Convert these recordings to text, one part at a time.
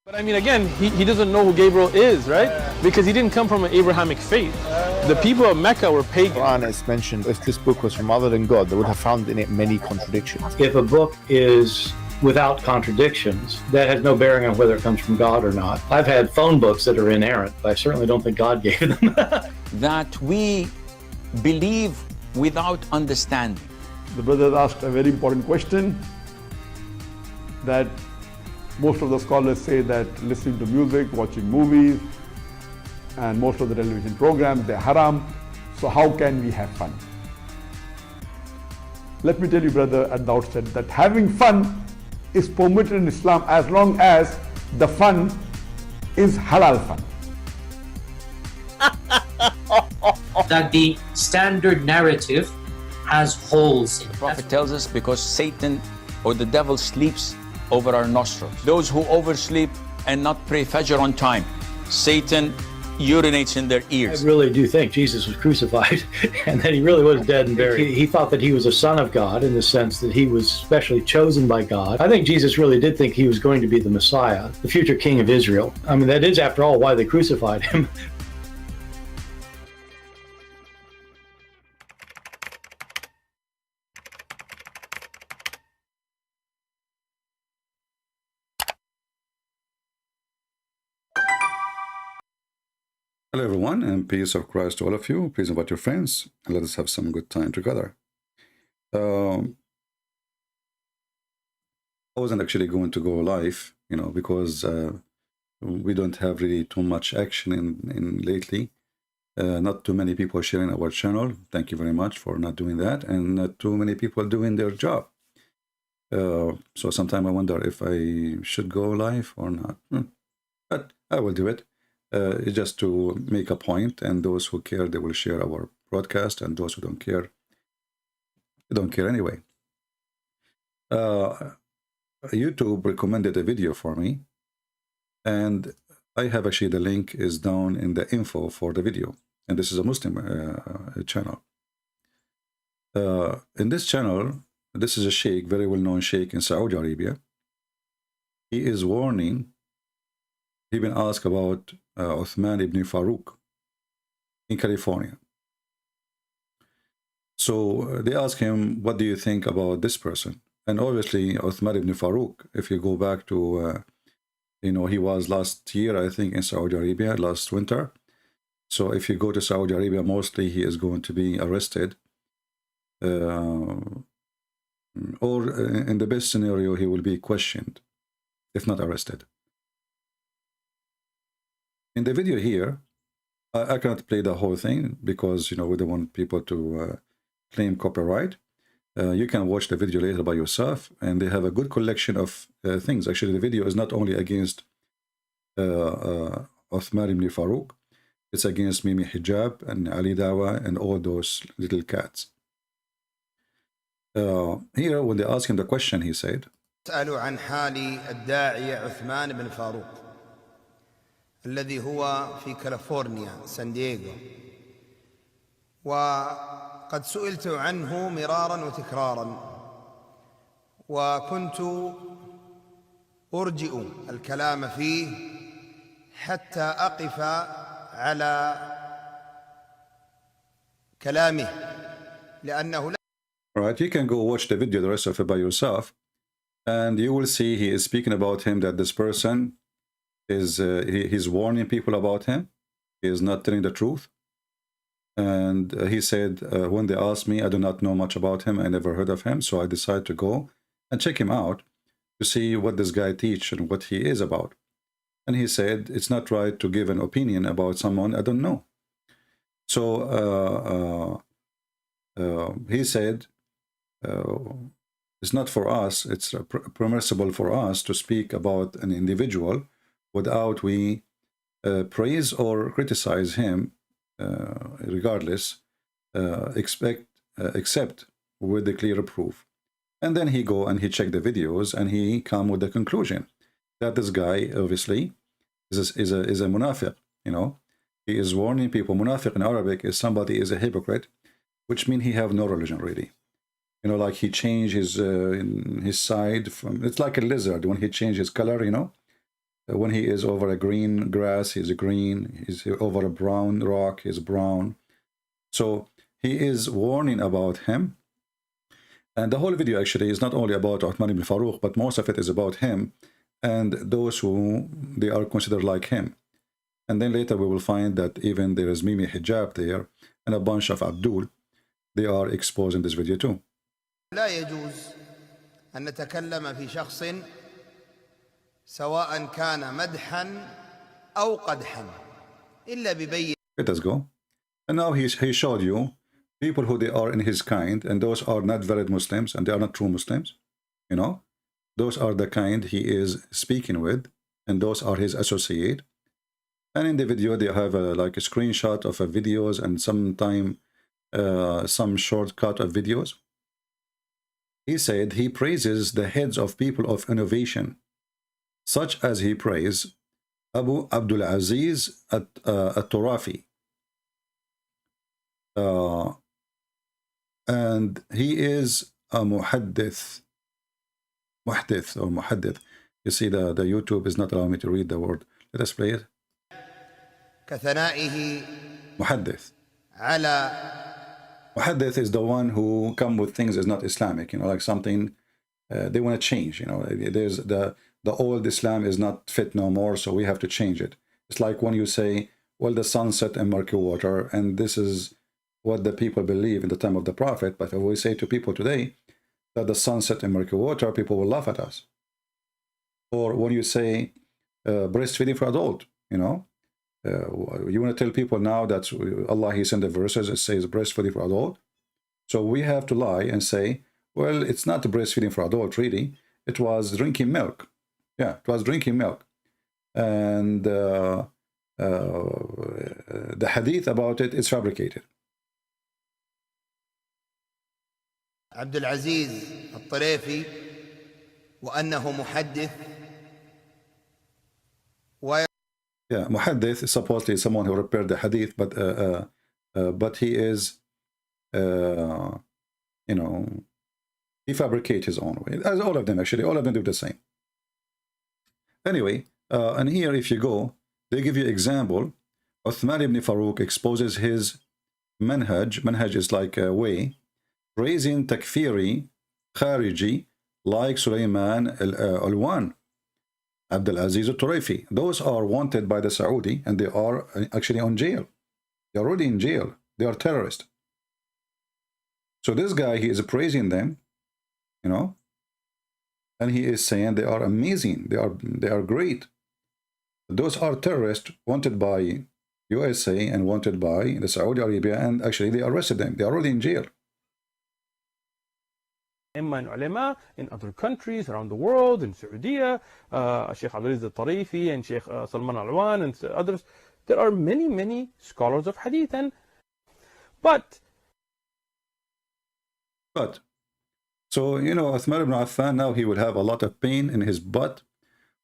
But I mean, again, he doesn't know who Gabriel is, right? Because he didn't come from an Abrahamic faith. The people of Mecca were pagan. Quran is mentioned, if this book was from other than God, they would have found in it many contradictions. If a book is without contradictions, that has no bearing on whether it comes from God or not. I've had phone books that are inerrant, but I certainly don't think God gave them. That we believe without understanding. The brother asked a very important question, that most of the scholars say that listening to music, watching movies, and most of the television programs, they're haram. So how can we have fun? Let me tell you, brother, at the outset, that having fun is permitted in Islam as long as the fun is halal fun. That the standard narrative has holes in it. The Prophet tells us because Satan or the devil sleeps over our nostrils. Those who oversleep and not pray Fajr on time, Satan urinates in their ears. I really do think Jesus was crucified and that he really was dead and buried. He thought that he was a son of God in the sense that he was specially chosen by God. I think Jesus really did think he was going to be the Messiah, the future king of Israel. I mean, that is, after all, why they crucified him. Hello everyone, and peace of Christ to all of you. Please invite your friends and let us have some good time together. I wasn't actually going to go live, because we don't have really too much action in lately. Not too many people sharing our channel. Thank you very much for not doing that, and not too many people doing their job. So sometimes I wonder if I should go live or not. But I will do it. Just to make a point, and those who care, they will share our broadcast, and those who don't care, they don't care anyway. YouTube recommended a video for me, and I have actually, the link is down in the info for the video, and this is a Muslim channel. In this channel, this is a sheikh, very well-known sheikh in Saudi Arabia. He is warning. He been asked about Uthman ibn Farooq in California. So they ask him, what do you think about this person? And obviously Uthman ibn Farooq, if you go back to, he was last year, I think, in Saudi Arabia, last winter. So if you go to Saudi Arabia, mostly he is going to be arrested. Or in the best scenario, he will be questioned, if not arrested. In the video here, I cannot play the whole thing because, we don't want people to claim copyright. You can watch the video later by yourself, and they have a good collection of things. Actually, the video is not only against Uthman ibn Farooq, it's against Mimi Hijab and Ali Dawah and all those little cats. Here, when they ask him the question, he said, اسألوا عن حال الداعية عثمان بن فاروق الذي هو في كاليفورنيا سان دييغو، وقد سئلت عنه مرارا وتكرارا، وكنت أرجئ الكلام فيه حتى أقف على كلامه لأنه لا. Right, you can go watch the video, the rest of it by yourself, and you will see he is speaking about him, that this person is he's warning people about him. He is not telling the truth. And he said, when they asked me, I do not know much about him, I never heard of him, so I decided to go and check him out to see what this guy teaches and what he is about. And he said, it's not right to give an opinion about someone I don't know. So he said, it's not for us, it's permissible for us to speak about an individual without we praise or criticize him, regardless, except with the clear proof. And then he go and he check the videos, and he come with the conclusion that this guy obviously is a munafiq. He is warning people. Munafiq in Arabic is somebody is a hypocrite, which means he have no religion really. Like he changed his side from, it's like a lizard when he changed his color, When he is over a green grass, he's green. He's over a brown rock, he's brown. So he is warning about him. And the whole video actually is not only about Uthman ibn Farooq, but most of it is about him and those who they are considered like him. And then later we will find that even there is Mimi Hijab there and a bunch of Abdul. They are exposed in this video too. لا يجوز أن نتكلم في شخص سواء كان مدحا أو قدحا إلا ببين. Let us go. And now he showed you people who they are in his kind, and those are not valid Muslims, and they are not true Muslims. You know, those are the kind he is speaking with, and those are his associate. And in the video, they have like a screenshot of videos and some shortcut of videos. He said he praises the heads of people of innovation, such as he praised Abu Abdul Aziz at-Turafi. And he is a muhaddith or muhaddith. You see, the YouTube is not allowing me to read the word. Let us play it. كثنائه Muhaddith. على Muhaddith is the one who come with things is not Islamic, you know, like something they want to change, you know. There's the old Islam is not fit no more, so we have to change it. It's like when you say, well, the sun set in murky water, and this is what the people believe in the time of the Prophet. But if we say to people today that the sun set in murky water, people will laugh at us. Or when you say breastfeeding for adult, you know, you want to tell people now that Allah, he sent the verses, it says breastfeeding for adult. So we have to lie and say, well, it's not breastfeeding for adult, really. It was drinking milk. Yeah, it was drinking milk. And the hadith about it is fabricated. عبد العزيز الطريفي وأنه محدث. Yeah, muhaddith is supposedly someone who repaired the hadith, but he is, you know, he fabricates his own way. As all of them, actually, all of them do the same. Anyway, and here, if you go, they give you example. Uthman ibn Farooq exposes his manhaj. Manhaj is like a way, raising takfiri, khariji, like Sulaiman al-Alwan, Abdul Aziz al-Turafi. Those are wanted by the Saudi, and they are actually on jail. They're already in jail. They are terrorists. So this guy, he is praising them, you know, and he is saying they are amazing. They are great. Those are terrorists wanted by USA and wanted by the Saudi Arabia, and actually they arrested them. They are already in jail. Imam and ulama in other countries around the world, in Saudi, Shaykh Abdul al-Tarifi and Shaykh Salman al-Alwan and others. There are many, many scholars of hadith. But, so, you know, Uthman ibn Affan, now he will have a lot of pain in his butt,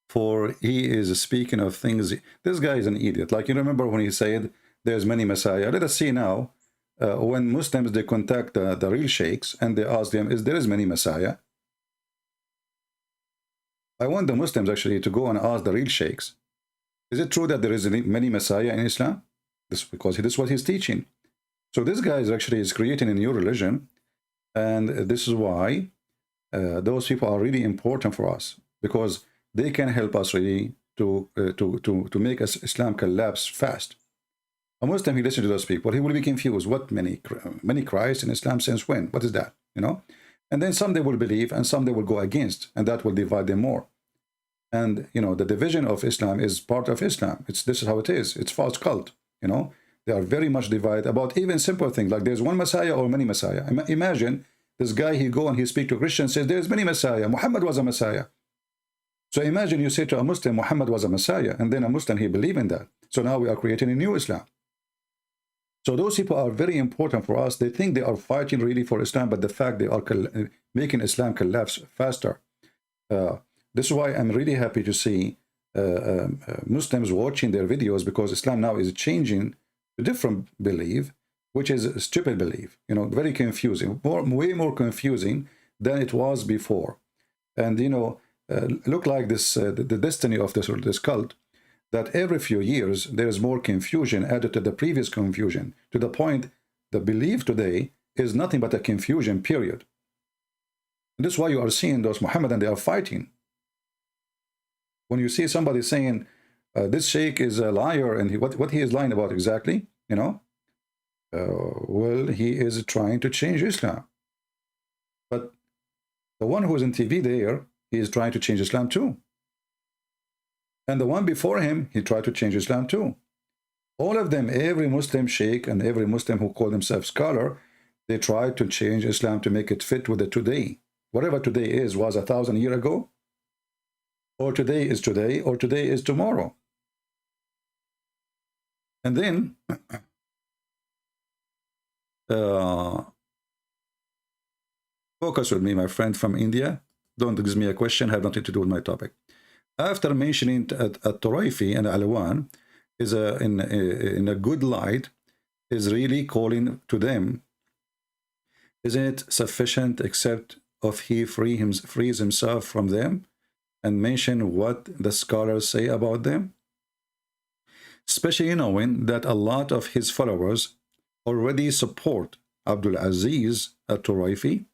for he is speaking of things. This guy is an idiot. Like, you remember when he said there's many messiah. Let us see now. When Muslims, they contact the real sheikhs and they ask them, is there is many messiah? I want the Muslims actually to go and ask the real sheikhs, is it true that there is many messiah in Islam? This because this is what he's teaching. So this guy is creating a new religion, and this is why those people are really important for us, because they can help us really to make us Islam collapse fast. A Muslim, he listens to those people, he will be confused. What many Christ in Islam since when? What is that? You know? And then some they will believe and some they will go against, and that will divide them more. And, you know, the division of Islam is part of Islam. This is how it is. It's false cult, you know. They are very much divided about even simple things, like there's one Messiah or many Messiah. Imagine this guy, he go and he speak to Christians, says there's many Messiah. Muhammad was a Messiah. So imagine you say to a Muslim, Muhammad was a Messiah, and then a Muslim, he believe in that. So now we are creating a new Islam. So those people are very important for us. They think they are fighting really for Islam, but the fact they are making Islam collapse faster. This is why I'm really happy to see Muslims watching their videos, because Islam now is changing to different belief, which is a stupid belief, you know, very confusing, way more confusing than it was before. And, you know, look like this, the destiny of this cult, that every few years there is more confusion added to the previous confusion, to the point the belief today is nothing but a confusion, period. And this is why you are seeing those Mohammedan, they are fighting. When you see somebody saying, this Shaykh is a liar, and what he is lying about exactly, you know, well, he is trying to change Islam. But the one who is in TV there, he is trying to change Islam too. And the one before him, he tried to change Islam too. All of them, every Muslim Shaykh and every Muslim who call themselves scholar, they tried to change Islam to make it fit with the today. Whatever today is, was 1,000 years ago, or today is today, or today is tomorrow. And then, focus with me, my friend from India. Don't give me a question, have nothing to do with my topic. After mentioning At-Turaifi and Alwan is in a good light, is really calling to them, isn't it sufficient except if he frees himself from them and mention what the scholars say about them? Especially knowing that a lot of his followers already support Abdul Aziz At-Turaifi,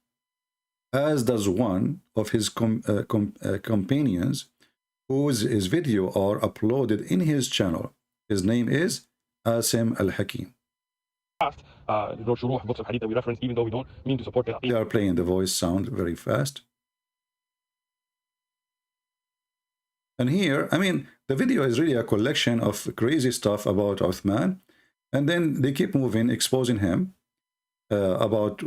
as does one of his companions whose video are uploaded in his channel. His name is Asim Al-Hakim. We reference, even though we don't mean to support it. They are playing the voice sound very fast. And here, I mean, the video is really a collection of crazy stuff about Uthman, and then they keep moving, exposing him about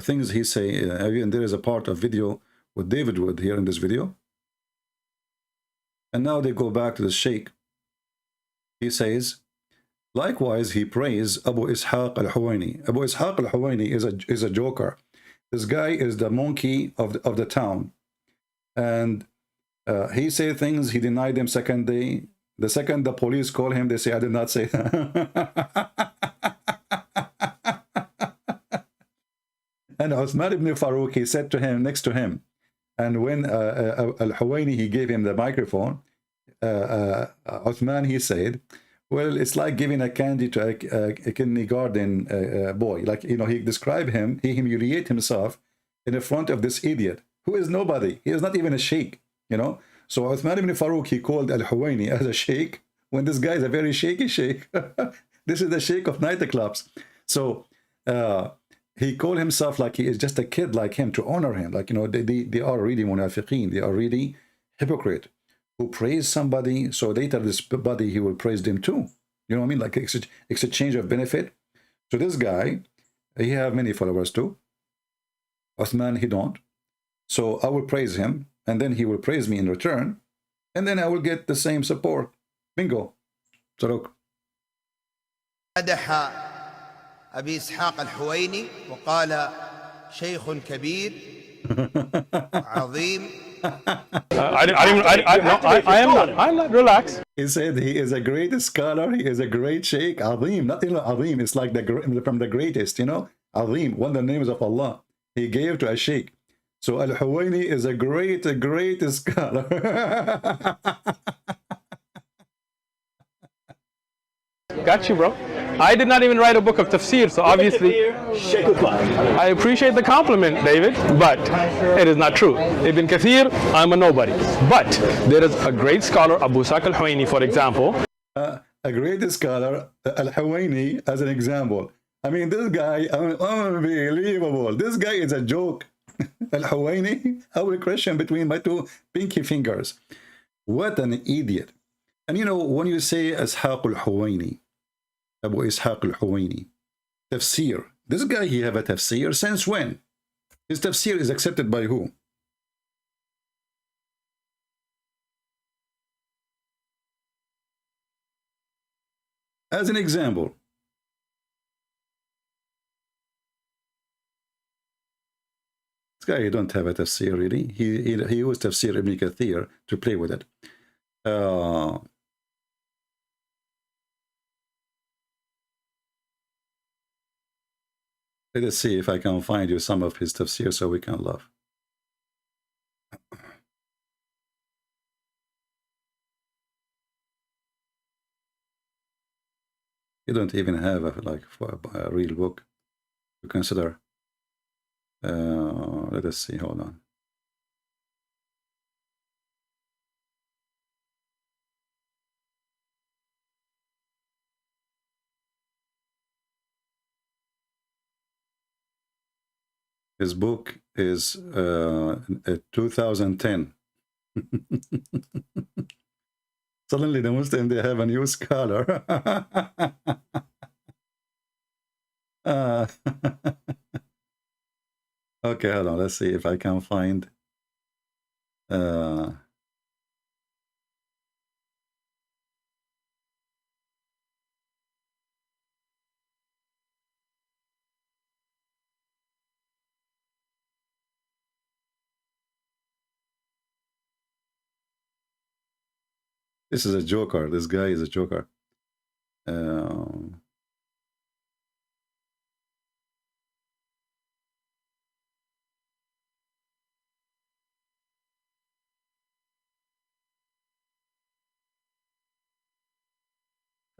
things he say. Again, there is a part of video with David Wood here in this video. And now they go back to the Shaykh. He says, likewise, he praised Abu Ishaq al-Huwaini. Abu Ishaq al-Huwaini is a joker. This guy is the monkey of the town. And he said things, he denied them second day. The second the police call him, they say, I did not say that. And Uthman ibn Farooq, he said to him, next to him, and when Al-Huwaini, he gave him the microphone, Uthman, he said, well, it's like giving a candy to a kindergarten boy. Like, you know, he described him, he humiliated himself in the front of this idiot, who is nobody. He is not even a sheikh, you know. So Uthman ibn Farooq, he called Al-Huwaini as a sheikh, when this guy is a very shaky sheikh. This is the sheikh of nightclubs. So he called himself like he is just a kid like him, to honor him. Like, you know, they are really munafiqeen. They are really hypocrite who praise somebody, so later this body, he will praise them too. You know what I mean? Like exchange of benefit. So this guy, he have many followers too. Uthman, he don't. So I will praise him, and then he will praise me in return, and then I will get the same support. Bingo. Tariq. مدح أبي إسحاق الحويني وقال شيخ كبير عظيم. I'm not. Relax. He said he is a great scholar. He is a great sheikh. Azim, not even Azim. It's like from the greatest, you know. Azim, one of the names of Allah. He gave to a sheikh. So Al-Huwaini is a great scholar. Got you, bro. I did not even write a book of tafsir, so obviously I appreciate the compliment, David, but it is not true. Ibn Kathir, I'm a nobody. But there is a great scholar, Abu Ishaq al-Huwaini, for example. A great scholar, Al-Huwaini, as an example. I mean, this guy, unbelievable. This guy is a joke. Al-Huwaini, I will question between my two pinky fingers. What an idiot. And you know, when you say Ishaq al-Huwaini, Abu Ishaq al-Huwaini, tafsir, this guy, he have a tafsir since when? His tafsir is accepted by who? As an example, this guy, he don't have a tafsir really. He used tafsir Ibn Kathir to play with it. Let us see if I can find you some of his tafsir so we can laugh. You don't even have a real book to consider. Let us see. Hold on. His book is 2010. Suddenly the Muslim, they have a new scholar. Okay, hold on. Let's see if I can find. This is a joker. This guy is a joker.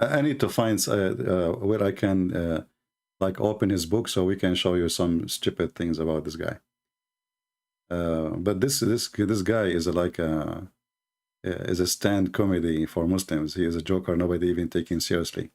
I need to find where I can like open his book so we can show you some stupid things about this guy. But this guy is is a stand comedy for Muslims. He is a joker. Nobody even taking seriously.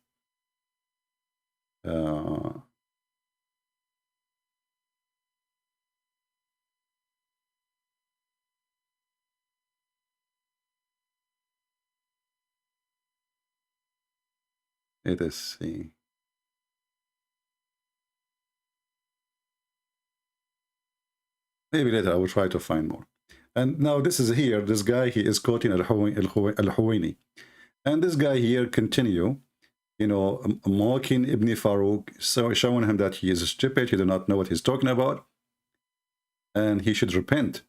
Let us see. Maybe later I will try to find more. And now this is here, this guy, he is quoting Al-Huwaini. And this guy here continue, you know, mocking Ibn Farooq, so showing him that he is stupid, he does not know what he's talking about, and he should repent.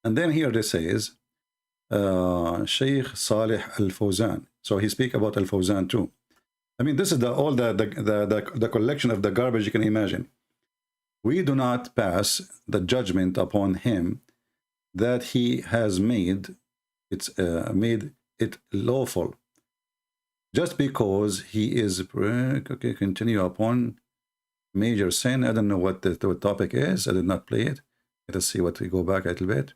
And then here this says, Shaykh Salih Al-Fawzan. So he speak about Al-Fawzan too. I mean, this is all the collection of the garbage you can imagine. We do not pass the judgment upon him that he has made it lawful, just because he is okay. Continue upon major sin. I don't know what the topic is. I did not play it. Let us see what we go back a little bit.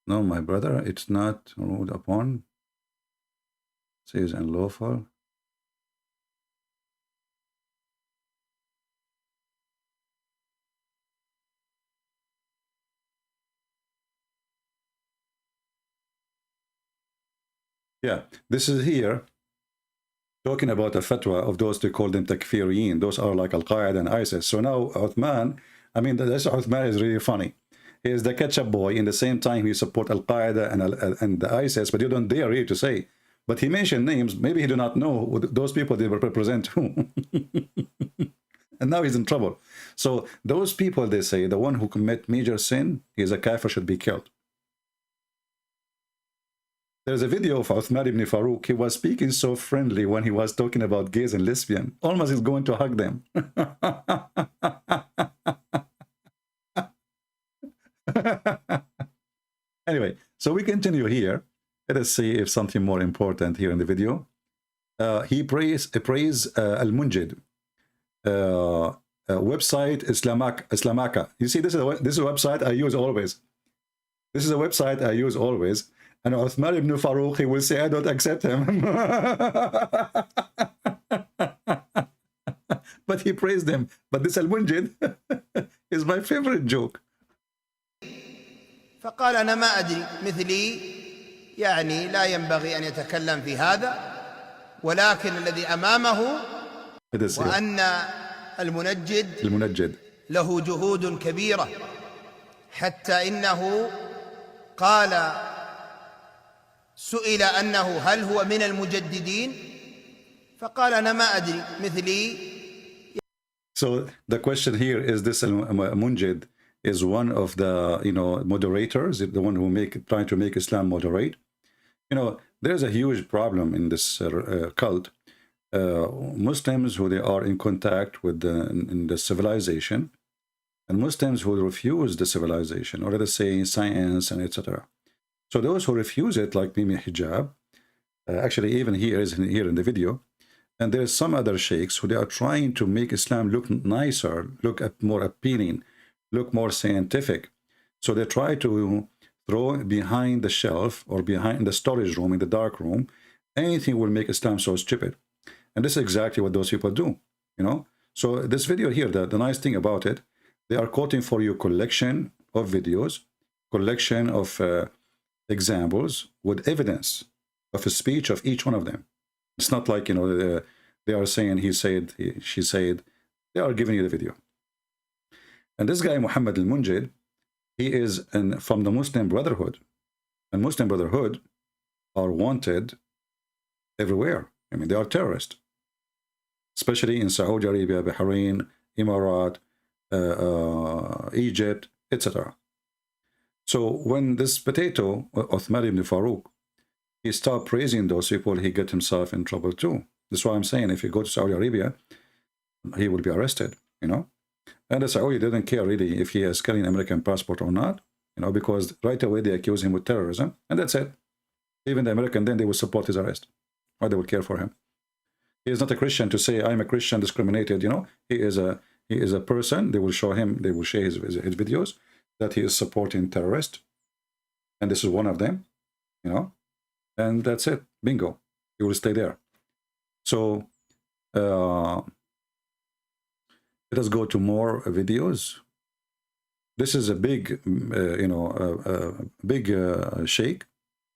No, my brother, it's not ruled upon. It says unlawful. Yeah, this is here talking about a fatwa of those they call them takfiriyin. Those are like Al-Qaeda and ISIS. So now Uthman, I mean, this Uthman is really funny. He is the ketchup boy. In the same time, he support Al-Qaeda and the ISIS, but you don't dare really to say. But he mentioned names. Maybe he do not know those people they represent who. And now he's in trouble. So those people, they say, the one who commit major sin, he is a kafir, should be killed. There's a video of Uthman ibn Farooq. He was speaking so friendly when he was talking about gays and lesbians. Almost he's going to hug them. Anyway, so we continue here. Let us see if something more important here in the video. He praise Al-Munjid website Islamaka. You see, this is a website I use always. This is a website I use always. And Uthman ibn Farooq, he will say, I don't accept him. But he praised him. But this Al-Munjid is my favorite joke. فقال أنا ما أدري مثلي يعني لا ينبغي أن يتكلم في هذا ولكن الذي أمامه وأن المنجد له جهود كبيرة حتى إنه قال سئل أنه هل هو من المجددين فقال أنا ما أدري مثلي. So the question here is, this Munjid is one of the moderators, the one who trying to make Islam moderate. There's a huge problem in this cult. Muslims who they are in contact with in the civilization, and Muslims who refuse the civilization, or let us say science and etc. So those who refuse it, like Mimi Hijab, actually even here in the video, and there's some other sheikhs who they are trying to make Islam look nicer, look more appealing, look more scientific. So they try to throw behind the shelf or behind the storage room, in the dark room, anything will make Islam so stupid. And this is exactly what those people do, you know. So this video here, the nice thing about it, they are quoting for you collection of videos, collection of examples with evidence of a speech of each one of them. It's not like, you know, they are saying he said, she said. They are giving you the video. And this guy, Mohammed al-Munjid, he is from the Muslim Brotherhood. And Muslim Brotherhood are wanted everywhere. I mean, they are terrorists, especially in Saudi Arabia, Bahrain, Emirat, Egypt, etc. So when this potato, Uthman ibn Farooq, he stopped praising those people, he get himself in trouble too. That's why I'm saying if you go to Saudi Arabia, he will be arrested, you know. And the Saudi didn't care really if he is carrying an American passport or not, you know, because right away they accuse him with terrorism, and that's it. Even the American, then they will support his arrest, or they will care for him. He is not a Christian to say I'm a Christian discriminated, you know. He is a person. They will show him, they will share his videos that he is supporting terrorists, and this is one of them, you know. And that's it, bingo. He will stay there. So let us go to more videos. This is a big, you know, big sheikh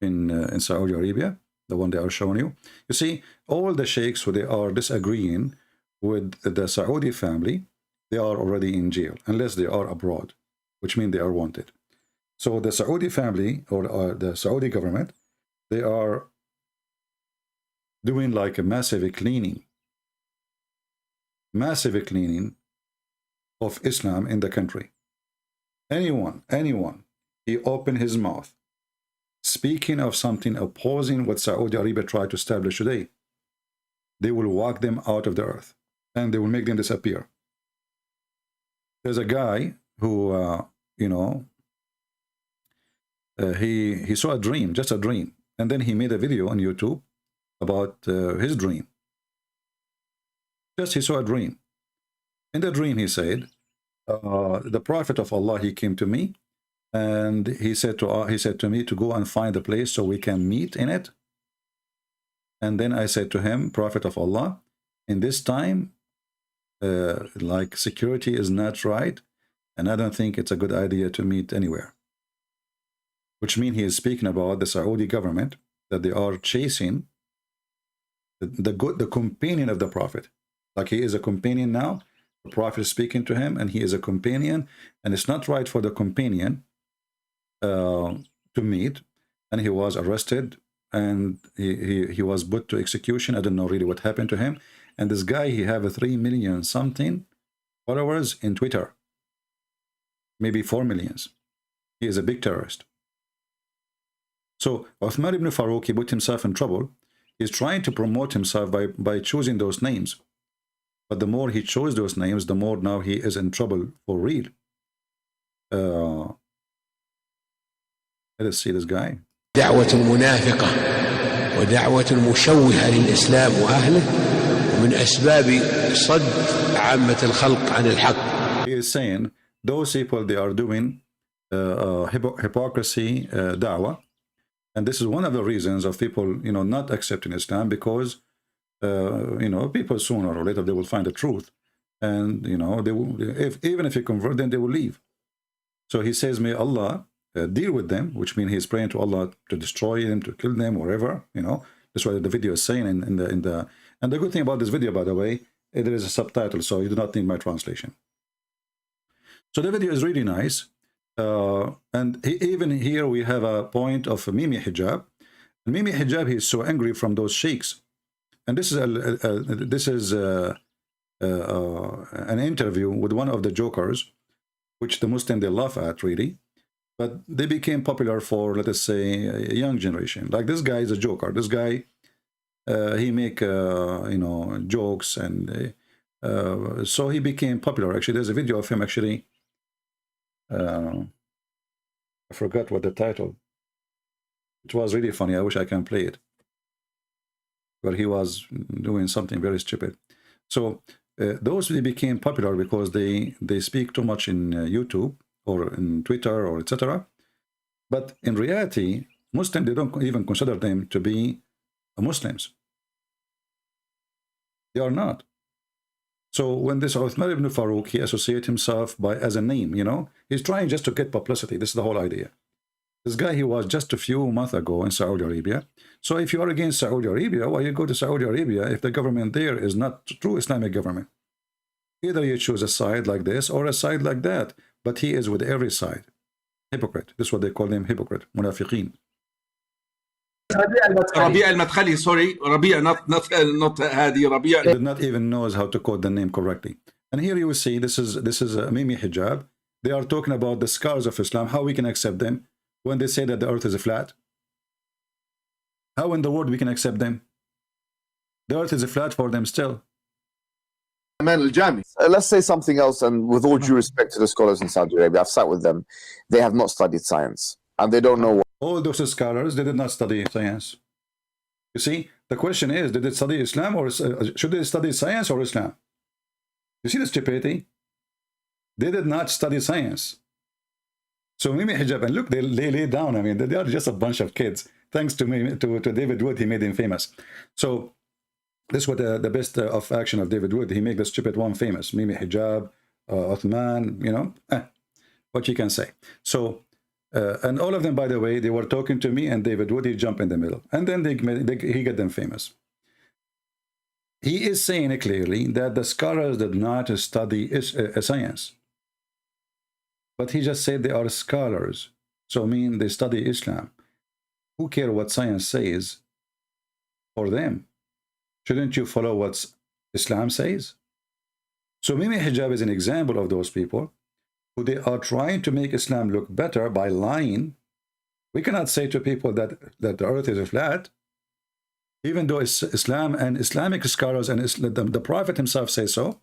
in Saudi Arabia, the one they are showing you. You see, all the sheikhs who they are disagreeing with the Saudi family, they are already in jail, unless they are abroad, which means they are wanted. So the Saudi family or the Saudi government, they are doing like a massive cleaning of Islam in the country. Anyone, he opened his mouth speaking of something opposing what Saudi Arabia tried to establish today, they will walk them out of the earth and they will make them disappear. There's a guy who, you know, he saw a dream, just a dream, and then he made a video on YouTube about his dream. Just he saw a dream. In the dream, he said, the Prophet of Allah, he came to me, and he said to me to go and find a place so we can meet in it. And then I said to him, Prophet of Allah, in this time, like security is not right, and I don't think it's a good idea to meet anywhere. Which means he is speaking about the Saudi government, that they are chasing the companion of the Prophet. Like he is a companion now, the Prophet is speaking to him, and he is a companion, and it's not right for the companion to meet. And he was arrested, and he was put to execution. I don't know really what happened to him. And this guy, he have a 3 million something followers in Twitter, maybe 4 million. He is a big terrorist. So Uthman ibn Farooq, he put himself in trouble. He's trying to promote himself by choosing those names. But the more he chose those names, the more now he is in trouble for real. Let's see this guy. دعوة المنافقة ودعوة المشوهة للإسلام وأهله ومن أسباب صد عامة الخلق عن الحق. He is saying those people, they are doing hypocrisy da'wah. And this is one of the reasons of people, you know, not accepting Islam, because, you know, people sooner or later, they will find the truth. And, you know, they will, even if you convert, then they will leave. So he says, may Allah deal with them, which means he's praying to Allah to destroy them, to kill them, wherever, you know. That's what the video is saying and the good thing about this video, by the way, there is a subtitle, so you do not need my translation. So the video is really nice. And even here we have a point of Mimi Hijab. And Mimi Hijab, he is so angry from those sheikhs. And this is an interview with one of the jokers, which the Muslim, they laugh at really. But they became popular for, let us say, a young generation. Like this guy is a joker. This guy, he make, you know, jokes. And so he became popular. Actually, there's a video of him actually. I forgot what the title. It was really funny. I wish I can play it. Where he was doing something very stupid. So those really became popular because they speak too much in YouTube or in Twitter or etc. But in reality, Muslims, they don't even consider them to be Muslims. They are not. So when this Uthman ibn Farooq, he associates himself as a name, you know, he's trying just to get publicity. This is the whole idea. This guy, he was just a few months ago in Saudi Arabia. So if you are against Saudi Arabia, why you go to Saudi Arabia if the government there is not true Islamic government? Either you choose a side like this or a side like that. But he is with every side. Hypocrite. This is what they call them, hypocrite. Munafiqeen. Rabia al-Madkhali, sorry. Rabia, not Hadi. Rabia. Did not even knows how to code the name correctly. And here you will see, this is Mimi Hijab. They are talking about the scars of Islam, how we can accept them when they say that the earth is flat. How in the world we can accept them? The earth is flat for them still. Let's say something else, and with all due respect to the scholars in Saudi Arabia, I've sat with them. They have not studied science, and they don't know what. All those scholars, they did not study science. You see, the question is, did they study Islam or should they study science or Islam? You see the stupidity? They did not study science. So Mimi Hijab, and look, they lay down. I mean, they are just a bunch of kids. Thanks to David Wood, he made him famous. So this was the best of action of David Wood. He made the stupid one famous. Mimi Hijab, Uthman, you know, what you can say. So, and all of them, by the way, they were talking to me and David Wood, he jumped in the middle. And then he got them famous. He is saying clearly that the scholars did not study science. But he just said they are scholars. So I mean, they study Islam. Who care what science says for them? Shouldn't you follow what Islam says? So Mimi Hijab is an example of those people who they are trying to make Islam look better by lying. We cannot say to people that the earth is flat, even though Islam and Islamic scholars and the Prophet himself say so.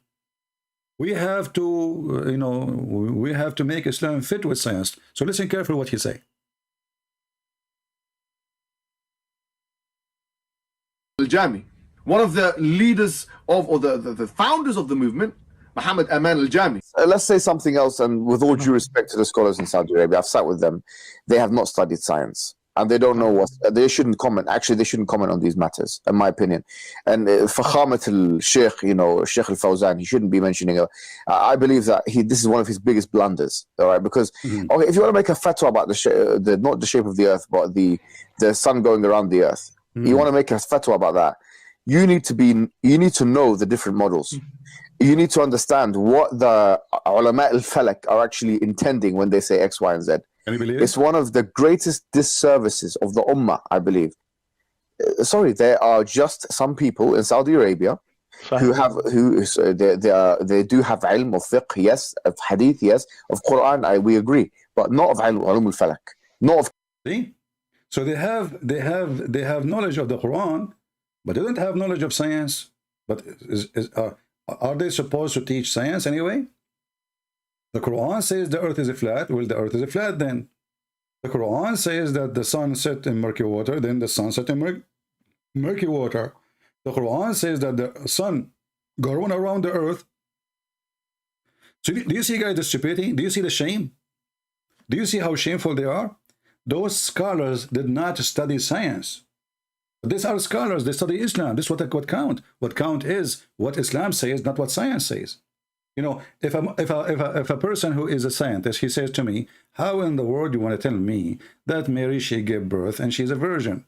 We have to, you know, we have to make Islam fit with science. So listen carefully what he say. Al-Jami, one of the leaders of, or the founders of the movement, Muhammad Aman Al-Jami. Let's say something else, and with all due respect to the scholars in Saudi Arabia, I've sat with them. They have not studied science, and they don't know what. They shouldn't comment. Actually, they shouldn't comment on these matters, in my opinion. And Fakhamat al-Shaykh, you know, Shaykh al-Fawzan, he shouldn't be mentioning. I believe that this is one of his biggest blunders. All right, because okay, if you want to make a fatwa about not the shape of the earth, but the sun going around the earth, you want to make a fatwa about that. You need to know the different models. You need to understand what the ulama al-falak are actually intending when they say X, Y, and Z. Can you believe it? It's one of the greatest disservices of the ummah, I believe. Sorry, there are just some people in Saudi Arabia they do have ilm of fiqh, yes, of hadith, yes, of Quran, we agree, but not of ilm al-falak, not of. See? So they have knowledge of the Quran, but they don't have knowledge of science. But are they supposed to teach science anyway? The Quran says the earth is flat. Well, the earth is flat then. The Quran says that the sun set in murky water, then the sun set in murky water. The Quran says that the sun going around the earth. So do you see, guys, the stupidity? Do you see the shame? Do you see how shameful they are? Those scholars did not study science. These are scholars, they study Islam. This is what count. What count is what Islam says, not what science says. You know, if a person who is a scientist, he says to me, how in the world do you want to tell me that Mary, she gave birth and she's a virgin?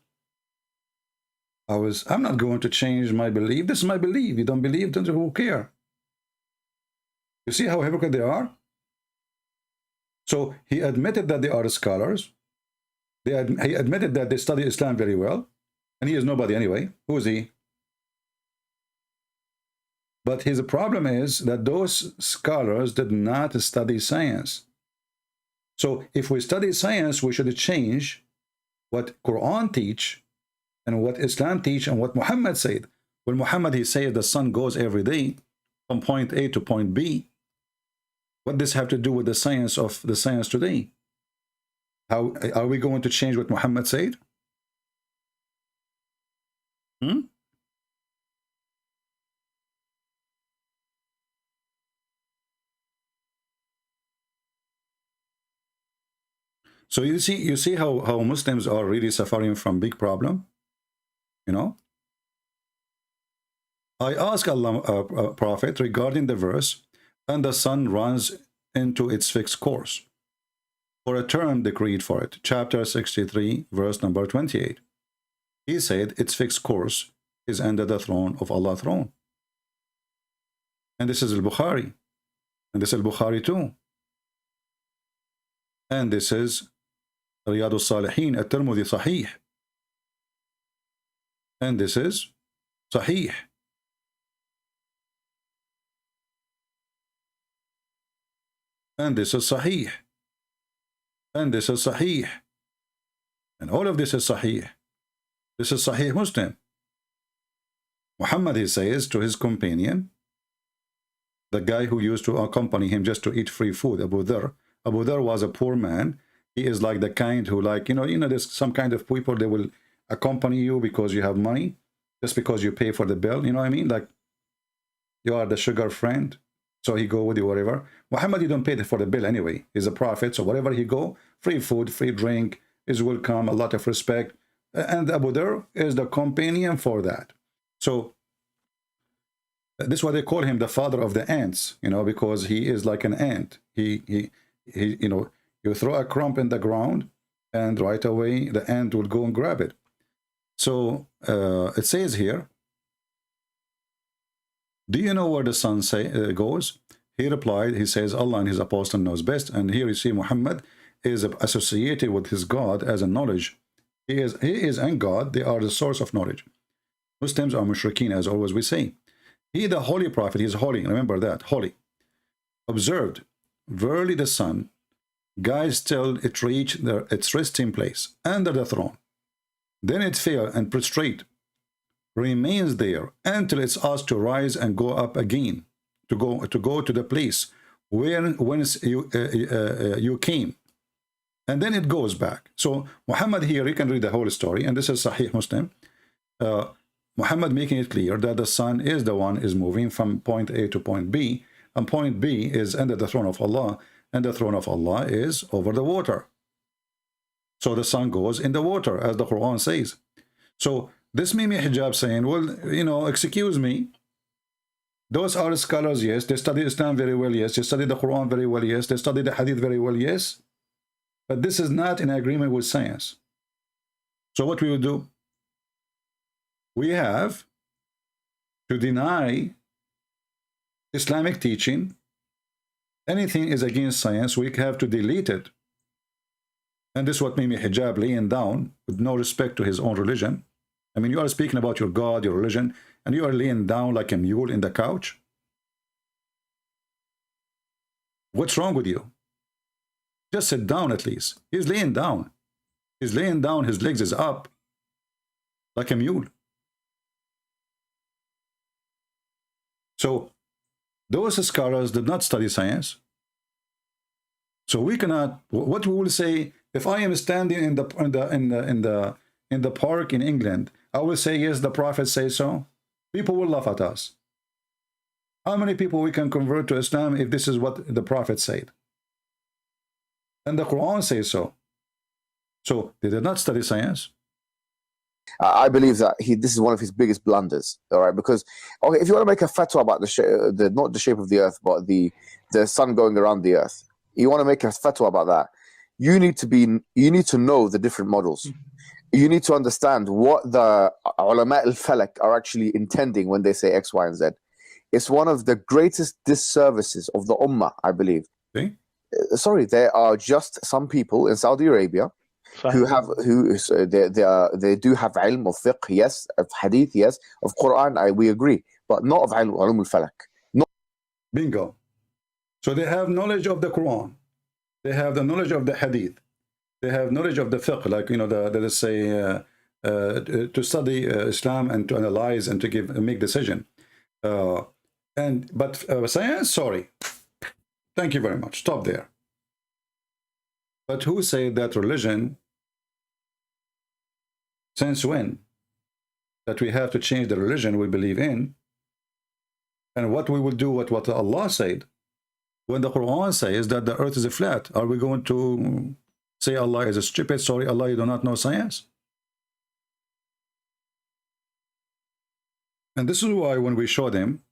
I'm not going to change my belief. This is my belief. You don't believe, then who care? You see how hypocrite they are? So he admitted that they are scholars. He admitted that they study Islam very well. And he is nobody anyway. Who is he? But his problem is that those scholars did not study science. So if we study science, we should change what Quran teach and what Islam teach and what Muhammad said. When Muhammad, he said the sun goes every day from point A to point B. What does this have to do with the science today? How are we going to change what Muhammad said? Hmm? So you see how Muslims are really suffering from big problem, you know. I ask Allah, Prophet, regarding the verse, and the sun runs into its fixed course, for a term decreed for it. Chapter 63, verse number 28. He said its fixed course is under the throne of Allah's throne. And this is al-Bukhari. And this is al-Bukhari too. And this is Riyadh al-Salihin, at-Tirmidhi Sahih. And this is Sahih. And this is Sahih. And this is Sahih. And all of this is Sahih. This is Sahih Muslim. Muhammad, he says to his companion, the guy who used to accompany him just to eat free food, Abu Dhar. Abu Dhar was a poor man. He is like the kind who, like, you know, there's some kind of people, they will accompany you because you have money, just because you pay for the bill, you know what I mean? Like, you are the sugar friend, so he go with you, whatever. Muhammad, you don't pay for the bill anyway. He's a prophet, so wherever he go, free food, free drink, is welcome, a lot of respect. And Abu Dhar is the companion for that. So this is why they call him the father of the ants, you know, because he is like an ant. He you know, you throw a crumb in the ground and right away the ant will go and grab it. So it says here, do you know where the sun goes? He replied, he says, Allah and his apostle knows best. And here you see Muhammad is associated with his God as a knowledge. He is and God, they are the source of knowledge. Muslims are mushrikeen, as always we say. He, the holy prophet, he is holy. Remember that, holy. Observed, verily the sun guides till it reach its resting place under the throne. Then it fell and prostrate, remains there until it's asked to rise and go up again, to go to the place whence you came, and then it goes back. So Muhammad here, you can read the whole story, and this is Sahih Muslim. Muhammad making it clear that the sun is the one is moving from point A to point B, and point B is under the throne of Allah, and the throne of Allah is over the water. So the sun goes in the water, as the Quran says. So this Mimi Hijab saying, well, you know, excuse me, those are scholars, yes, they study Islam very well, yes, they study the Quran very well, yes, they study the Hadith very well, yes, but this is not in agreement with science. So what we will do? We have to deny Islamic teaching. Anything is against science, we have to delete it. And this is what Mimi Hijab laying down with no respect to his own religion. I mean, you are speaking about your God, your religion, and you are laying down like a mule in the couch. What's wrong with you? Just sit down at least. He's laying down. He's laying down, his legs is up like a mule. So those scholars did not study science. So we cannot. What we will say, if I am standing in the park in England, I will say, yes, the Prophet says so. People will laugh at us. How many people we can convert to Islam if this is what the Prophet said? And the Quran says so. So they did not study science. I believe that this is one of his biggest blunders. All right, because okay, if you want to make a fatwa about the not the shape of the earth, but the sun going around the earth, you want to make a fatwa about that. You need to know the different models. You need to understand what the ulama al-falak are actually intending when they say X, Y, and Z. It's one of the greatest disservices of the ummah, I believe. Okay. Sorry, there are just some people in Saudi Arabia who they do have ilm of fiqh, yes, of hadith, yes, of Quran, we agree, but not of ilm al-falak. No. Bingo. So they have knowledge of the Quran. They have the knowledge of the hadith. They have knowledge of the fiqh, like, you know, let's say to study Islam and to analyze and to make decision. But science, sorry. Thank you very much. Stop there. But who said that religion? Since when? that we have to change the religion we believe in, and what we will do, what Allah said. When the Quran says that the earth is flat, are we going to say Allah is a stupid? Sorry, Allah, you do not know science? And this is why when we show them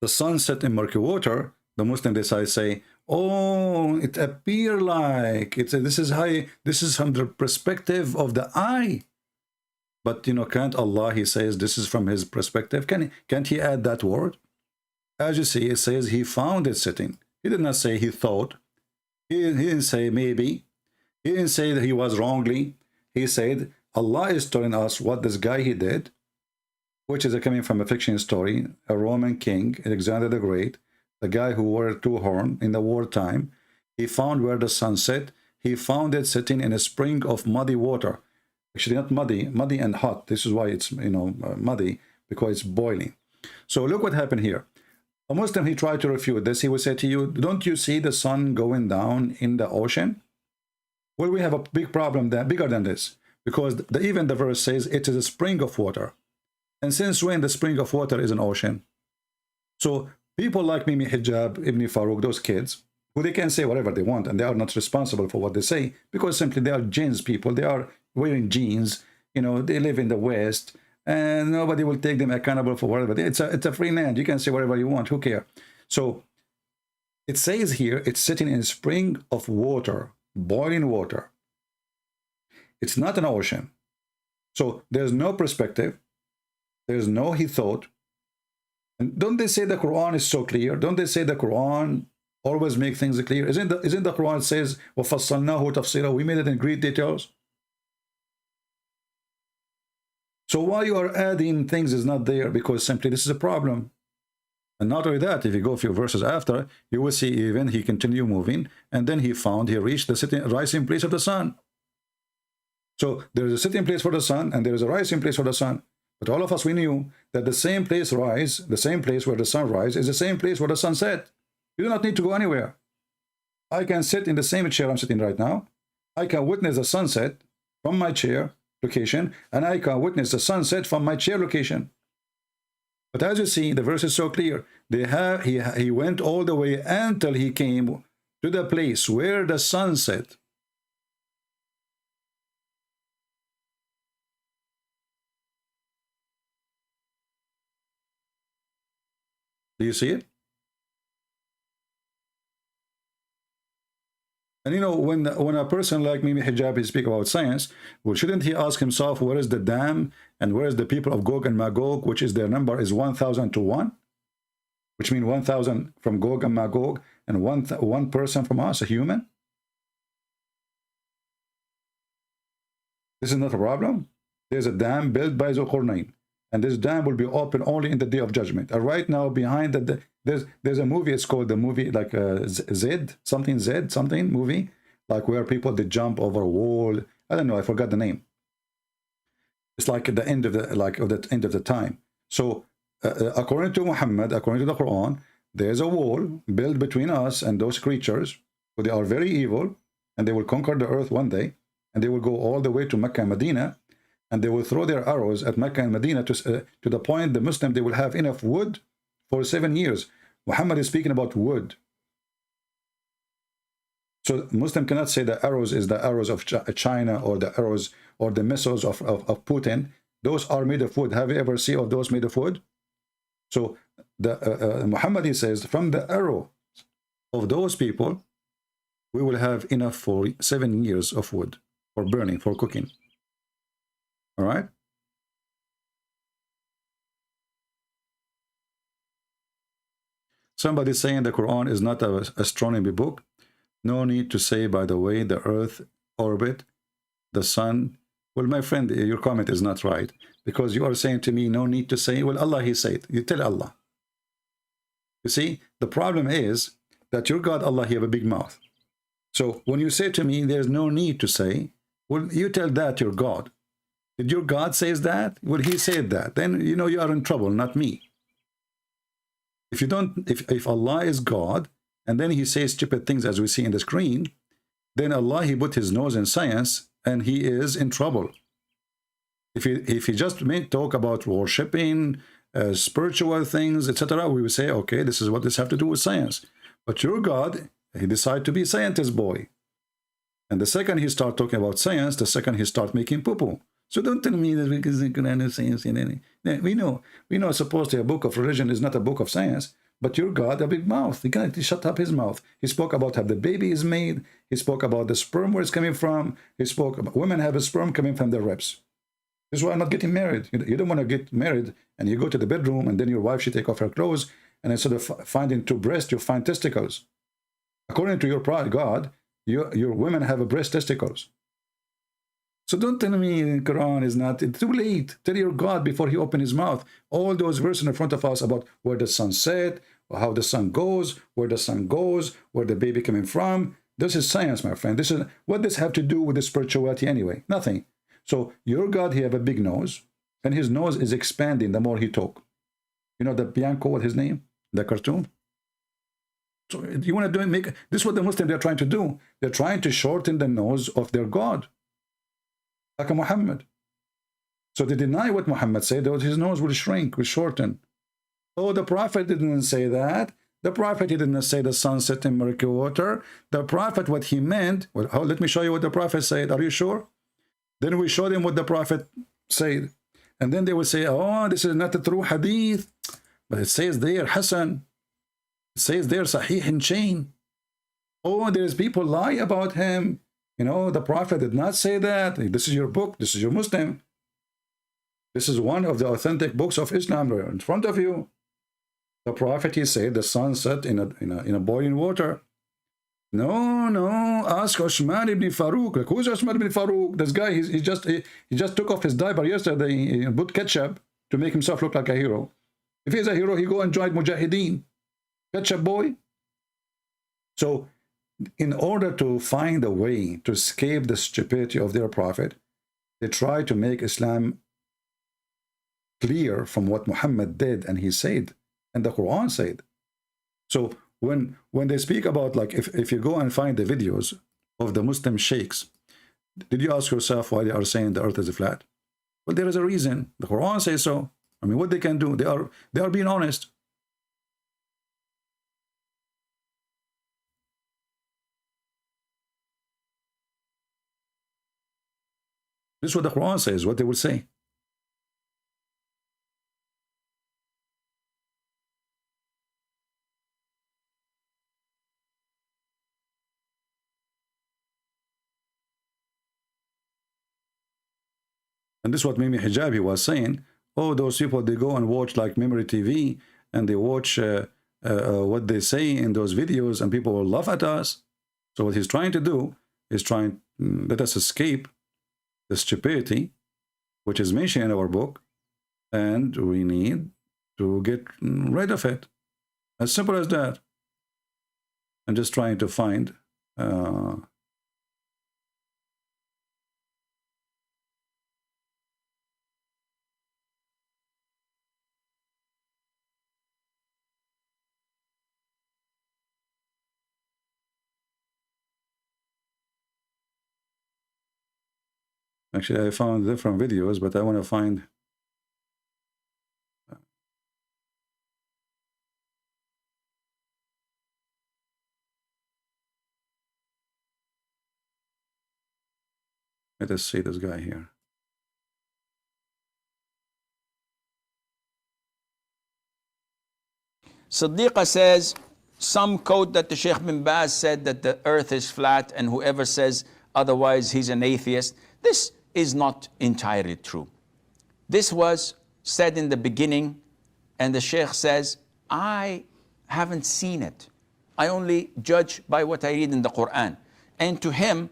the sun set in murky water, the Muslim decide say, oh, it appear like this is from the perspective of the eye. But you know, can't Allah, he says this is from his perspective. Can't he add that word? As you see, it says he found it sitting. He did not say he thought. He didn't say maybe. He didn't say that he was wrongly. He said Allah is telling us what this guy he did, which is coming from a fiction story, a Roman king, Alexander the Great, the guy who wore two horns in the wartime. He found where the sun set. He found it sitting in a spring of muddy water. Actually, not muddy, muddy and hot. This is why it's, you know, muddy, because it's boiling. So look what happened here. A Muslim, he tried to refute this. He would say to you, don't you see the sun going down in the ocean? Well, we have a big problem that bigger than this, because even the verse says it is a spring of water. And since when the spring of water is an ocean? So people like Mimi Hijab, Ibn Farooq, those kids, who they can say whatever they want, and they are not responsible for what they say, because simply they are jeans people. They are wearing jeans, you know, they live in the West, and nobody will take them accountable for whatever. It's a free land. You can say whatever you want. Who cares? So it says here, it's sitting in a spring of water, boiling water. It's not an ocean. So there's no perspective. There's no he thought. And don't they say the Quran is so clear? Don't they say the Quran always make things clear? Isn't the Quran says, وَفَصَّلْنَاهُ تَفْصِيلًا, we made it in great details? So why you are adding things is not there? Because simply this is a problem. And not only that, if you go a few verses after, you will see even he continued moving, and then he reached the rising place of the sun. So there is a sitting place for the sun, and there is a rising place for the sun. But all of us, we knew that the same place the same place where the sun rises is the same place where the sun set. You do not need to go anywhere. I can sit in the same chair I'm sitting right now. I can witness the sunset from my chair location, and I can witness the sunset from my chair location. But as you see, the verse is so clear. He went all the way until he came to the place where the sun set. Do you see it? And you know, when a person like Mimi Hijab, he speak about science, well, shouldn't he ask himself, where is the dam and where is the people of Gog and Magog, which is their number is 1,000 to 1, which means 1,000 from Gog and Magog and one person from us, a human? This is not a problem. There's a dam built by Zulqarnain, and this dam will be open only in the day of judgment. And right now, behind there's a movie. It's called the movie like Z something movie, like where people they jump over a wall. I don't know. I forgot the name. It's like at the end of the end of the time. So according to Muhammad, according to the Quran, there's a wall built between us and those creatures, who they are very evil, and they will conquer the earth one day, and they will go all the way to Mecca and Medina, and they will throw their arrows at Mecca and Medina to the point the Muslim, they will have enough wood for 7 years. Muhammad is speaking about wood. So Muslim cannot say the arrows is the arrows of China, or the arrows or the missiles of Putin. Those are made of wood. Have you ever seen of those made of wood? So Muhammad, he says, from the arrow of those people, we will have enough for 7 years of wood for burning, for cooking. All right? Somebody saying the Quran is not an astronomy book. No need to say, by the way, the earth orbit, the sun. Well, my friend, your comment is not right, because you are saying to me, no need to say. Well, Allah, he said. You tell Allah. You see, the problem is that your God, Allah, he have a big mouth. So when you say to me, there's no need to say, well, you tell that your God. Did your God says that? Well, he said that. Then, you know, you are in trouble, not me. If you don't, if Allah is God, and then he says stupid things as we see in the screen, then Allah, he put his nose in science, and he is in trouble. If he just talk about worshipping, spiritual things, etc., we would say, okay, this is what this have to do with science. But your God, he decided to be a scientist boy. And the second he start talking about science, the second he start making poo-poo. So don't tell me that because the Quran is science in any. We know supposedly a book of religion is not a book of science, but your God, a big mouth. He can't shut up his mouth. He spoke about how the baby is made. He spoke about the sperm where it's coming from. He spoke about women have a sperm coming from their ribs. This is why I'm not getting married. You don't want to get married and you go to the bedroom and then your wife, she take off her clothes and instead of finding two breasts, you find testicles. According to your God, your women have a breast testicles. So don't tell me the Quran is not, it's too late. Tell your God before he open his mouth. All those verses in front of us about where the sun set, how the sun goes, where the sun goes, where the baby coming from. This is science, my friend. This is what this have to do with the spirituality anyway? Nothing. So your God, he have a big nose, and his nose is expanding the more he talk. You know the Bianco, what his name? The cartoon? So you want to make this is what the Muslims they're trying to do. They're trying to shorten the nose of their God. Like a Muhammad. So they deny what Muhammad said, that his nose will shrink, will shorten. Oh, the Prophet didn't say that. The Prophet didn't say the sun set in murky water. The Prophet, what he meant, well, let me show you what the Prophet said. Are you sure? Then we show them what the Prophet said. And then they will say, oh, this is not a true hadith. But it says there, Hassan. It says there, Sahih in chain. Oh, there's people lie about him. You know, the Prophet did not say that. This is your book. This is your Muslim. This is one of the authentic books of Islam in front of you. The Prophet, he said, the sun set in a boiling water. No, ask Uthman ibn Farooq. Like, who's Uthman ibn Farooq? This guy, he just took off his diaper yesterday and put ketchup to make himself look like a hero. If he's a hero, he go and join Mujahideen. Ketchup boy. So, in order to find a way to escape the stupidity of their Prophet, they try to make Islam clear from what Muhammad did and he said, and the Quran said. So, when they speak about, like, if you go and find the videos of the Muslim sheikhs, did you ask yourself why they are saying the earth is flat? Well, there is a reason. The Quran says so. I mean, what they can do, they are being honest. This is what the Quran says, what they will say. And this is what Mimi Hijabi was saying. Oh, those people, they go and watch like memory TV and they watch what they say in those videos and people will laugh at us. So what he's trying to do is trying to let us escape the stupidity which is mentioned in our book, and we need to get rid of it. As simple as that. I'm just trying to find actually, I found different videos, but I want to find let us see this guy here. Siddiqa says, some quote that the Sheikh bin Baz said that the earth is flat, and whoever says otherwise, he's an atheist. This is not entirely true. This was said in the beginning, and the Sheikh says, I haven't seen it. I only judge by what I read in the Quran. And to him,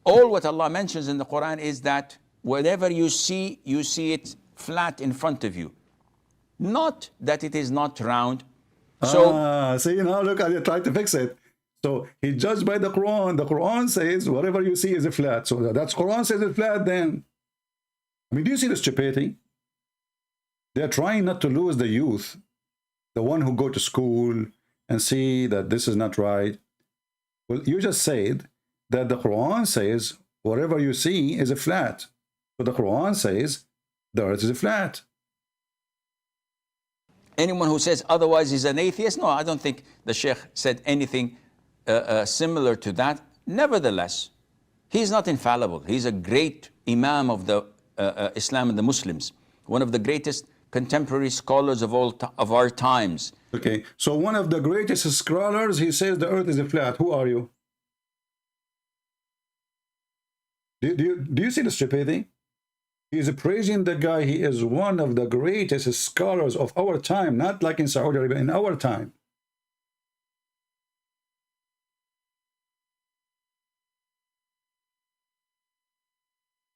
all what Allah mentions in the Quran is that whatever you see it flat in front of you. Not that it is not round. So, see, now look, I tried to fix it. So he judged by the Quran. The Quran says whatever you see is a flat. So that's Quran says it's flat then. I mean, do you see the stupidity? They're trying not to lose the youth, the one who go to school and see that this is not right. Well, you just said that the Quran says whatever you see is a flat. So the Quran says the earth is flat. Anyone who says otherwise is an atheist? No, I don't think the Shaykh said anything similar to that. Nevertheless, he's not infallible. He's a great Imam of the Islam and the Muslims, one of the greatest contemporary scholars of our times. Okay, so one of the greatest scholars, he says the earth is flat. Who are you? Do you see the stupidity? He is praising the guy. He is one of the greatest scholars of our time, not like in Saudi Arabia, in our time.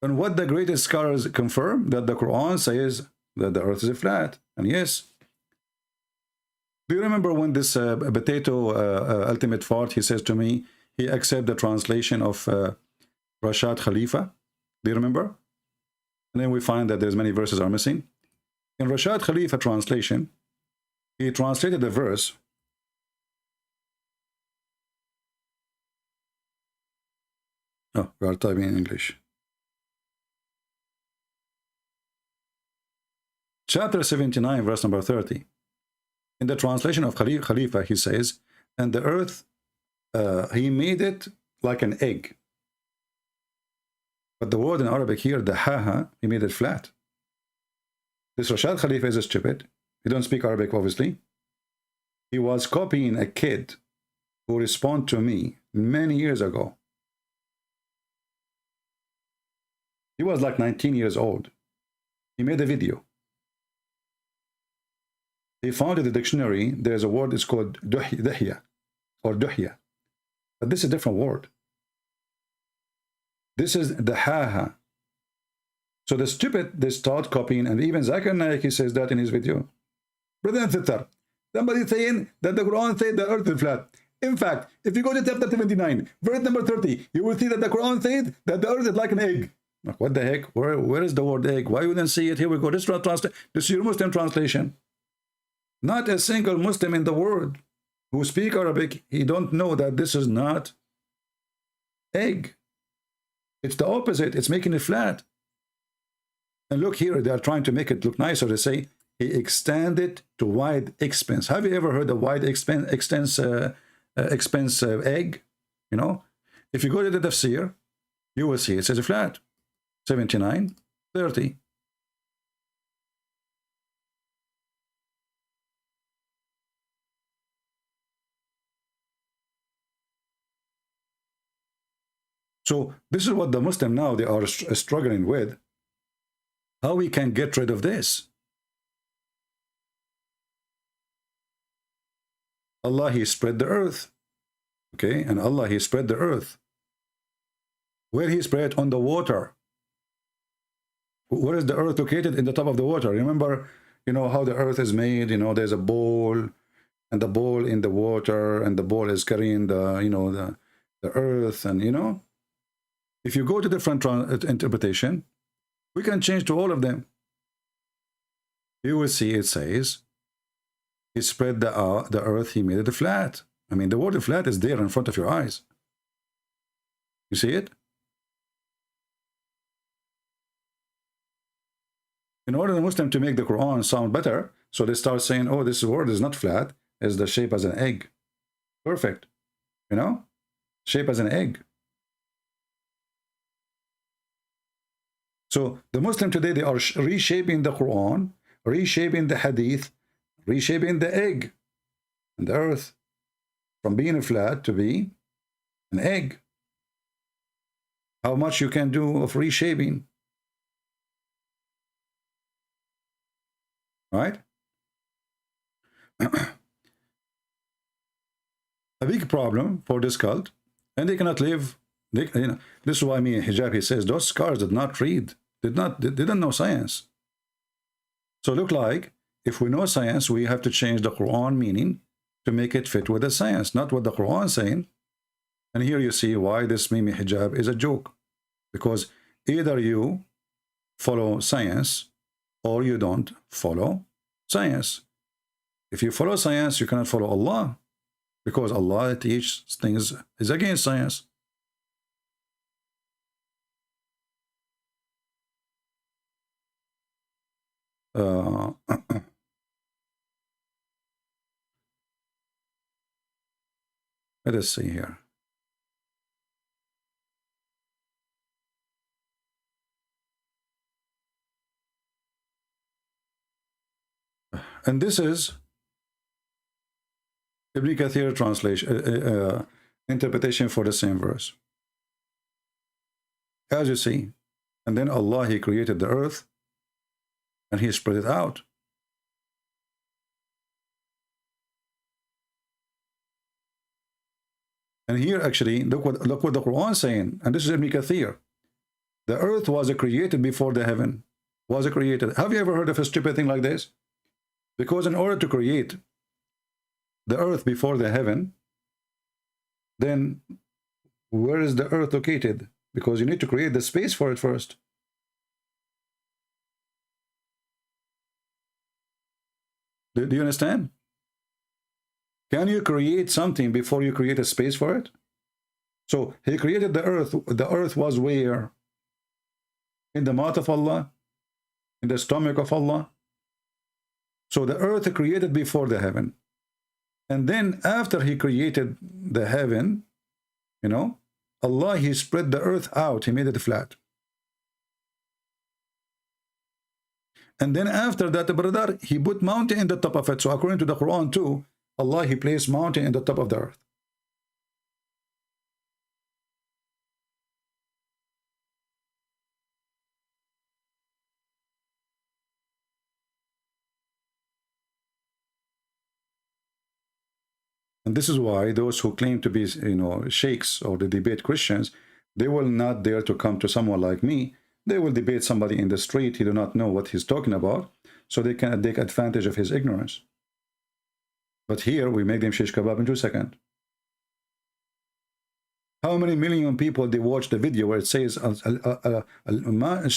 And what the greatest scholars confirm, that the Quran says that the earth is flat. And yes, do you remember when this potato ultimate fart, he says to me, he accepts the translation of Rashad Khalifa? Do you remember? And then we find that there's many verses are missing. In Rashad Khalifa translation, he translated the verse. Oh, we are typing in English. Chapter 79, verse number 30. In the translation of Khalifa, he says, and the earth, he made it like an egg. But the word in Arabic here, the haha, he made it flat. This Rashad Khalifa is stupid. He don't speak Arabic, obviously. He was copying a kid who responded to me many years ago. He was like 19 years old. He made a video. He found in the dictionary, there's a word, it's called duhya, or duhya. But this is a different word. This is the haha. So the stupid, they start copying, and even Zakir Naik, he says that in his video. Brother and sister, somebody saying that the Quran says the earth is flat. In fact, if you go to chapter 79, verse number 30, you will see that the Quran says that the earth is like an egg. Like, what the heck? Where is the word egg? Why you didn't see it? Here we go. This is your Muslim translation. Not a single Muslim in the world who speak Arabic, he don't know that this is not egg. It's the opposite. It's making it flat. And look here, they are trying to make it look nicer. They say he extended to wide expense. Have you ever heard of wide expense egg? You know, if you go to the tafsir, you will see it says flat. 79, 30. So this is what the Muslim now, they are struggling with. How we can get rid of this? Allah, he spread the earth. Okay, and Allah, he spread the earth. Where he spread? On the water. Where is the earth located? In the top of the water. Remember, you know, how the earth is made, you know, there's a bowl, and the bowl in the water, and the bowl is carrying the, you know, the earth, and, you know, if you go to different interpretation, we can change to all of them. You will see it says, he spread the earth, he made it flat. I mean, the word flat is there in front of your eyes. You see it? In order for the Muslim to make the Quran sound better, so they start saying, oh, this word is not flat, it's the shape as an egg. Perfect. You know? Shape as an egg. So the Muslim today, they are reshaping the Quran, reshaping the Hadith, reshaping the egg and the earth from being flat to be an egg. How much you can do of reshaping, right? A big problem for this cult, and they cannot live. You know, this is why me and Hijab, he says those scholars did not read, didn't know science. So look like if we know science, we have to change the Quran meaning to make it fit with the science, not what the Quran is saying. And here you see why this Mimi Hijab is a joke, because either you follow science or you don't follow science. If you follow science, you cannot follow Allah, because Allah teaches things is against science. uh, let us see here. And this is Ibn Kathir translation, interpretation for the same verse. As you see, and then Allah, He created the earth and He spread it out. And here actually, look what the Quran is saying, and this is Ibn Kathir. The earth was created before the heaven was created. Have you ever heard of a stupid thing like this? Because in order to create the earth before the heaven, then where is the earth located? Because you need to create the space for it first. Do you understand? Can you create something before you create a space for it? So He created the earth. The earth was where? In the mouth of Allah, in the stomach of Allah. So the earth created before the heaven. And then after He created the heaven, you know, Allah, He spread the earth out. He made it flat. And then after that, brother, He put mountain in the top of it. So according to the Quran too, Allah, He placed mountain in the top of the earth. And this is why those who claim to be, you know, sheikhs or the debate Christians, they will not dare to come to someone like me. They will debate somebody in the street. He do not know what he's talking about, so they can take advantage of his ignorance. But here we make them shish kebab in 2 seconds. How many million people they watch the video where it says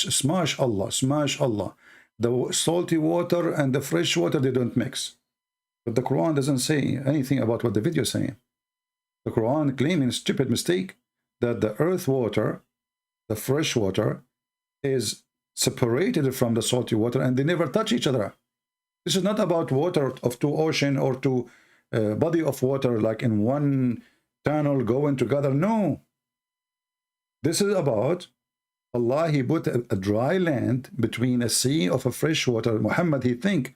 smash Allah, smash Allah. The salty water and the fresh water, they don't mix. But the Quran doesn't say anything about what the video is saying. The Quran claiming a stupid mistake that the earth water, the fresh water, is separated from the salty water and they never touch each other. This is not about water of two ocean or two body of water like in one tunnel going together. No. This is about Allah, He put a dry land between a sea of a fresh water. Muhammad, he think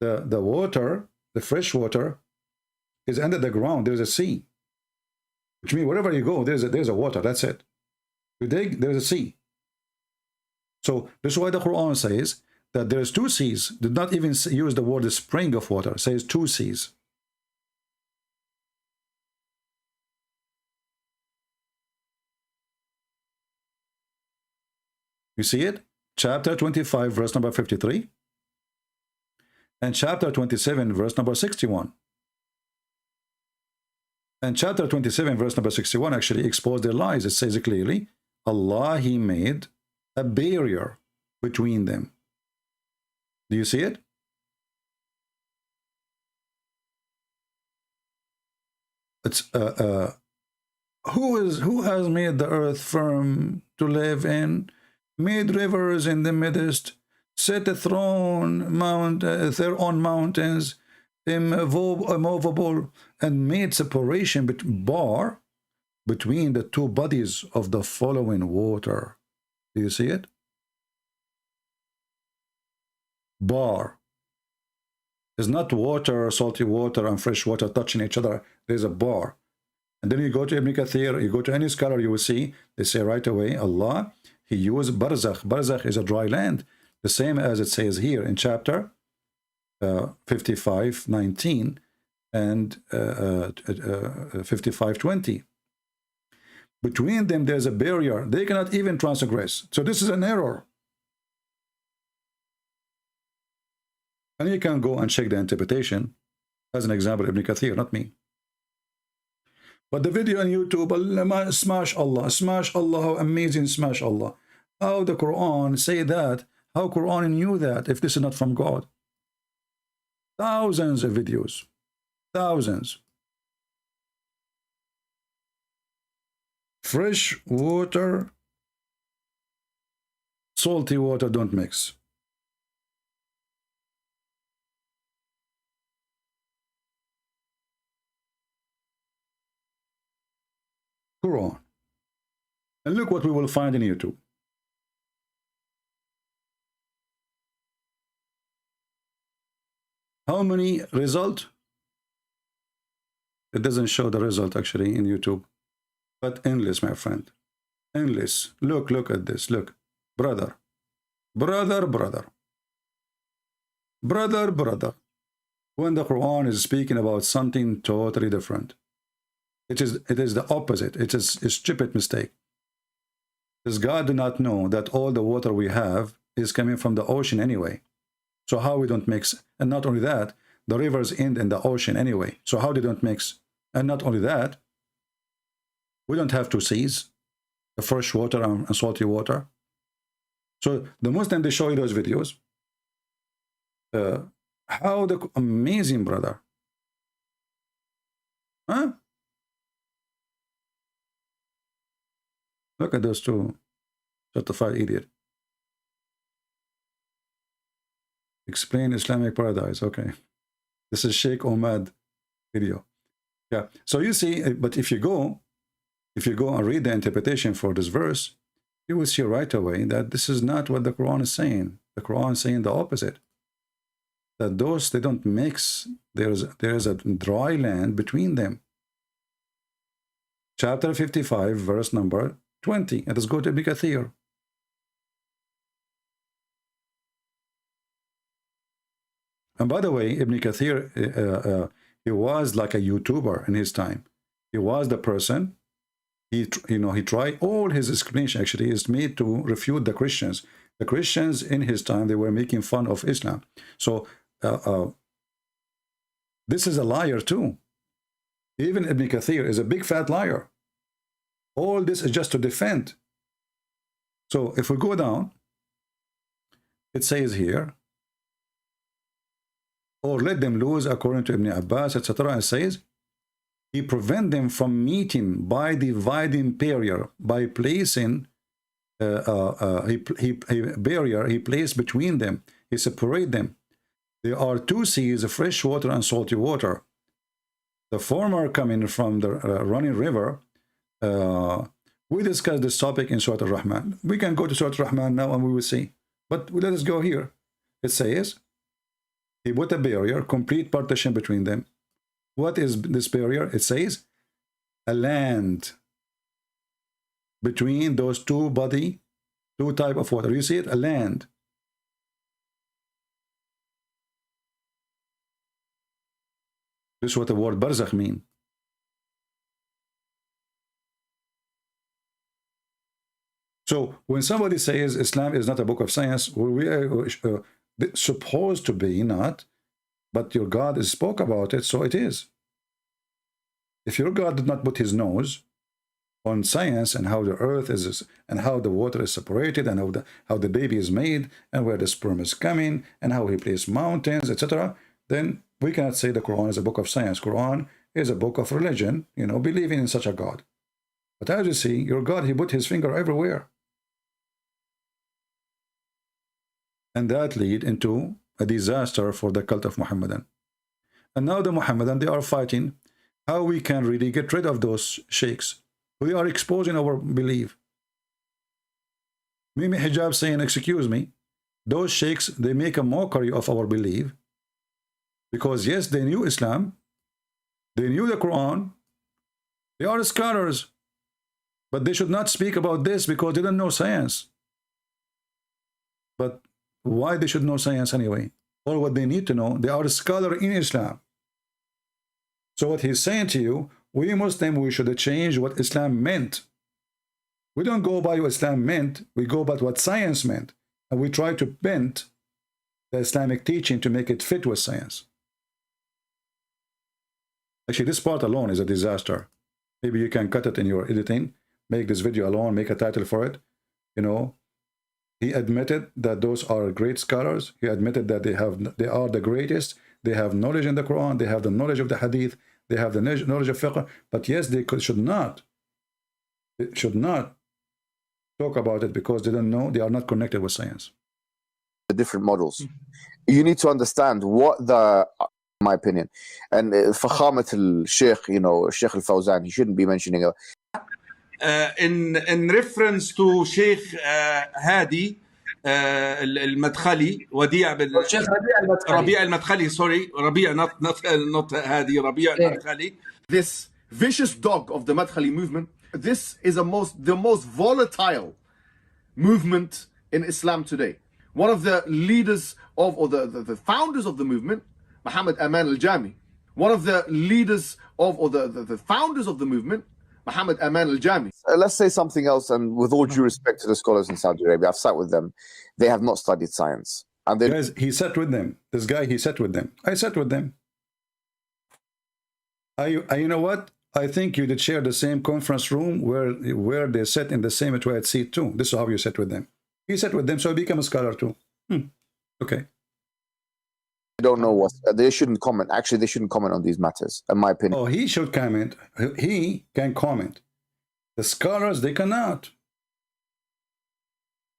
the water, the fresh water, is under the ground. There's a sea, which means wherever you go, there's a water. That's it. You dig, there's a sea. So this is why the Quran says that there's two seas. Did not even use the word spring of water. It says two seas. You see it? Chapter 25, verse number 53. And chapter 27, verse number 61. And chapter 27, verse number 61 actually exposed their lies. It says clearly, Allah, He made a barrier between them. Do you see it? It's who has made the earth firm to live in, made rivers in the midst, set a throne mount their own mountains, immovable, and made separation bar between the two bodies of the following water. Do you see it? Bar. It's not water, salty water and fresh water touching each other. There's a bar. And then you go to Ibn Kathir, you go to any scholar, you will see, they say right away, Allah, He used barzakh. Barzakh is a dry land. The same as it says here in chapter 55:19 and 55:20. Between them, there's a barrier. They cannot even transgress. So this is an error. And you can go and check the interpretation. As an example, Ibn Kathir, not me. But the video on YouTube, smash Allah, how amazing, smash Allah. How the Quran say that? How Quran knew that if this is not from God? Thousands of videos. Thousands. Fresh water, salty water don't mix. Quran. And look what we will find in YouTube. How many result? It doesn't show the result actually in YouTube, but endless, my friend. Endless. Look at this. Look. Brother. Brother. When the Quran is speaking about something totally different. It is the opposite. It is a stupid mistake. Does God do not know that all the water we have is coming from the ocean anyway? So how we don't mix? And not only that, the rivers end in the ocean anyway. So how they don't mix? And not only that, we don't have two seas, the fresh water and salty water. So the Muslim, they show you those videos. How the amazing, brother. Huh? Look at those two. Certified idiot. Explain Islamic paradise. Okay. This is Sheikh Ahmed video. Yeah. So you see, but if you go and read the interpretation for this verse, you will see right away that this is not what the Quran is saying. The Quran is saying the opposite. That those, they don't mix. There is a dry land between them. Chapter 55, verse number 20. Let us go to Ibn Kathir. And by the way, Ibn Kathir, he was like a YouTuber in his time. He was the person. He tried all his explanation actually is made to refute the Christians. The Christians in his time, they were making fun of Islam. So this is a liar too. Even Ibn Kathir is a big fat liar. All this is just to defend. So if we go down, it says here, or let them lose according to Ibn Abbas, etc. It says, he prevent them from meeting by dividing barrier, by placing barrier he placed between them, he separate them. There are two seas, fresh water and salty water. The former coming from the running river. We discussed this topic in Surah Al-Rahman. We can go to Surah Al-Rahman now and we will see. But let us go here. It says, he put a barrier, complete partition between them. What is this barrier? It says, a land between those two type of water. You see it? A land. This is what the word barzakh means. So when somebody says Islam is not a book of science, we are supposed to be not, but your God spoke about it, so it is. If your God did not put his nose on science and how the earth is, and how the water is separated, and how the baby is made, and where the sperm is coming, and how he placed mountains, etc., then we cannot say the Quran is a book of science. Quran is a book of religion, believing in such a God. But as you see, your God, he put his finger everywhere. And that lead into a disaster for the cult of Muhammadan. And now the Muhammadan, they are fighting how we can really get rid of those sheikhs. We are exposing our belief. Mimi Hijab saying, excuse me, those sheikhs, they make a mockery of our belief. Because yes, they knew Islam, they knew the Quran, they are scholars, but they should not speak about this because they don't know science. But why they should know science anyway? Or what they need to know, they are a scholar in Islam. So what he's saying to you, we Muslims, we should change what Islam meant. We don't go by what Islam meant, we go by what science meant. And we try to bend the Islamic teaching to make it fit with science. Actually, this part alone is a disaster. Maybe you can cut it in your editing, make this video alone, make a title for it. He admitted that those are great scholars. He admitted that they are the greatest. They have knowledge in the Quran. They have the knowledge of the Hadith. They have the knowledge of fiqh. But yes, they should not talk about it because they don't know. They are not connected with science. The different models. You need to understand what my opinion, and Fakhamat al-Shaykh, Shaykh al-Fawzan, he shouldn't be mentioning it. in reference to Sheikh Hadi المدخلي وديع Sheikh ربيع المدخلي sorry ربيع not Hadi ربيع المدخلي. This vicious dog of the Madkhali movement, this is the most volatile movement in Islam today. One of the leaders of, or the founders of the movement, Muhammad Aman al-Jami, one of the leaders of, or the founders of the movement, Muhammad Aman al-Jami. Let's say something else, and with all due respect to the scholars in Saudi Arabia, I've sat with them. They have not studied science. And they... Guys, he sat with them. This guy, he sat with them. I sat with them. You know what? I think you did share the same conference room where they sat in the same toilet seat too. This is how you sat with them. He sat with them, so he became a scholar too. Okay. I don't know what they shouldn't comment. Actually, they shouldn't comment on these matters, in my opinion. Oh, he should comment. He can comment. The scholars, they cannot.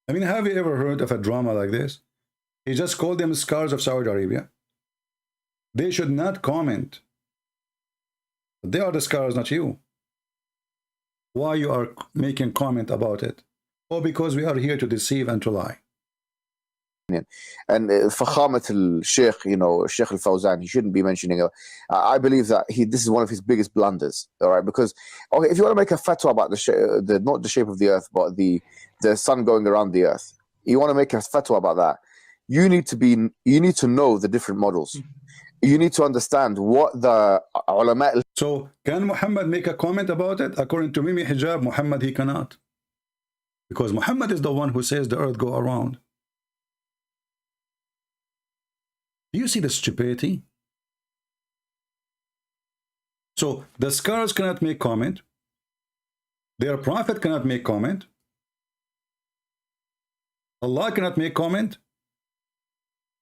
I mean, have you ever heard of a drama like this? He just called them scholars of Saudi Arabia. They should not comment. They are the scholars, not you. Why you are making comment about it? Oh, because we are here to deceive and to lie. And Fakhamat al-Shaykh, you know, Shaykh al-Fawzan, he shouldn't be mentioning it. I believe that this is one of his biggest blunders, all right? Because, okay, if you want to make a fatwa about not the shape of the earth, but the sun going around the earth, you want to make a fatwa about that, you need to know the different models. You need to understand what the ulama... So, can Muhammad make a comment about it? According to Mimi Hijab, Muhammad, he cannot. Because Muhammad is the one who says the earth go around. Do you see the stupidity? So, the scholars cannot make comment. Their prophet cannot make comment. Allah cannot make comment.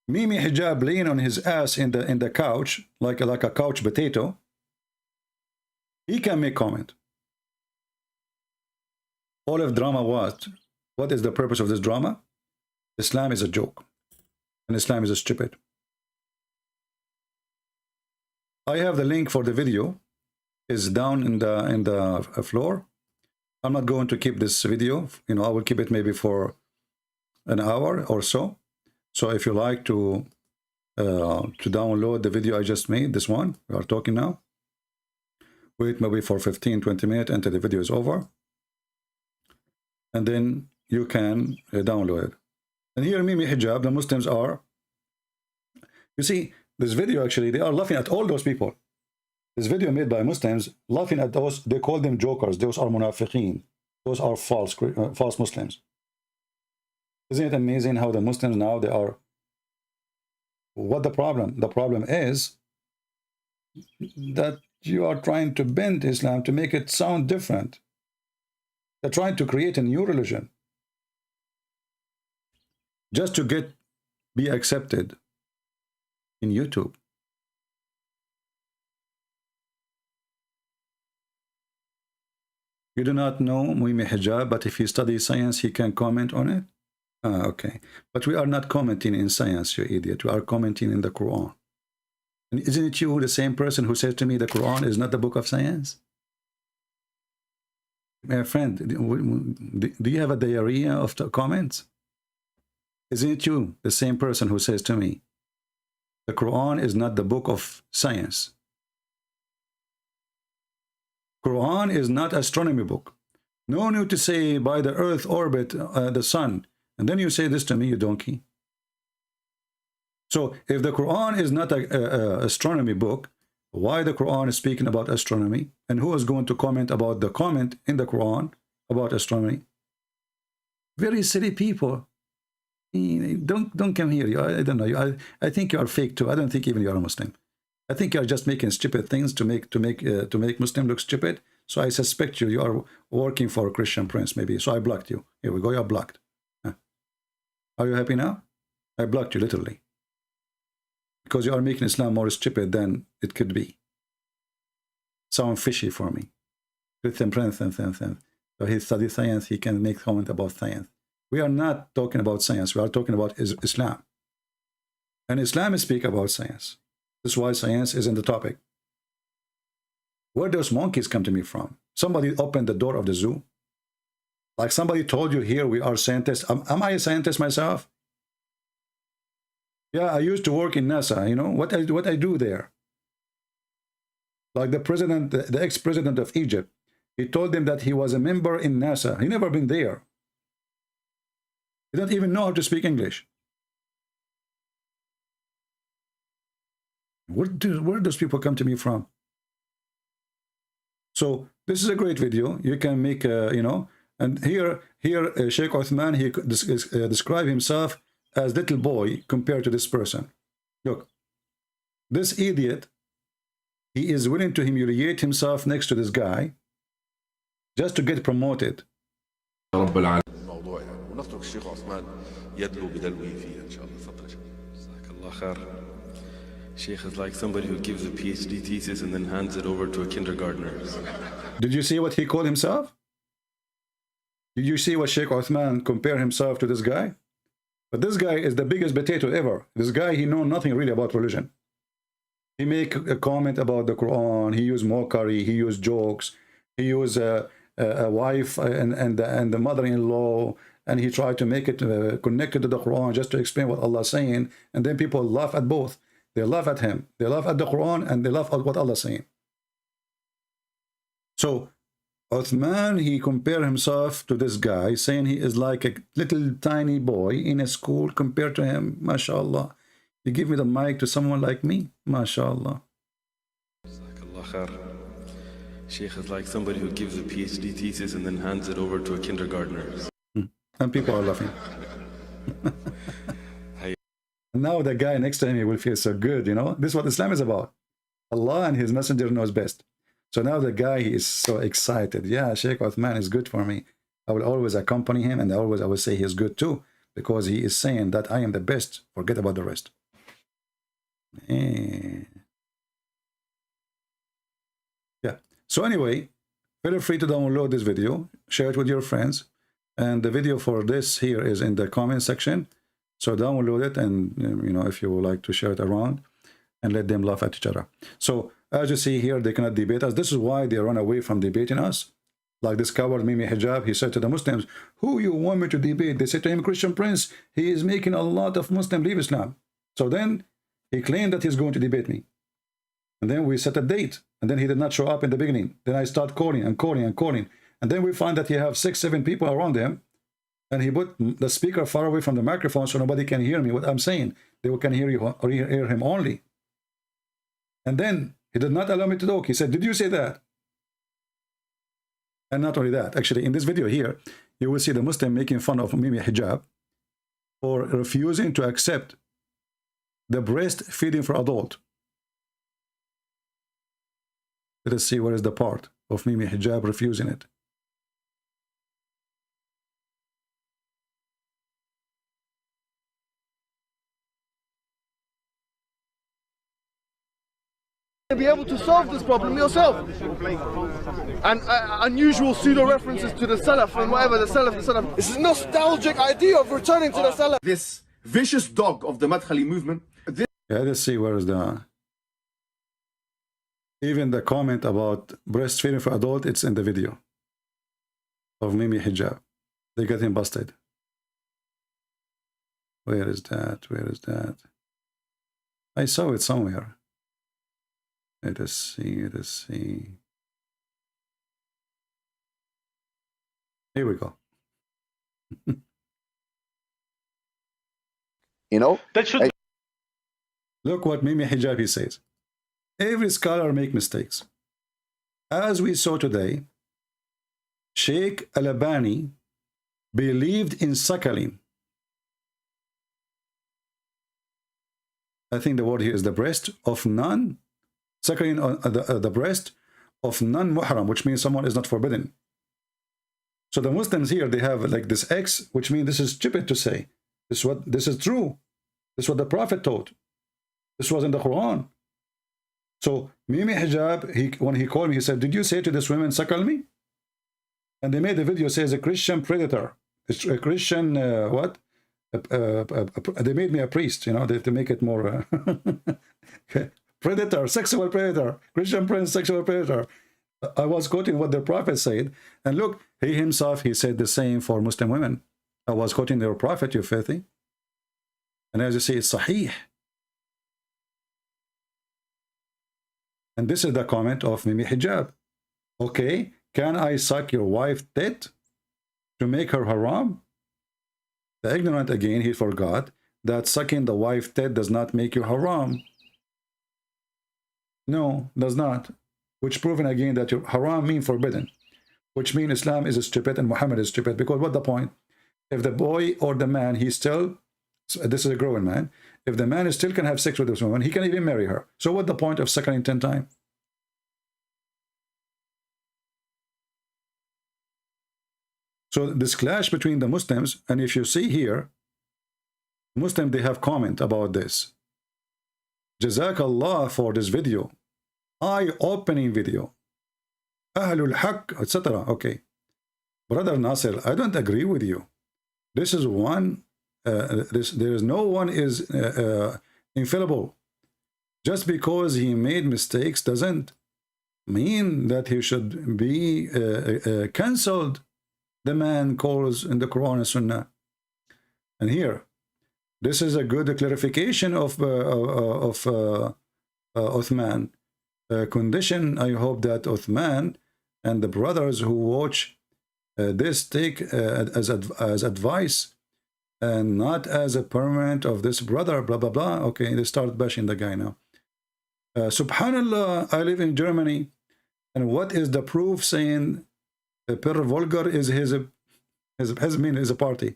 Mimi Hijab laying on his ass in the couch, like a couch potato. He can make comment. All of drama what is the purpose of this drama? Islam is a joke. And Islam is a stupid. I have the link for the video. It's down in the floor. I'm not going to keep this video. You know, I will keep it maybe for an hour or so. So if you like to download the video I just made, this one we are talking now, wait maybe for 15-20 minutes until the video is over, and then you can download it. And here, Mimi Hijab, the Muslims are, you see, this video actually, they are laughing at all those people. This video made by Muslims, laughing at those, they call them jokers, those are munafiqeen, those are false Muslims. Isn't it amazing how the Muslims now, they are, what the problem? The problem is that you are trying to bend Islam to make it sound different. They're trying to create a new religion just to be accepted in YouTube. You do not know Mimi Hijab, but if you study science, he can comment on it. Okay, but we are not commenting in science, you idiot. We are commenting in the Quran. And isn't it you, the same person who said to me the Quran is not the book of science? My friend, do you have a diarrhea of the comments? Isn't it you, the same person who says to me the Quran is not the book of science? Quran is not astronomy book. No need to say by the earth orbit the sun. And then you say this to me, you donkey. So if the Quran is not an astronomy book, why the Quran is speaking about astronomy? And who is going to comment about the comment in the Quran about astronomy? Very silly people. Don't come here. I don't know. I think you are fake too. I don't think even you are a Muslim. I think you are just making stupid things to make Muslim look stupid. So I suspect you are working for a Christian prince maybe. So I blocked you. Here we go. You are blocked. Are you happy now? I blocked you literally. Because you are making Islam more stupid than it could be. Sound fishy for me. Christian prince. So he studies science, he can make comment about science. We are not talking about science, we are talking about Islam. And Islam speak about science. This is why science is in the topic. Where those monkeys come to me from? Somebody opened the door of the zoo. Like somebody told you here we are scientists. Am I a scientist myself? Yeah, I used to work in NASA. You know what I do there. Like the president, the ex-president of Egypt, he told them that he was a member in NASA. He never been there. He don't even know how to speak English. Where do those people come to me from? So this is a great video. You can make, you know, and here Shaykh Uthman, he describe himself as little boy compared to this person. Look, this idiot, he is willing to humiliate himself next to this guy just to get promoted. الموضوع يعني ونترك الشيخ عثمان يدلو بدلوه فيه ان شاء الله. تفضل يا شيخ. جزاك الله خير. Sheikh is like somebody who gives a PhD thesis and then hands it over to a kindergartner. Did you see what he called himself? Did you see what Shaykh Uthman compare himself to this guy? But this guy is the biggest potato ever. This guy, he know nothing really about religion. He make a comment about the Quran. He use mockery. He use jokes. He use a wife and the mother-in-law, and he tried to make it connected to the Quran just to explain what Allah is saying. And then people laugh at both. They laugh at him. They laugh at the Quran and they laugh at what Allah is saying. So Uthman, he compared himself to this guy, saying he is like a little tiny boy in a school compared to him. MashaAllah. You give me the mic to someone like me? MashaAllah. Sheikh is like somebody who gives a PhD thesis and then hands it over to a kindergartner. And people are laughing. Now the guy next to him, he will feel so good, you know. This is what Islam is about. Allah and his messenger knows best. So now the guy, he is so excited. Yeah, Shaykh Uthman is good for me. I will always accompany him, and I will say he is good too, because he is saying that I am the best. Forget about the rest. Yeah. So anyway, feel free to download this video, share it with your friends, and the video for this here is in the comment section. So download it, and you know, if you would like to share it around and let them laugh at each other. So as you see here, they cannot debate us. This is why they run away from debating us. Like this coward Mimi Hijab, he said to the Muslims, who you want me to debate? They said to him, Christian Prince, he is making a lot of Muslims leave Islam. So then he claimed that he's going to debate me. And then we set a date, and then he did not show up in the beginning. Then I start calling and calling and calling. And then we find that he have 6, 7 people around him. And he put the speaker far away from the microphone so nobody can hear me, what I'm saying. They can hear you or hear him only. And then he did not allow me to talk. He said, did you say that? And not only that, actually, in this video here, you will see the Muslim making fun of Mimi Hijab for refusing to accept the breastfeeding for adult. Let us see where is the part of Mimi Hijab refusing it. Be able to solve this problem yourself. And unusual pseudo references to the Salaf and whatever the Salaf. This is a nostalgic idea of returning to the Salaf. This vicious dog of the Madkhali movement. Yeah, let's see where is the. Even the comment about breastfeeding for adult, it's in the video of Mimi Hijab. They got him busted. Where is that? Where is that? I saw it somewhere. Let us see, let us see. Here we go. You know? That should... Look what Mimi Hijabi says. Every scholar make mistakes. As we saw today, Sheikh Al-Albani believed in suckling. I think the word here is the breast of none. Suckling on the breast of non-muhram, which means someone is not forbidden. So the Muslims here, they have like this X, which means this is stupid to say. This is true. This is what the Prophet taught. This was in the Quran. So Mimi Hijab, when he called me, he said, did you say to this woman, suckle me? And they made the video, says a Christian predator. It's a Christian, what? They made me a priest, you know, to make it more... Predator, sexual predator, Christian prince, sexual predator. I was quoting what the Prophet said. And look, he himself, he said the same for Muslim women. I was quoting their Prophet, you filthy. And as you see, it's sahih. And this is the comment of Mimi Hijab. Okay, can I suck your wife's tit to make her haram? The ignorant again, he forgot that sucking the wife's tit does not make you haram. No, does not. Which proven again that your haram mean forbidden. Which means Islam is stupid and Muhammad is stupid. Because what the point? If the boy or the man, he's still, this is a growing man, if the man still can have sex with this woman, he can even marry her. So what the point of suckling 10 times? So this clash between the Muslims, and if you see here, Muslims, they have comment about this. Jazakallah for this video. Eye-opening video. Ahlul Haqq, etc. Okay. Brother Nasser, I don't agree with you. This is one, there is no one is infallible. Just because he made mistakes doesn't mean that he should be cancelled. The man calls in the Quran and Sunnah. And here, this is a good clarification of Uthman. Condition, I hope that Uthman and the brothers who watch this take as advice and not as a permanent of this brother, blah, blah, blah. Okay, they start bashing the guy now. Subhanallah, I live in Germany. And what is the proof saying Per Vogel is his party?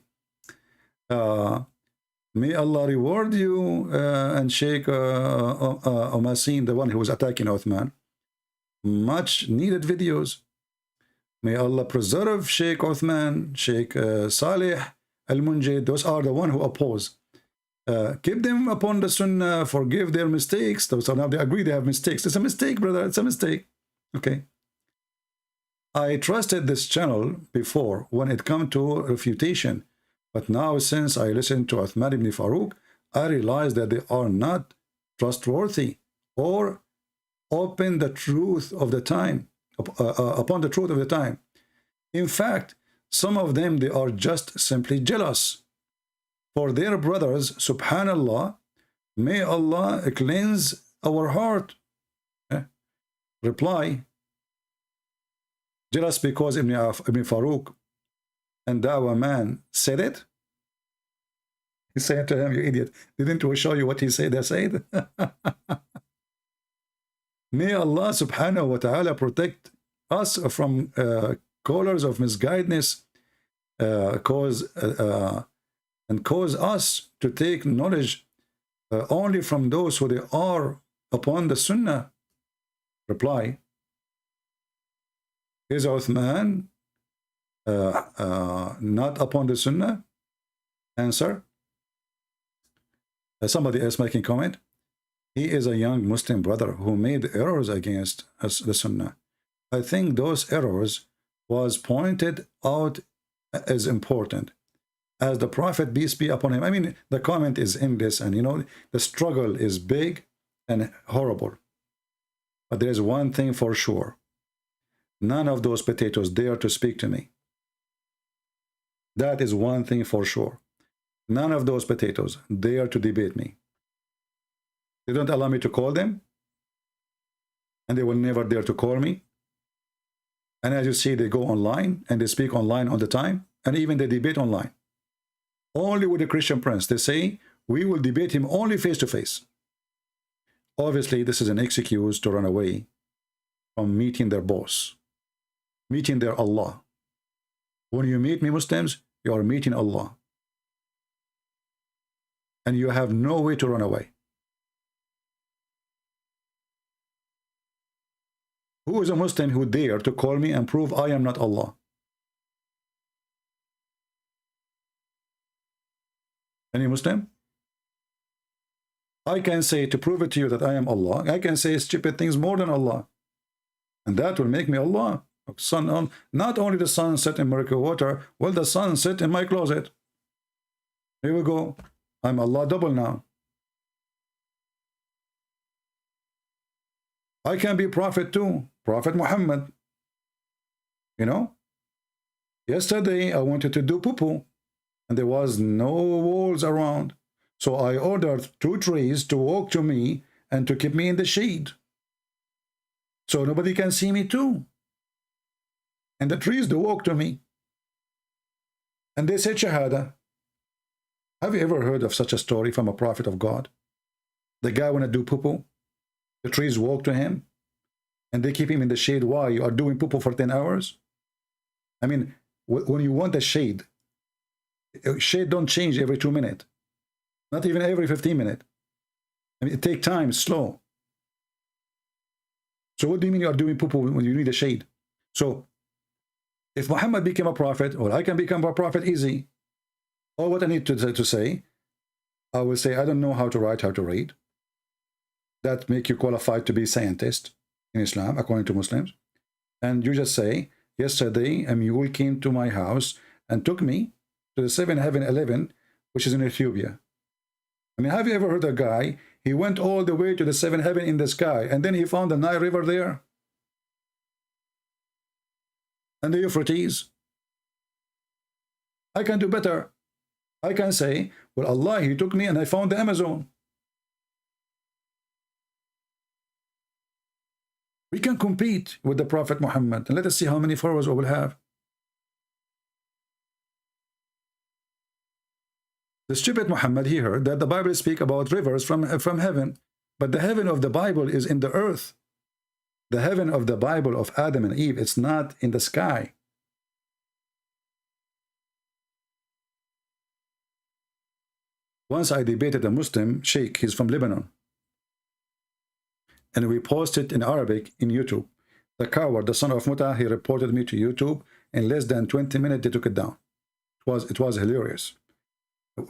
May Allah reward you and Shaykh Omaysan, the one who was attacking Uthman. Much needed videos. May Allah preserve Shaykh Uthman, Shaykh Salih Al-Munjid. Those are the one who oppose. Keep them upon the Sunnah, forgive their mistakes. So now they agree they have mistakes. It's a mistake, brother. It's a mistake. Okay. I trusted this channel before when it come to refutation. But now since I listened to Uthman ibn Farooq, I realized that they are not trustworthy or open the truth of the time, upon the truth of the time. In fact, some of them, they are just simply jealous for their brothers. Subhanallah, may Allah cleanse our heart. Reply, jealous because Ibn Farooq and Dawah man said it? He said to him, you idiot, didn't we show you what he said? They said. May Allah subhanahu wa ta'ala protect us from callers of misguidance, cause us to take knowledge only from those who they are upon the Sunnah. Reply, is Uthman not upon the Sunnah? Answer, somebody else making comment. He is a young Muslim brother who made errors against the Sunnah. I think those errors was pointed out as important. As the Prophet, peace be upon him. I mean, the comment is endless, and you know, the struggle is big and horrible. But there is one thing for sure. None of those potatoes dare to speak to me. That is one thing for sure. None of those potatoes dare to debate me. They don't allow me to call them, and they will never dare to call me. And as you see, they go online and they speak online all the time, and even they debate online. Only with the Christian Prince, they say, we will debate him only face to face. Obviously, this is an excuse to run away from meeting their boss, meeting their Allah. When you meet me, Muslims, you are meeting Allah. And you have no way to run away. Who is a Muslim who dare to call me and prove I am not Allah? Any Muslim? I can say, to prove it to you that I am Allah, I can say stupid things more than Allah. And that will make me Allah. Sun on, not only the sun set in miracle water, well, the sun set in my closet. Here we go. I'm Allah double now. I can be prophet too. Prophet Mohammed. You know, yesterday I wanted to do poo-poo, and there was no walls around. So I ordered 2 trees to walk to me and to keep me in the shade. So nobody can see me too. And the trees, they walk to me. And they said Shahada. Have you ever heard of such a story from a prophet of God? The guy want to do poo-poo. The trees walk to him. And they keep him in the shade. Why? You are doing poo-poo for 10 hours? I mean, when you want a shade don't change every 2 minutes. Not even every 15 minutes. I mean, it takes time, slow. So what do you mean you are doing poo-poo when you need a shade? So if Muhammad became a prophet, or I can become a prophet easy, all what I need to say, I will say, I don't know how to write, how to read. That make you qualified to be scientist in Islam, according to Muslims. And you just say, yesterday a mule came to my house and took me to the 7 Heaven 11, which is in Ethiopia. I mean, have you ever heard a guy, he went all the way to the 7 Heaven in the sky, and then he found the Nile River there? And the Euphrates? I can do better. I can say, well, Allah, he took me and I found the Amazon. We can compete with the Prophet Muhammad, and let us see how many followers we will have. The stupid Muhammad, he heard that the Bible speaks about rivers from heaven, but the heaven of the Bible is in the earth. The heaven of the Bible of Adam and Eve, it's not in the sky. Once I debated a Muslim Shaykh, he's from Lebanon, and we posted in Arabic in YouTube. The coward, the son of Muta, he reported me to YouTube. In less than 20 minutes, they took it down. It was hilarious,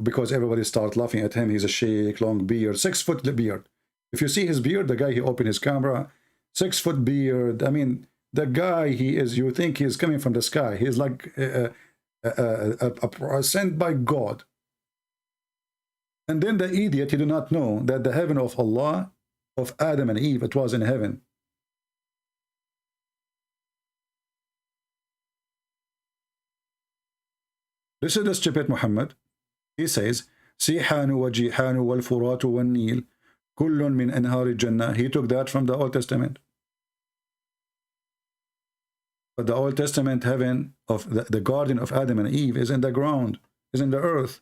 because everybody started laughing at him. He's a sheikh, long beard, 6-foot beard. If you see his beard, the guy, he opened his camera, 6-foot beard. I mean, the guy, he is, you think he's coming from the sky. He's like sent by God. And then the idiot, he did not know that the heaven of Allah, of Adam and Eve, it was in heaven. This is the stupid Muhammad. He says, Sihanu wa Jihanu wal Furatu wal Nil, kullun min anhari Jannah. He took that from the Old Testament. But the Old Testament heaven of the garden of Adam and Eve is in the ground, is in the earth.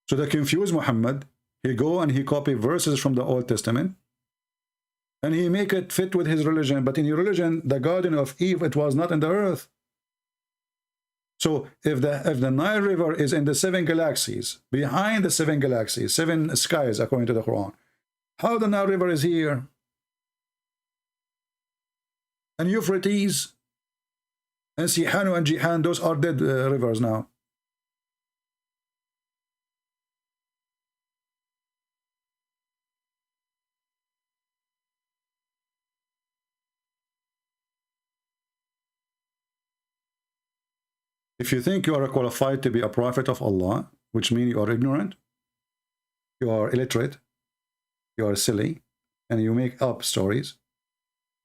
So the confused Muhammad, he go and he copy verses from the Old Testament, and he make it fit with his religion. But in your religion, the garden of Eve, it was not in the earth. So if the Nile River is in the 7 galaxies, behind the 7 galaxies, 7 skies, according to the Quran, how the Nile River is here? And Euphrates and Sihanu and Jihan, those are dead rivers now. If you think you are qualified to be a prophet of Allah, which means you are ignorant, you are illiterate, you are silly, and you make up stories,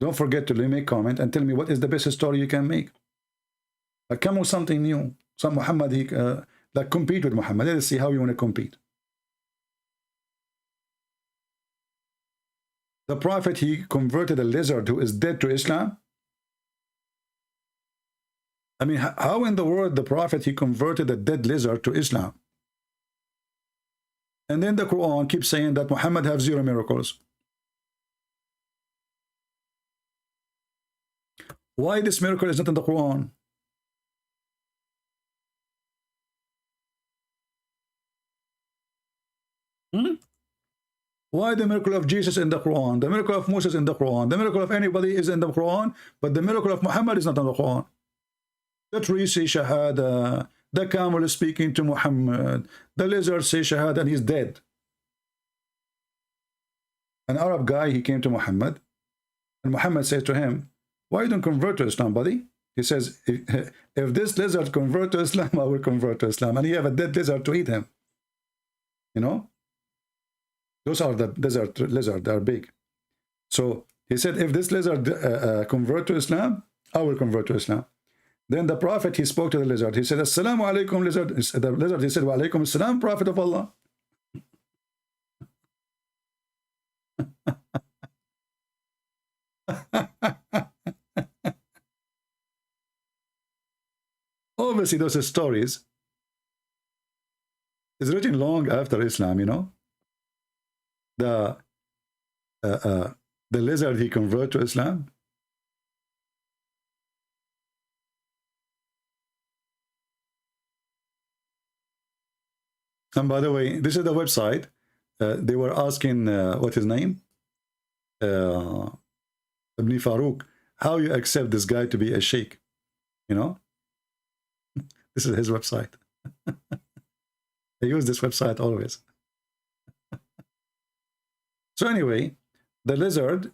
don't forget to leave me a comment and tell me what is the best story you can make. Come with something new. Some Muhammad, like compete with Muhammad. Let's see how you want to compete. The prophet, he converted a lizard who is dead to Islam. I mean, how in the world the prophet, he converted a dead lizard to Islam? And then the Quran keeps saying that Muhammad have 0 miracles. Why this miracle is not in the Quran? Why the miracle of Jesus in the Quran? The miracle of Moses in the Quran? The miracle of anybody is in the Quran, but the miracle of Muhammad is not in the Quran. The tree say Shahada, the camel is speaking to Muhammad, the lizard say Shahada, and he's dead. An Arab guy, he came to Muhammad, and Muhammad said to him, why you don't convert to Islam, buddy? He says, if this lizard convert to Islam, I will convert to Islam. And you have a dead lizard to eat him. You know? Those are the desert lizard. They are big. So he said, if this lizard convert to Islam, I will convert to Islam. Then the Prophet, he spoke to the lizard. He said, Assalamu alaikum, lizard. The lizard, he said, Wa alaikum assalam, Prophet of Allah. Obviously, those stories is written long after Islam, you know. The lizard, he converted to Islam. And by the way, this is the website. They were asking, what his name? Ibn Farooq, how you accept this guy to be a sheikh, you know? This is his website. I use this website always. So anyway, the lizard,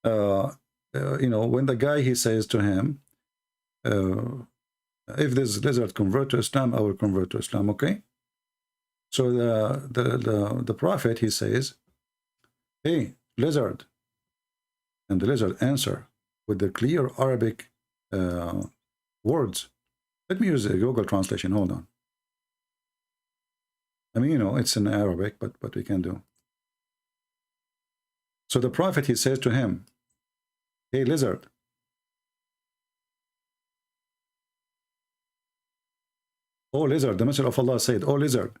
you know, when the guy, he says to him, if this lizard convert to Islam, I will convert to Islam, okay? So the Prophet, he says, hey, lizard. And the lizard answer with the clear Arabic words. Let me use a Google translation. Hold on. I mean, you know, it's in Arabic, but we can do. So the Prophet, he says to him, hey, lizard. Oh, lizard. The Messenger of Allah said, oh, lizard.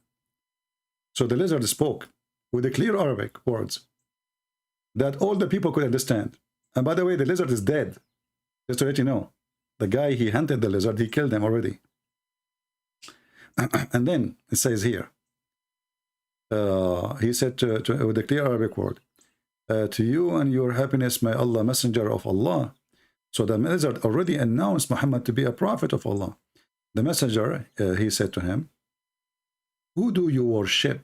So the lizard spoke with the clear Arabic words that all the people could understand. And by the way, the lizard is dead. Just to let you know. The guy, he hunted the lizard, he killed him already. And then it says here, he said with the clear Arabic word, to you and your happiness, may Allah, messenger of Allah. So the lizard already announced Muhammad to be a prophet of Allah. The messenger, he said to him, who do you worship?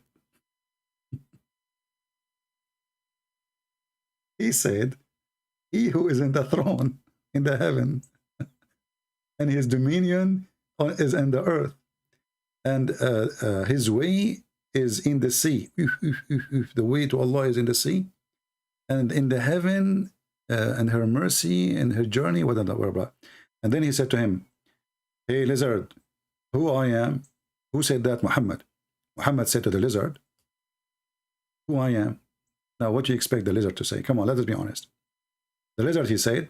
He said, he who is in the throne in the heaven, and his dominion is in the earth, and his way is in the sea. The way to Allah is in the sea, and in the heaven, and her mercy and her journey, whatever. And then he said to him, hey, lizard, who I am? Who said that? Muhammad. Muhammad said to the lizard, who I am. Now, what do you expect the lizard to say? Come on, let us be honest. The lizard, he said,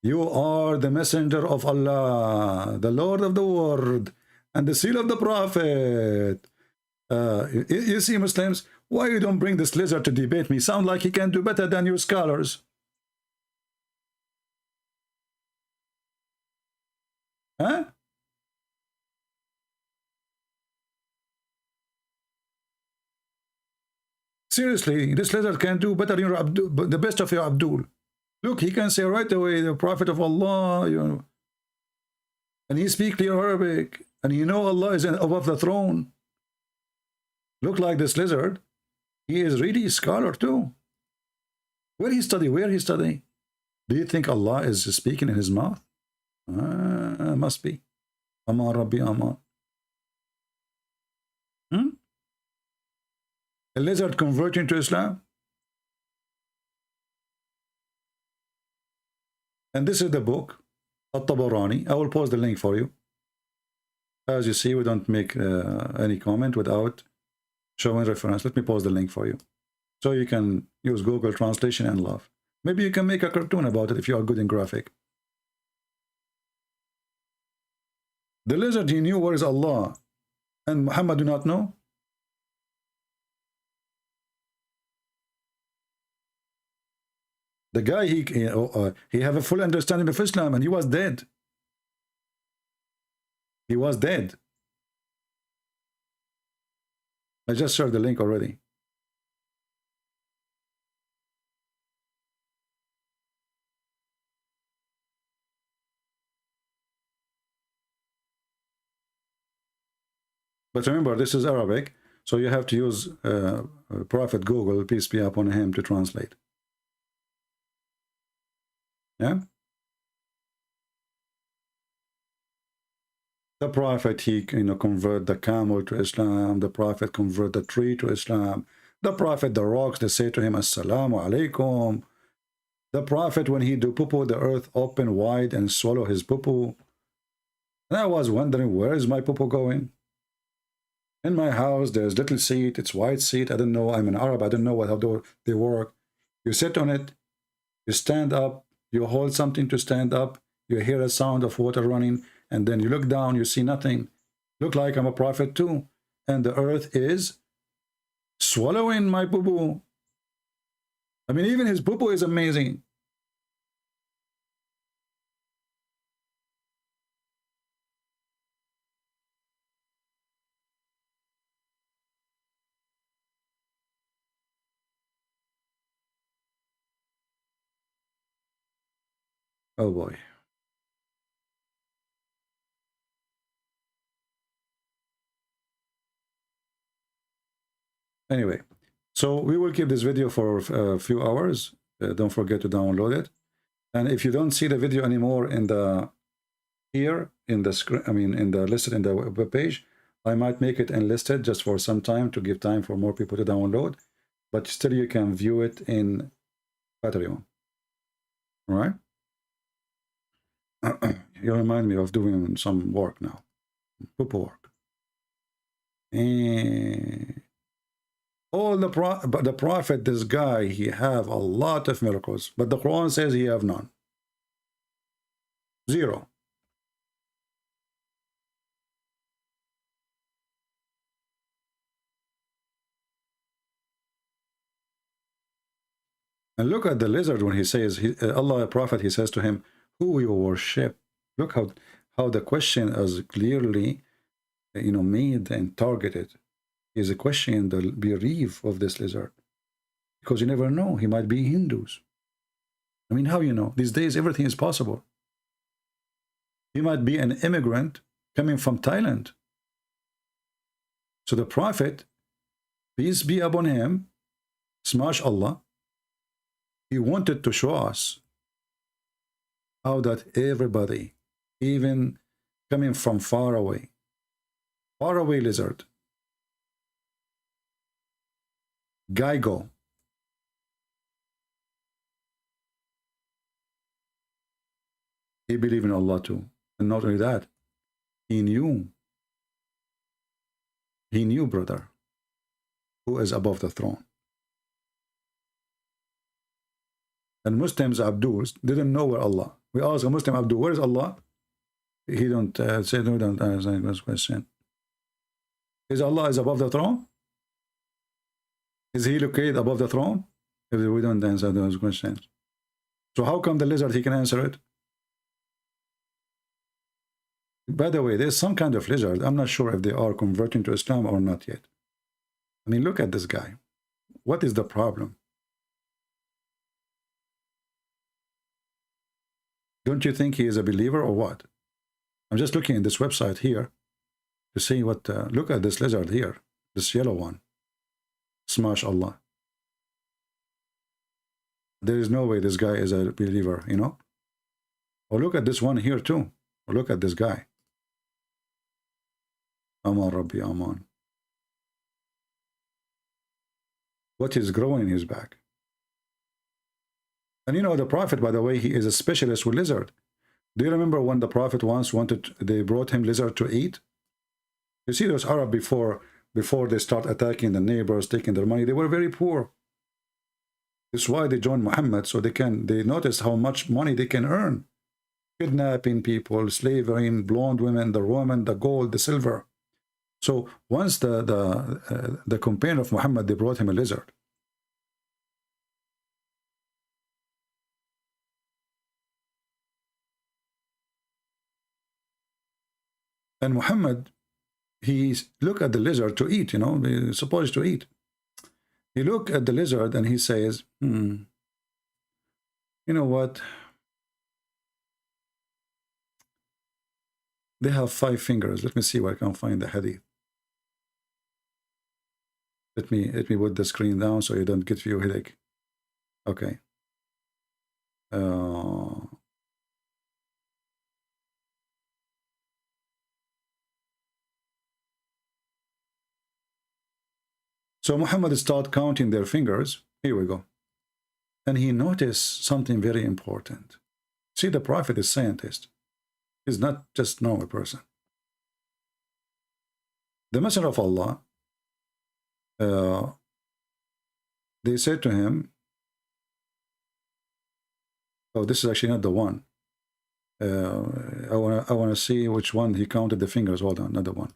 you are the messenger of Allah, the Lord of the world, and the seal of the Prophet. You see, Muslims, why you don't bring this lizard to debate me? Sound like he can do better than you scholars. Huh? Seriously, this lizard can do better than your Abdul, the best of your Abdul. Look, he can say right away, the Prophet of Allah, you know, and he speaks clear Arabic, and you know Allah is above the throne. Look like this lizard, he is really a scholar too. Where he study? Where he study? Do you think Allah is speaking in his mouth? Must be. Aman Rabbi Aman. A lizard converting to Islam? And this is the book, At-Tabarani. I will post the link for you. As you see, we don't make any comment without showing reference. Let me post the link for you. So you can use Google translation and laugh. Maybe you can make a cartoon about it if you are good in graphic. The lizard, he knew where is Allah, and Muhammad do not know. The guy, he have a full understanding of Islam, and he was dead. He was dead. I just shared the link already. But remember, this is Arabic, so you have to use Prophet Google, peace be upon him, to translate. Yeah? The Prophet, he convert the camel to Islam. The Prophet convert the tree to Islam. The Prophet, the rocks, they say to him, Assalamu alaikum. The Prophet, when he do poo-poo, the earth open wide and swallow his poo-poo. And I was wondering, where is my poo-poo going? In my house, there's little seat. It's white seat. I don't know. I'm an Arab. I don't know how they work. You sit on it. You stand up. You hold something to stand up. You hear a sound of water running. And then you look down. You see nothing. Look like I'm a prophet too. And the earth is swallowing my poo-poo. I mean, even his poo-poo is amazing. Oh boy. Anyway, so we will keep this video for a few hours. Don't forget to download it. And if you don't see the video anymore in the here in the screen, I mean in the listed in the web page, I might make it enlisted just for some time to give time for more people to download. But still, you can view it in Patreon. All right. You remind me of doing some work now, poo-poo work. And all the prophet, this guy, he have a lot of miracles, but the Quran says he have none. Zero. And look at the lizard when he says, Allah, a prophet, he says to him, who you worship. Look how the question is clearly, made and targeted. Is a question the belief of this lizard, because you never know, he might be Hindus. I mean, how you know? These days everything is possible. He might be an immigrant coming from Thailand. So the prophet, peace be upon him, smash Allah, he wanted to show us how that everybody, even coming from far away lizard, Geigo, he believed in Allah too. And not only that, he knew, brother, who is above the throne. And Muslims, Abdur, didn't know where Allah. We ask a Muslim, Abdur, where is Allah? He don't say, no, don't answer this question. Is Allah is above the throne? Is he located above the throne? If we don't answer those questions. So how come the lizard, he can answer it? By the way, there's some kind of lizard. I'm not sure if they are converting to Islam or not yet. I mean, look at this guy. What is the problem? Don't you think he is a believer or what? I'm just looking at this website here to see what, look at this lizard here, this yellow one. Smash Allah. There is no way this guy is a believer, Or look at this one here too. Or look at this guy. Aman Rabbi Aman. What is growing in his back? And the Prophet, by the way, he is a specialist with lizard. Do you remember when the Prophet once they brought him lizard to eat? You see those Arab before they start attacking the neighbors, taking their money, they were very poor. That's why they joined Mohammed, so they noticed how much money they can earn. Kidnapping people, slavering, blonde women, the woman, the gold, the silver. So once the companion of Muhammad, they brought him a lizard. And Muhammad, he look at the lizard to eat, he's supposed to eat. He look at the lizard and he says, you know what? They have 5 fingers. Let me see where I can find the hadith. Let me put the screen down so you don't get your headache. Okay. So Muhammad started counting their fingers. Here we go. And he noticed something very important. See, the Prophet is scientist. He's not just normal person. The Messenger of Allah, they said to him, oh, this is actually not the one. I want to see which one he counted the fingers. Hold on, another one.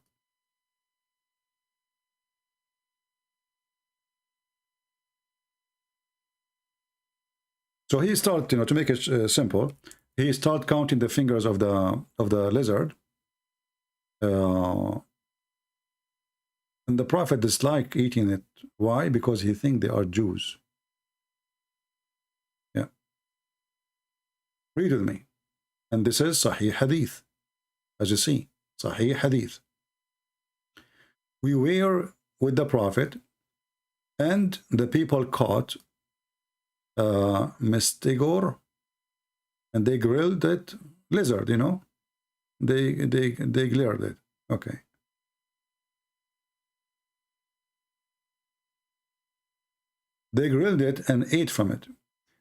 So he started, to make it simple, he started counting the fingers of the lizard. And the Prophet disliked eating it. Why? Because he thinks they are Jews. Yeah. Read with me. And this is Sahih Hadith. As you see, Sahih Hadith. We were with the Prophet, and the people caught Mestigor, and they grilled it, lizard, they glared it. Okay. They grilled it and ate from it.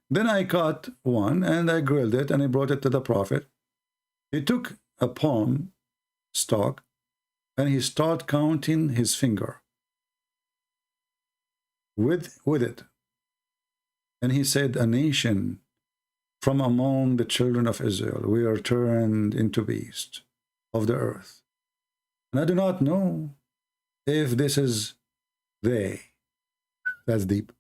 Then I caught one and I grilled it and I brought it to the Prophet. He took a palm stalk and he started counting his finger with it. And he said, a nation from among the children of Israel, we are turned into beasts of the earth. And I do not know if this is they. That's deep.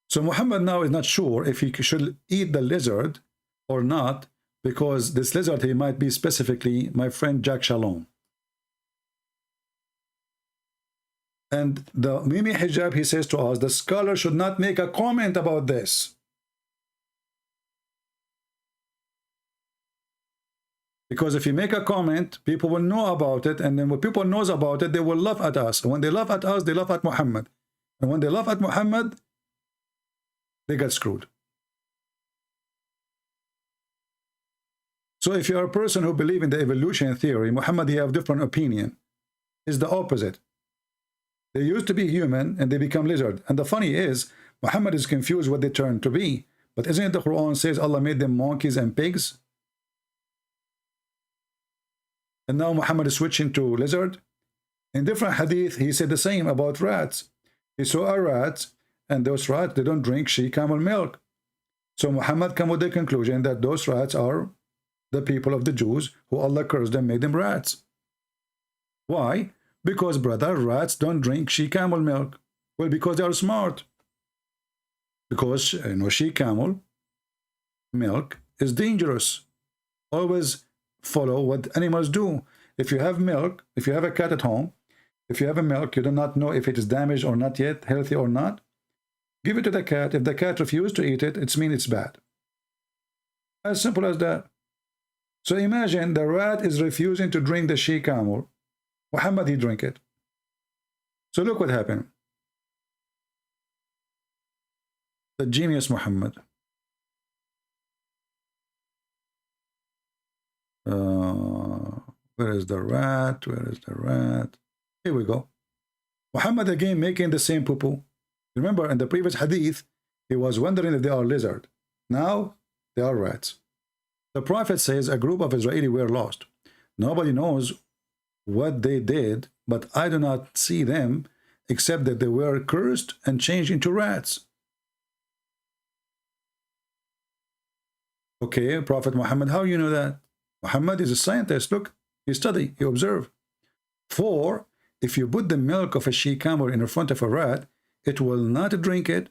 So Muhammad now is not sure if he should eat the lizard or not, because this lizard, he might be specifically my friend Jack Shalom. And the Mimi Hijab, he says to us, the scholar should not make a comment about this. Because if you make a comment, people will know about it, and then when people knows about it, they will laugh at us. And when they laugh at us, they laugh at Muhammad. And when they laugh at Muhammad, they get screwed. So if you are a person who believes in the evolution theory, Muhammad, he have different opinion. It's the opposite. They used to be human and they become lizard. And the funny is, Muhammad is confused what they turn to be. But isn't it the Quran says Allah made them monkeys and pigs? And now Muhammad is switching to lizard. In different hadith, he said the same about rats. He saw a rat, and those rats, they don't drink she camel milk. So Muhammad came with the conclusion that those rats are the people of the Jews who Allah cursed them, made them rats. Why? Because, brother, rats don't drink she camel milk. Well, because they are smart. Because, she camel milk is dangerous. Always follow what animals do. If you have milk, if you have a cat at home, if you have a milk, you do not know if it is damaged or not yet, healthy or not, give it to the cat. If the cat refuses to eat it, it means it's bad. As simple as that. So imagine the rat is refusing to drink the she camel. Muhammad, he drink it. So look what happened. The genius Muhammad. Where is the rat? Where is the rat? Here we go. Muhammad again making the same poo-poo. Remember in the previous hadith, he was wondering if they are lizard. Now they are rats. The Prophet says a group of Israeli were lost. Nobody knows what they did, but I do not see them except that they were cursed and changed into rats. Okay, Prophet Muhammad, how you know that? Muhammad is a scientist. Look, he study, he observe. For if you put the milk of a she camel in front of a rat, it will not drink it.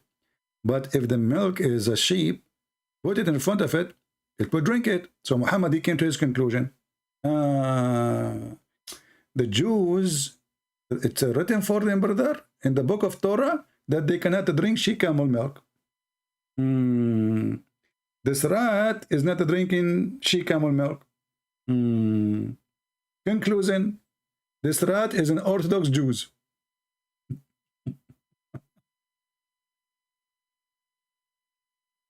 But if the milk is a sheep, put it in front of it, it will drink it. So Muhammad, he came to his conclusion. The Jews, it's written for them, brother, in the book of Torah, that they cannot drink she camel milk. This rat is not drinking she camel milk. Conclusion, this rat is an Orthodox Jew.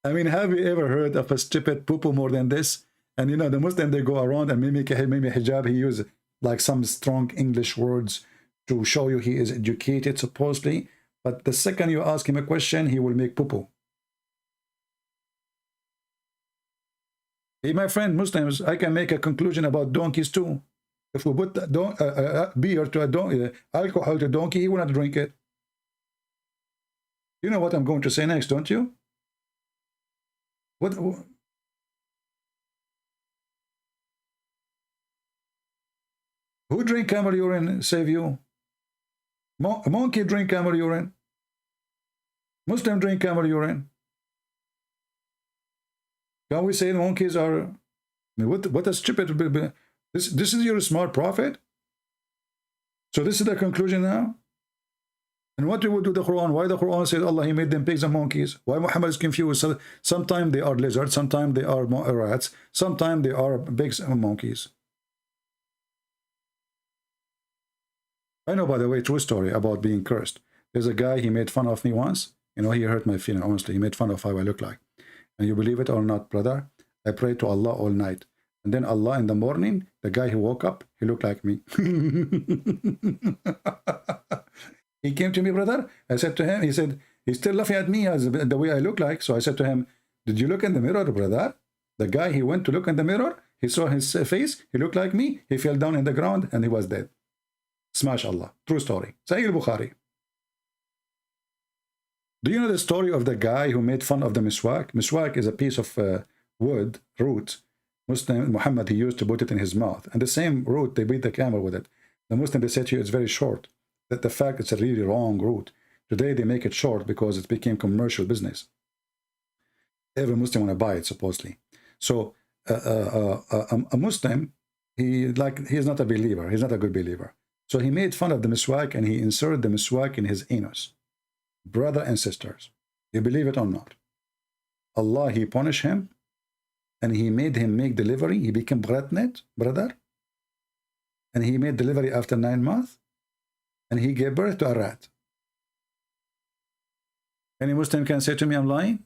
I mean, have you ever heard of a stupid poo-poo more than this? And the Muslim, they go around and mimic hijab, he uses like some strong English words to show you he is educated, supposedly. But the second you ask him a question, he will make poo-poo. Hey, my friend, Muslims, I can make a conclusion about donkeys too. If we put beer to a donkey, alcohol to a donkey, he will not drink it. You know what I'm going to say next, don't you? What? Who drink camel urine, save you? Monkey drink camel urine. Muslim drink camel urine. Can we say monkeys are... I mean, what a stupid... This is your smart prophet? So this is the conclusion now? And what we would do the Quran? Why the Quran says Allah, he made them pigs and monkeys? Why Muhammad is confused? So sometimes they are lizards, sometimes they are rats, sometimes they are pigs and monkeys. I know, by the way, true story about being cursed. There's a guy, he made fun of me once. You know, he hurt my feeling, honestly. He made fun of how I look like. And you believe it or not, brother, I prayed to Allah all night. And then Allah in the morning, the guy who woke up, he looked like me. He came to me, brother. I said to him, he said, he's still laughing at me as the way I look like. So I said to him, did you look in the mirror, brother? The guy, he went to look in the mirror. He saw his face. He looked like me. He fell down in the ground and he was dead. Smash Allah. True story. Sahih al-Bukhari. Do you know the story of the guy who made fun of the miswak? Miswak is a piece of wood, root. Muslim Muhammad, he used to put it in his mouth. And the same root, they beat the camel with it. The Muslim, they said to you, it's very short. That the fact it's a really wrong root. Today they make it short because it became commercial business. Every Muslim want to buy it, supposedly. So a Muslim, he's not a believer. He's not a good believer. So he made fun of the miswak and he inserted the miswak in his anus. Brother and sisters, you believe it or not? Allah, he punished him and he made him make delivery. He became pregnant, brother. And he made delivery after 9 months. And he gave birth to a rat. Any Muslim can say to me, I'm lying?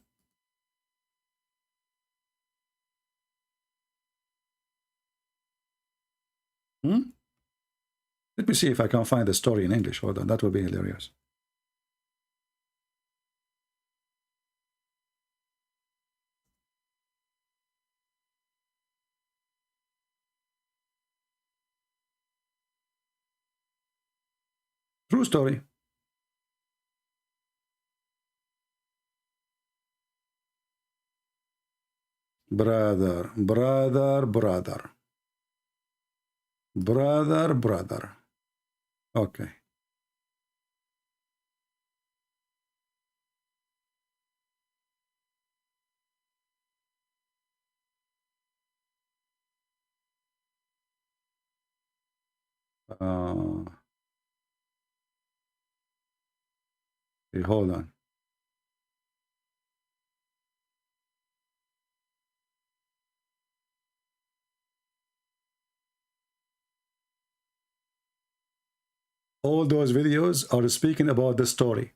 Let me see if I can find the story in English. Hold on, that would be hilarious. True story. Brother. Okay. Okay, hold on. All those videos are speaking about the story.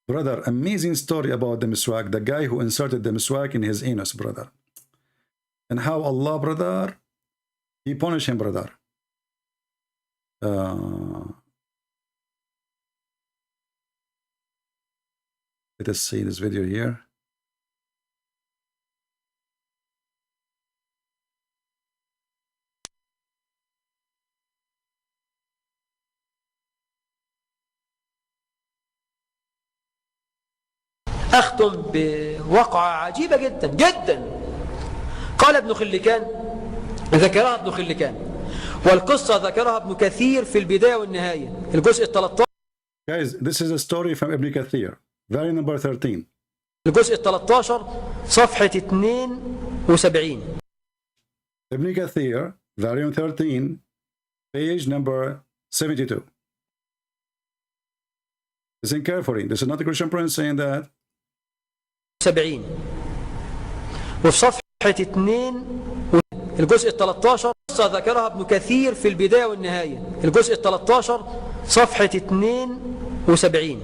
Brother, amazing story about the miswak, the guy who inserted the miswak in his anus, brother. And how Allah, brother, he punished him, brother. Let us see this video here. أختم بوقعة عجيبة جدا جدا. قال ابن خلكان، ذكرها ابن خلكان، والقصة ذكرها ابن كثير في البداية والنهاية الجزء 13. Guys, this is a story from Ibn Kathir, very number 13. الجزء 13 صفحة 72. Ibn Kathir, volume 13, page number 72. Listen carefully. This is not a Christian prince saying that. 70 وفي صفحة 2 الجزء 13 ذكرها ابن كثير في البداية والنهاية الجزء 13 صفحة 273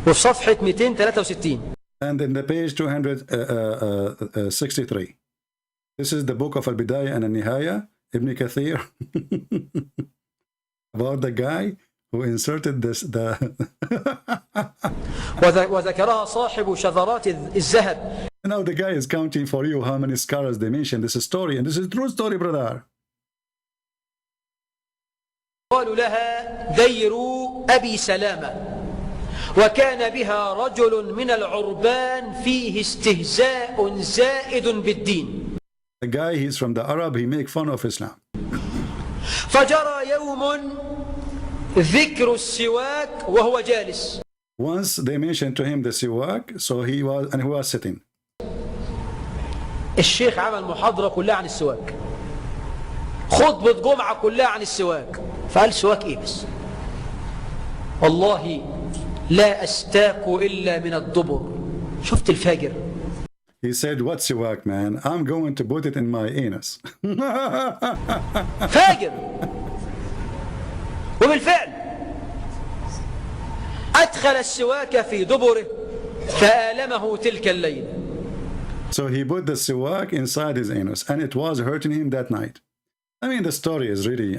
وفي صفحة 263. And in the page 263, this is the book of Al-Bidayah and Al-Nihaya, Ibn Kathir, about the guy who inserted this, وذكرها صاحب شذرات الذهب. Now the guy is counting for you how many scholars they mention this story, and this is a true story, brother. قالوا لها دير أبي سلامة وكان بها رجل من العربان فيه استهزاء زائد بالدين. The guy, he's from the Arab, he make fun of Islam. فجرى يوم ذكر السواك وهو جالس. Once they mentioned to him the siwak, so he was sitting. الشيخ عمل محاضرة كلها عن السواك، خطبة جمعة كلها عن السواك، فقال سواك ايه بس؟ والله لا أستاك إلا من الدبر. شفت الفاجر؟ He said, what siwak, man? I'm going to put it in my anus. فاجر. وبالفعل أدخل السواك في دبره فآلمه تلك الليلة. So he put the siwak inside his anus, and it was hurting him that night. I mean, the story is really,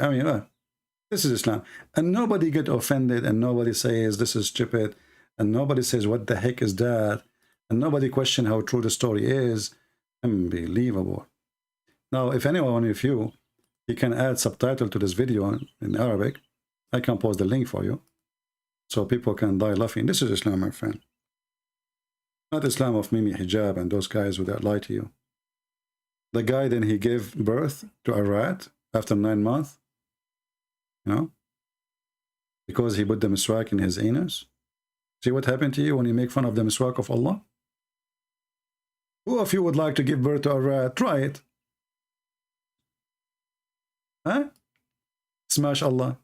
this is Islam. And nobody get offended, and nobody says this is stupid, and nobody says what the heck is that, and nobody question how true the story is. Unbelievable. Now, if anyone of you, you can add subtitle to this video in Arabic. I can post the link for you, so people can die laughing. This is Islam, my friend. Not Islam of Mimi Hijab and those guys who that lie to you. The guy, then he gave birth to a rat after 9 months, because he put the miswak in his anus. See what happened to you when you make fun of the miswak of Allah? Who of you would like to give birth to a rat? Try it. Huh? Smash Allah.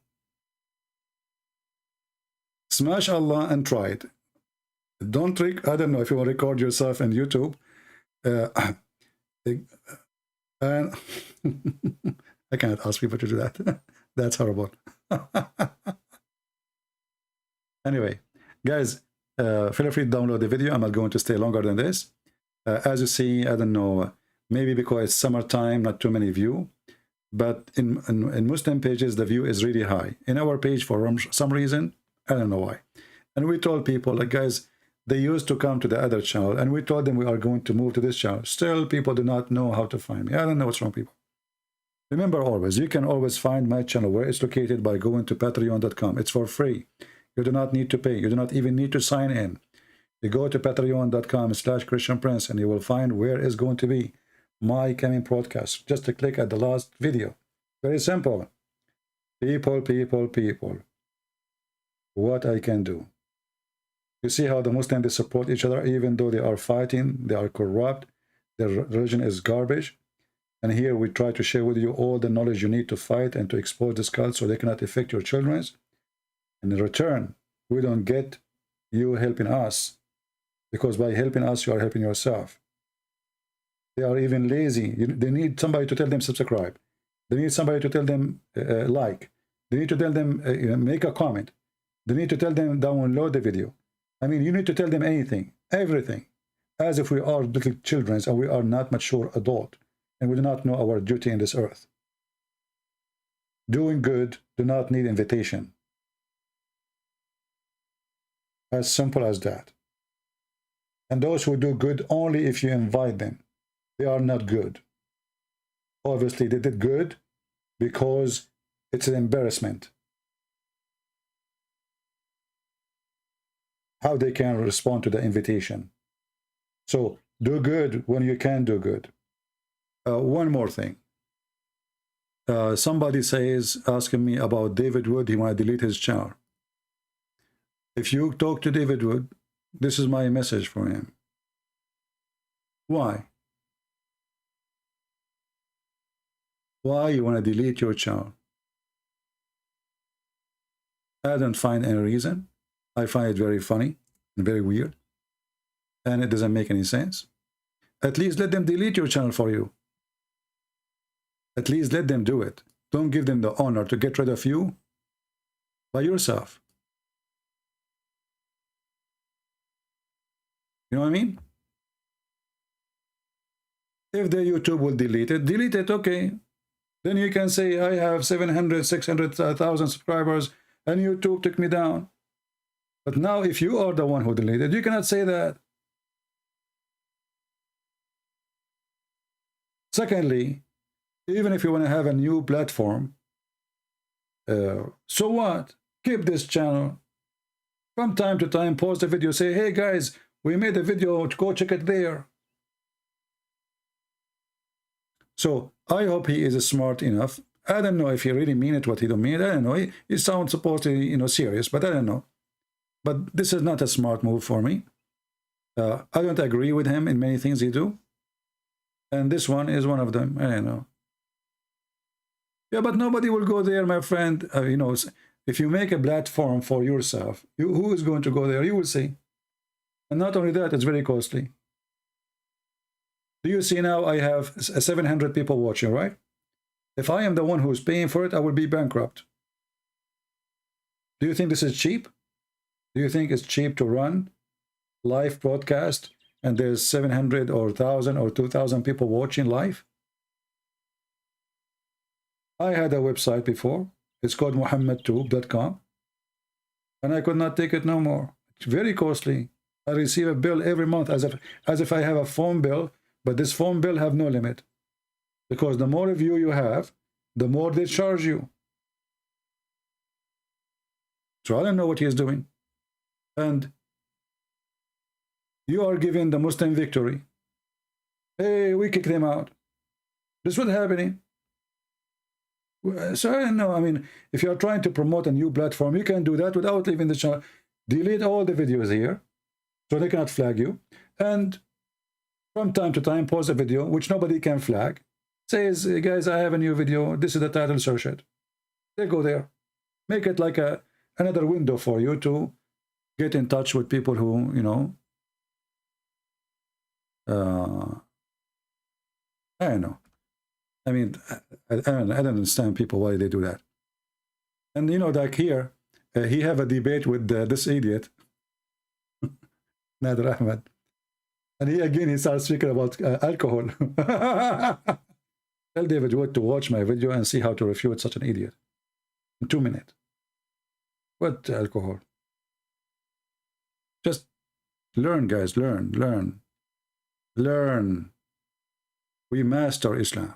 Smash Allah and try it. Don't trick. I don't know if you want to record yourself on YouTube. And I can't ask people to do that. That's horrible. Anyway, guys, feel free to download the video. I'm not going to stay longer than this. As you see, I don't know, maybe because it's summertime, not too many view. But in Muslim pages, the view is really high. In our page, for some reason, I don't know why. And we told people, like, guys, they used to come to the other channel, and we told them we are going to move to this channel. Still, people do not know how to find me. I don't know what's wrong, people. Remember always, you can always find my channel where it's located by going to patreon.com. It's for free. You do not need to pay. You do not even need to sign in. You go to patreon.com/ChristianPrince, and you will find where is going to be my coming broadcast. Just to click at the last video. Very simple. People. What I can do. You see how the Muslims, they support each other, even though they are fighting, they are corrupt, their religion is garbage. And here we try to share with you all the knowledge you need to fight and to expose this cult so they cannot affect your children. And in return, we don't get you helping us, because by helping us, you are helping yourself. They are even lazy. They need somebody to tell them subscribe. They need somebody to tell them like. They need to tell them make a comment. They need to tell them download the video. I mean, you need to tell them anything, everything, as if we are little children and we are not mature adult and we do not know our duty in this earth. Doing good do not need invitation. As simple as that. And those who do good only if you invite them. They are not good. Obviously, they did good because it's an embarrassment. How they can respond to the invitation. So do good when you can do good. One more thing. Somebody says, asking me about David Wood, he want to delete his channel. If you talk to David Wood, this is my message for him. Why? Why you want to delete your channel? I don't find any reason. I find it very funny and very weird, and it doesn't make any sense. At least let them delete your channel for you. At least let them do it. Don't give them the honor to get rid of you by yourself. You know what I mean? If the YouTube will delete it, okay. Then you can say, I have 700, 600,000 subscribers, and YouTube took me down. But now, if you are the one who deleted, you cannot say that. Secondly, even if you want to have a new platform, so what? Keep this channel. From time to time, post a video, say, hey guys, we made a video, go check it there. So I hope he is smart enough. I don't know if he really mean it, what he don't mean. I don't know. He sounds supposed to, you know, serious, but I don't know. But this is not a smart move for me. I don't agree with him in many things he do. And this one is one of them. I don't know. Yeah, but nobody will go there, my friend. You know, if you make a platform for yourself, who is going to go there? You will see. And not only that, it's very costly. Do you see now I have 700 people watching, right? If I am the one who's paying for it, I will be bankrupt. Do you think this is cheap? Do you think it's cheap to run live broadcast and there's 700 or 1,000 or 2,000 people watching live? I had a website before. It's called mohammedtube.com. And I could not take it no more. It's very costly. I receive a bill every month as if I have a phone bill, but this phone bill have no limit. Because the more view you have, the more they charge you. So I don't know what he is doing. And you are giving the Muslim victory. Hey, we kicked them out. This is what's happening. So I don't know. I mean, if you are trying to promote a new platform, you can do that without leaving the channel. Delete all the videos here, so they cannot flag you. And from time to time, post a video which nobody can flag. Says, hey guys, I have a new video. This is the title. Search it. They go there. Make it like another window for you to get in touch with people who, you know, I don't know. I mean, I don't understand people why they do that. And you know, like here, he have a debate with this idiot, Ahmed, and he starts speaking about alcohol. Tell David Wood to watch my video and see how to refute such an idiot in 2 minutes. What alcohol? Just learn, guys. Learn. We master Islam.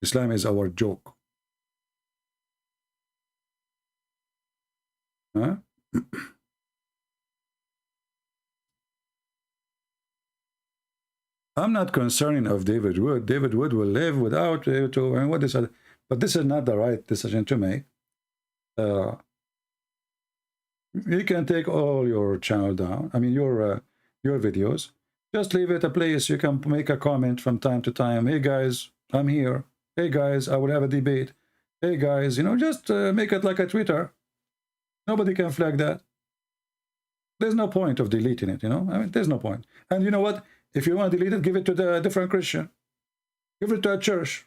Islam is our joke. Huh? I'm not concerned of David Wood. David Wood will live without to, and what is it? But this is not the right decision to make. You can take all your channel down. I mean, your videos. Just leave it a place. You can make a comment from time to time. Hey guys, I'm here. Hey guys, I will have a debate. Hey guys, you know, just make it like a Twitter. Nobody can flag that. There's no point of deleting it, you know. I mean, there's no point. And you know what? If you want to delete it, give it to the different Christian. Give it to a church.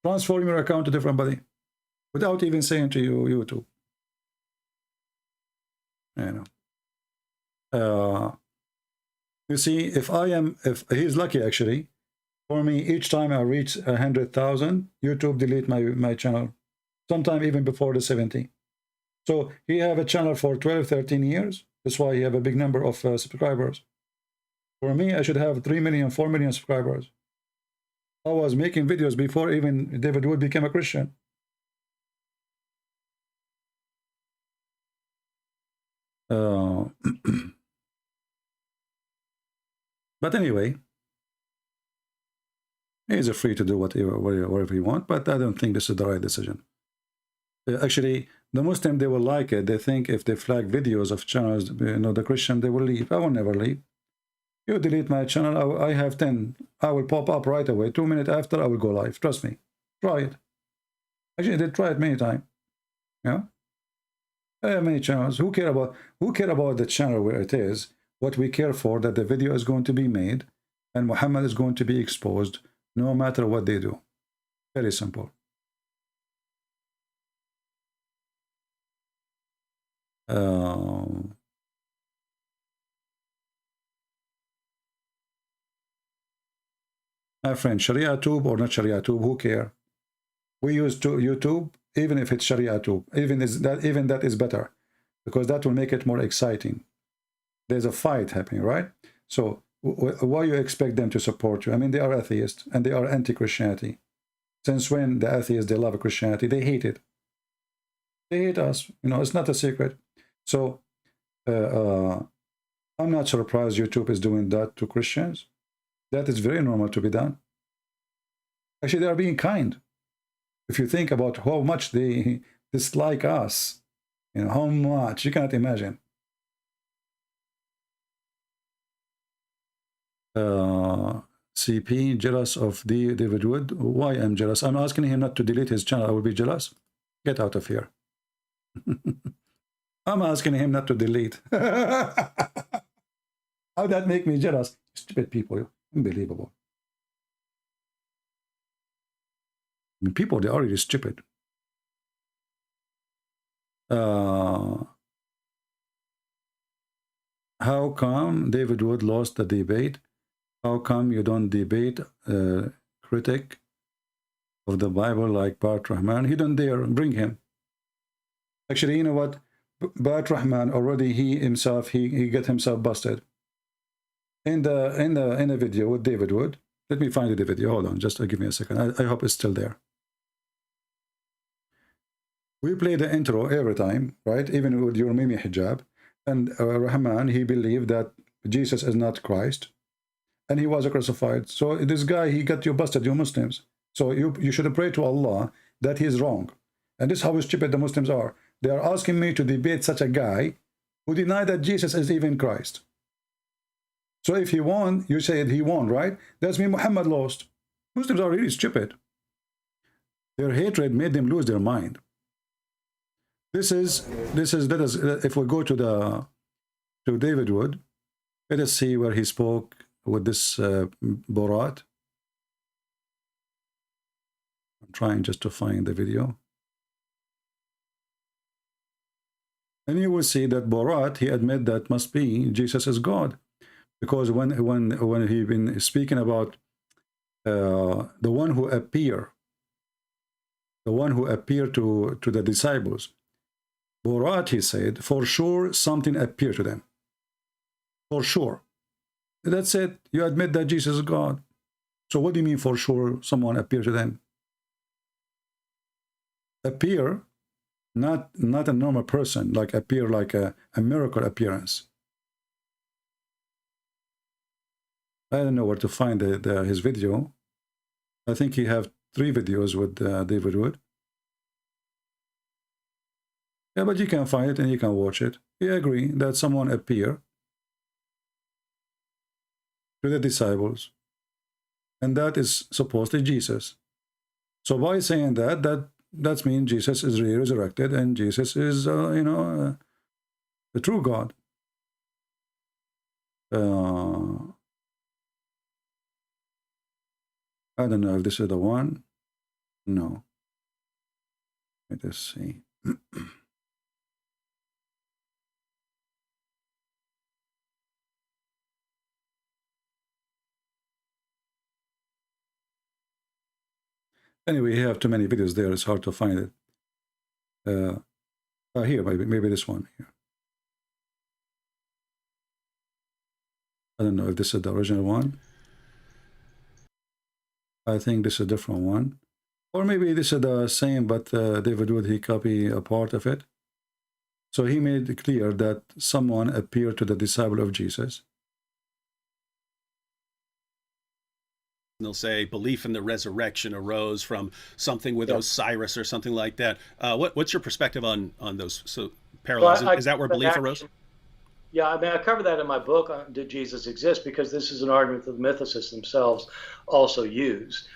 Transform your account to different body. Without even saying to you, YouTube. You know. You see, if he's lucky actually, for me, each time I reach 100,000, YouTube delete my channel. Sometime even before the 70. So he have a channel for 12, 13 years. That's why he have a big number of subscribers. For me, I should have 3 million, 4 million subscribers. I was making videos before even David Wood became a Christian. But anyway, he's free to do whatever he wants, but I don't think this is the right decision. Actually, the Muslim, they will like it. They think if they flag videos of channels, you know, the Christian, they will leave. I will never leave. You delete my channel, I have 10. I will pop up right away. 2 minutes after, I will go live. Trust me. Try it. Actually, they try it many times. Yeah. I have many channels. Who care about the channel where it is? What we care for, that the video is going to be made and Muhammad is going to be exposed no matter what they do. Very simple. My friend, Sharia tube or not Sharia tube, who care? We use YouTube, even if it's Sharia tube. Even that is better, because that will make it more exciting. There's a fight happening, right? So why you expect them to support you? I mean, they are atheists and they are anti-Christianity. Since when the atheists, they love Christianity? They hate it. They hate us. You know, it's not a secret. So I'm not surprised YouTube is doing that to Christians. That is very normal to be done. Actually, they are being kind. If you think about how much they dislike us, you know, how much, you cannot imagine. CP, jealous of David Wood. Why I'm jealous? I'm asking him not to delete his channel. I will be jealous. Get out of here. I'm asking him not to delete. How that make me jealous? Stupid people. Unbelievable. I mean, people, they are really stupid. How come David Wood lost the debate? How come you don't debate critic of the Bible like Rahman? He don't dare. Bring him. Actually, you know what? Rahman already, he himself, he got himself busted in the video with David Wood. Let me find the video. Hold on, just give me a second. I hope it's still there. We play the intro every time, right? Even with your Mimi Hijab. And Rahman, he believed that Jesus is not Christ, and he was crucified. So this guy, he got you busted, you Muslims. So you should pray to Allah that he is wrong. And this is how stupid the Muslims are. They are asking me to debate such a guy who denied that Jesus is even Christ. So if he won, you said he won, right? That's mean Muhammad lost. Muslims are really stupid. Their hatred made them lose their mind. This is let us, if we go to David Wood, let us see where he spoke with this Borat. I'm trying just to find the video. And you will see that Borat, he admit that must be Jesus is God. Because when he been speaking about the one who appeared to the disciples, Borat, he said, for sure something appeared to them. For sure. That's it. You admit that Jesus is God. So what do you mean for sure someone appeared to them? Appear, not a normal person, like appear like a miracle appearance. I don't know where to find his video. I think he have 3 videos with David Wood. Yeah, but you can find it and you can watch it. We agree that someone appeared to the disciples, and that is supposedly Jesus. So by saying that means Jesus is resurrected, and Jesus is, the true God. I don't know if this is the one. No. Let us see. Anyway, you have too many videos there. It's hard to find it. Here, maybe this one. Here. I don't know if this is the original one. I think this is a different one. Or maybe this is the same, but David Wood, he copied a part of it. So he made it clear that someone appeared to the disciple of Jesus. They'll say belief in the resurrection arose from something with Osiris or something like that. What's your perspective on those parallels? Is that where belief arose? Yeah, I mean, I cover that in my book, Did Jesus Exist? Because this is an argument that the mythicists themselves also use.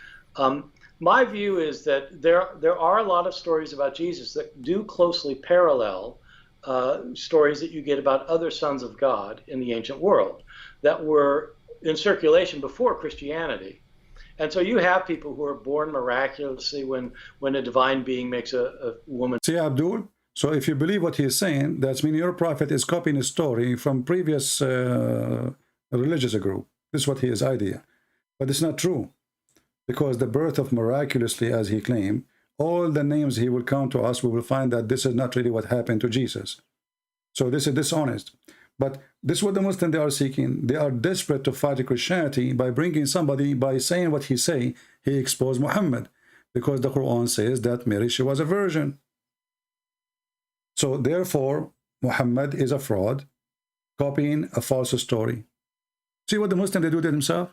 My view is that there are a lot of stories about Jesus that do closely parallel stories that you get about other sons of God in the ancient world that were in circulation before Christianity. And so you have people who are born miraculously when a divine being makes a woman. See, Abdul, so if you believe what he is saying, that means your prophet is copying a story from previous religious group. This is what his idea. But it's not true. because the birth of miraculously, as he claimed, all the names he will count to us, we will find that this is not really what happened to Jesus. So this is dishonest. But this is what the Muslims they are seeking. They are desperate to fight Christianity by bringing somebody, by saying what he say, he exposed Muhammad. Because the Quran says that Mary, she was a virgin. So therefore, Muhammad is a fraud, copying a false story. See what the Muslims, they do to themselves?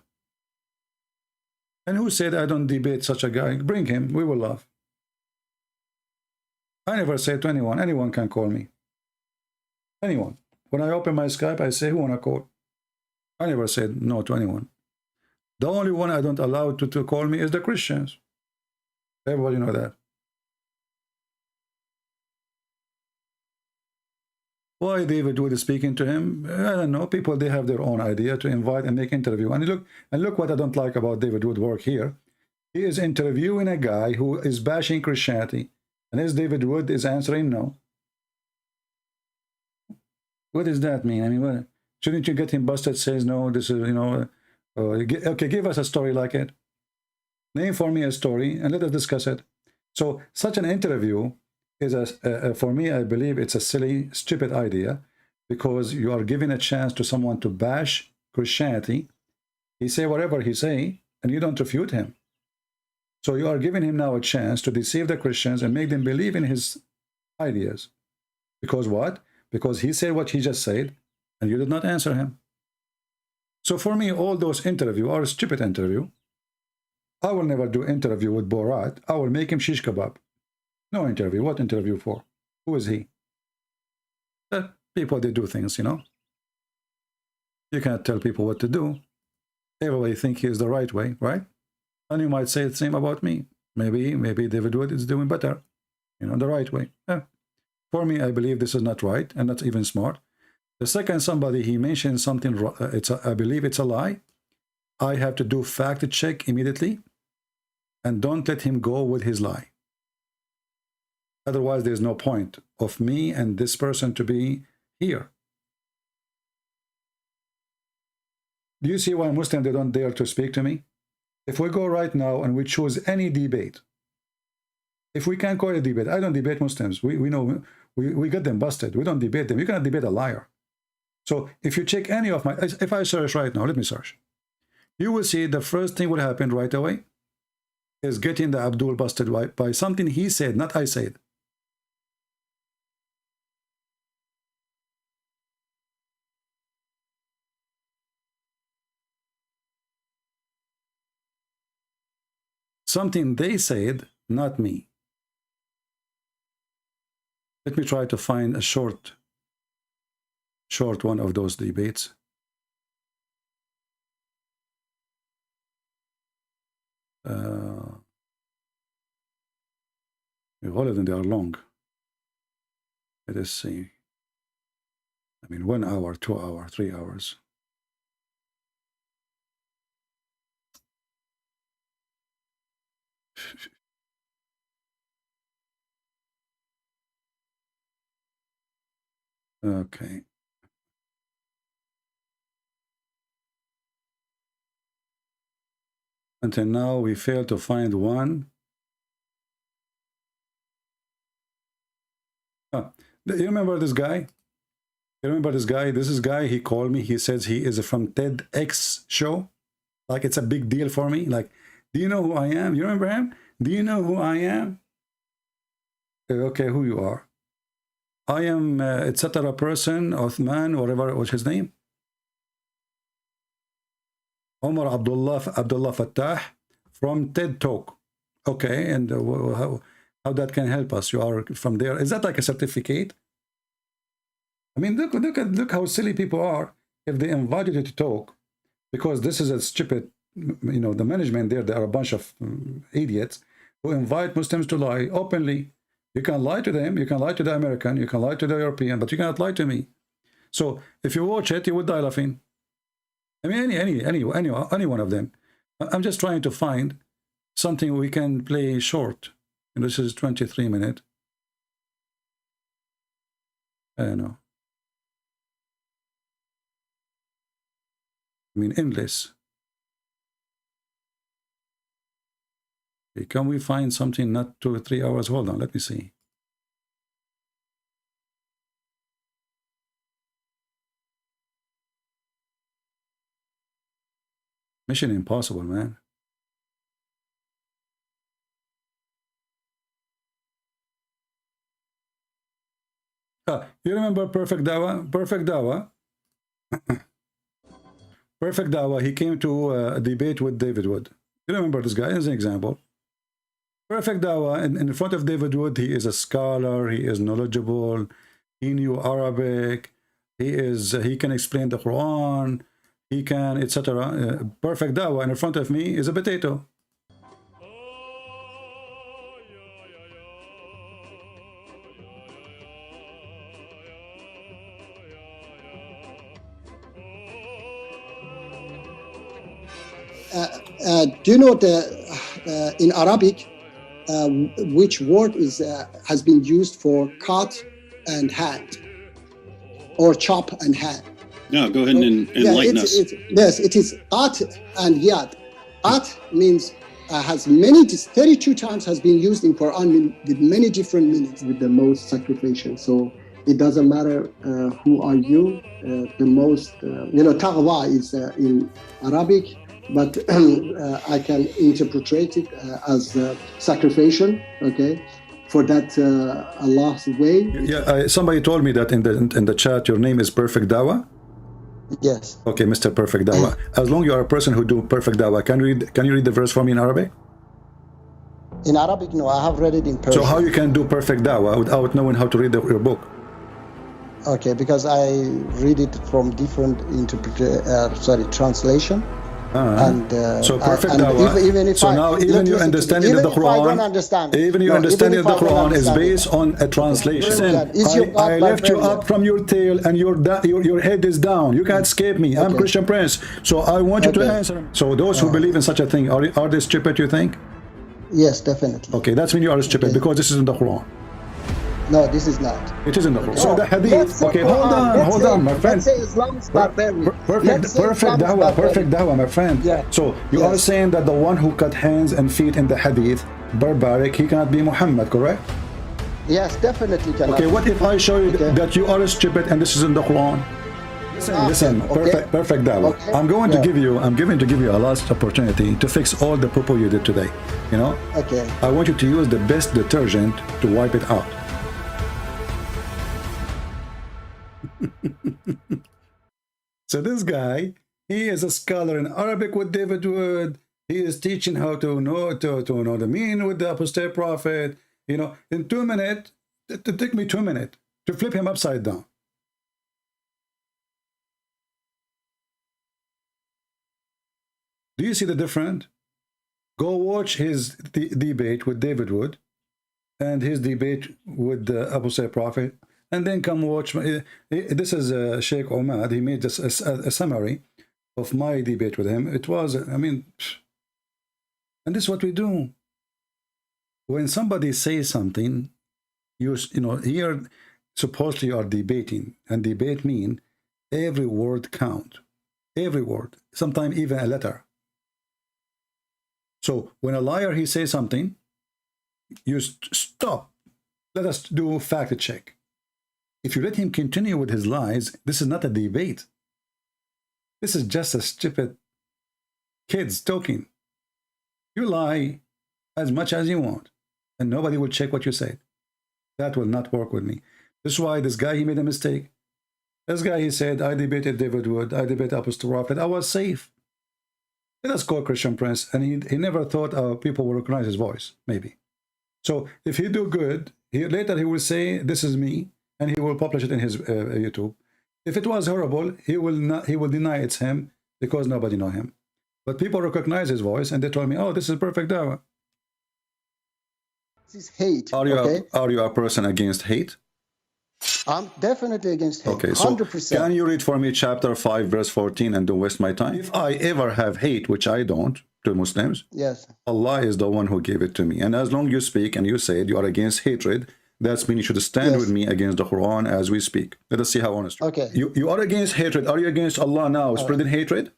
And who said, I don't debate such a guy? Bring him, we will laugh. I never say to anyone, anyone can call me. Anyone. When I open my Skype, I say, who want to call? I never said no to anyone. The only one I don't allow to call me is the Christians. Everybody know that. Why David Wood is speaking to him? I don't know. People, they have their own idea to invite and make interview. And look what I don't like about David Wood work here. He is interviewing a guy who is bashing Christianity. And as David Wood is answering no. What does that mean? I mean, what, shouldn't you get him busted? Says no, this is, you know, okay, give us a story like it. Name for me a story and let us discuss it. So such an interview is, for me, I believe it's a silly, stupid idea, because you are giving a chance to someone to bash Christianity. He say whatever he say, and you don't refute him. So you are giving him now a chance to deceive the Christians and make them believe in his ideas. Because what? Because he said what he just said, and you did not answer him. So for me, all those interviews are a stupid interview. I will never do interview with Borat. I will make him shish kebab. No interview. What interview for? Who is he? People, they do things, you know. You can't tell people what to do. Everybody think he is the right way, right? And you might say the same about me. Maybe David Wood is doing better, you know, the right way. Yeah. For me, I believe this is not right and not even smart. The second somebody he mentioned something, I believe it's a lie. I have to do fact check immediately, and don't let him go with his lie. Otherwise, there's no point of me and this person to be here. Do you see why Muslims, they don't dare to speak to me? If we go right now and we choose any debate, if we can't call it a debate, I don't debate Muslims. We know we get them busted. We don't debate them. You cannot debate a liar. So if you check any of my, if I search right now, let me search. You will see the first thing will happen right away is getting the Abdul busted by something he said, not I said. Something they said, not me. Let me try to find a short one of those debates. All of them, they are long. Let us see. I mean, 1 hour, 2 hours, 3 hours. Okay. Until now, we failed to find one. You remember this guy? You remember this guy? This is guy, he called me. He says he is from TEDx show. Like, it's a big deal for me. Like, do you know who I am? You remember him? Do you know who I am? Okay, who you are? I am, etc. person, Uthman, whatever was his name. Omar Abdullah Fattah from TED Talk. Okay, and how that can help us? You are from there. Is that like a certificate? I mean, look how silly people are if they invited you to talk, because this is a stupid, you know, the management there, they are a bunch of idiots who invite Muslims to lie openly. You can lie to them, you can lie to the American, you can lie to the European, but you cannot lie to me. So if you watch it, you would die laughing. I mean, any one of them. I'm just trying to find something we can play short. And this is 23 minutes. I don't know. I mean, endless. Can we find something not 2 or 3 hours? Hold on, let me see. Mission impossible, man. You remember Perfect Dawah? Perfect Dawah. Perfect Dawah. He came to a debate with David Wood. You remember this guy as an example? Perfect Dawah. In front of David Wood, he is a scholar. He is knowledgeable. He knew Arabic. He can explain the Quran. He can, etc. Perfect Dawah. And in front of me is a potato. Do you know in Arabic which word has been used for cut and hand or chop and hand? No, go ahead and enlighten us. Yes, it is qat and yad. Qat means has 32 times has been used in Quran with many different meanings, with the most sacrificial. So it doesn't matter who are you. The most, taqwa is in Arabic, but I can interpret it as sacrificial, okay, for that Allah's way. Yeah, somebody told me that in the chat, your name is Perfect Dawah. Yes. Okay, Mr. Perfect Dawah. As long as you are a person who do Perfect Dawah, can you read the verse for me in Arabic? In Arabic, no, I have read it in Persian. So how you can do Perfect Dawah without knowing how to read your book? Okay, because I read it from different translation. So Perfect Dawah. Even you understanding the Quran, even you understanding the Quran is based on a translation. I left you up from your tail and your head is down. You can't escape me. I'm Christian Prince. So I want you to answer. So those who believe in such a thing, are they stupid, you think? Yes, definitely. Okay, that's when you are stupid because this is in the Quran. No, this is not. It is in the Quran. So the hadith. Okay, hold on, my friend. Let's say Islam is barbarian. Perfect Dawah, my friend. Yeah. So you are saying that the one who cut hands and feet in the hadith, barbaric, he cannot be Muhammad, correct? Yes, definitely cannot. Okay, what if I show you that you are stupid and this is in the Quran? Listen, perfect Dawah. Okay. I'm going to give you a last opportunity to fix all the poo you did today. You know? Okay. I want you to use the best detergent to wipe it out. So this guy, he is a scholar in Arabic with David Wood. He is teaching how to know the meaning with the apostate prophet. You know, in 2 minutes, it took me 2 minutes to flip him upside down. Do you see the difference? Go watch his debate with David Wood and his debate with the apostate prophet. And then come watch. This is Shaykh Ahmed. He made just a summary of my debate with him. It was, and this is what we do. When somebody says something, here supposedly you are debating, and debate mean every word count, every word, sometimes even a letter. So when a liar he says something, you stop. Let us do fact check. If you let him continue with his lies, this is not a debate. This is just a stupid kids talking. You lie as much as you want, and nobody will check what you said. That will not work with me. This is why this guy, he made a mistake. This guy, he said, I debated David Wood, I debated Apostle Prophet, I was safe. Let us call Christian Prince, and he never thought people will recognize his voice, maybe. So if he do good, later he will say, this is me, and he will publish it in his YouTube. If it was horrible, he will deny it's him because nobody know him. But people recognize his voice, and they told me, "Oh, this is Perfect Dawah." This is hate. Are you a person against hate? I'm definitely against hate. Okay, so 100%. Can you read for me chapter 5, verse 14, and don't waste my time? If I ever have hate, which I don't, to Muslims, yes, Allah is the one who gave it to me. And as long as you speak and you say you are against hatred, that means you should stand with me against the Quran as we speak. Let us see how honest. Okay. You are against hatred. Are you against Allah now, spreading hatred?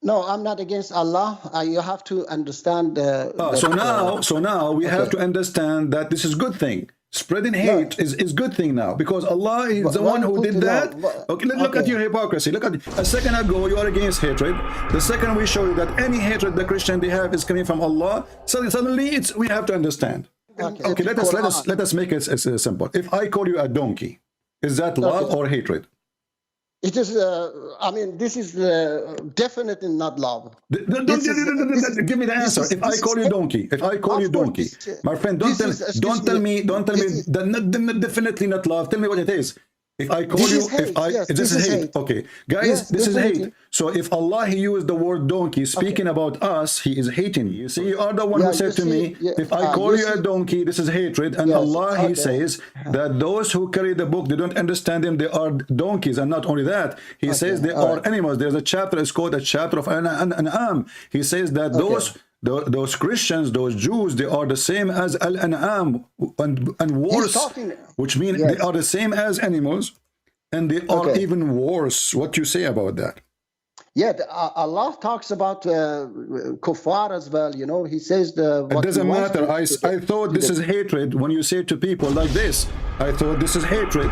No, I'm not against Allah. You have to understand. So now we have to understand that this is good thing. Spreading hate is good thing now, because Allah is the one who did that. Okay, look at your hypocrisy. Look at a second ago you are against hatred. The second we show you that any hatred the Christian they have is coming from Allah. So suddenly we have to understand. Okay, let us make it simple. If I call you a donkey, is that love or hatred? It is, I mean, this is definitely not love. Give me the answer. If I call you donkey, my friend, don't tell me that definitely not love. Tell me what it is. If I call you, this is hate. Okay, guys, this is hate. So if Allah he used the word donkey, speaking about us, he is hating you. You see, you are the one who said to me, if I call you a donkey, this is hatred. And Allah he says that those who carry the book, they don't understand him, they are donkeys. And not only that, he says they are animals. There's a chapter, it's called a chapter of An'am. He says that those Christians, those Jews, they are the same as Al-An'am and worse, which means they are the same as animals, and they are even worse. What you say about that? Yeah, Allah talks about kuffar as well. You know, He says it doesn't matter. I thought this is hatred when you say to people like this. I thought this is hatred.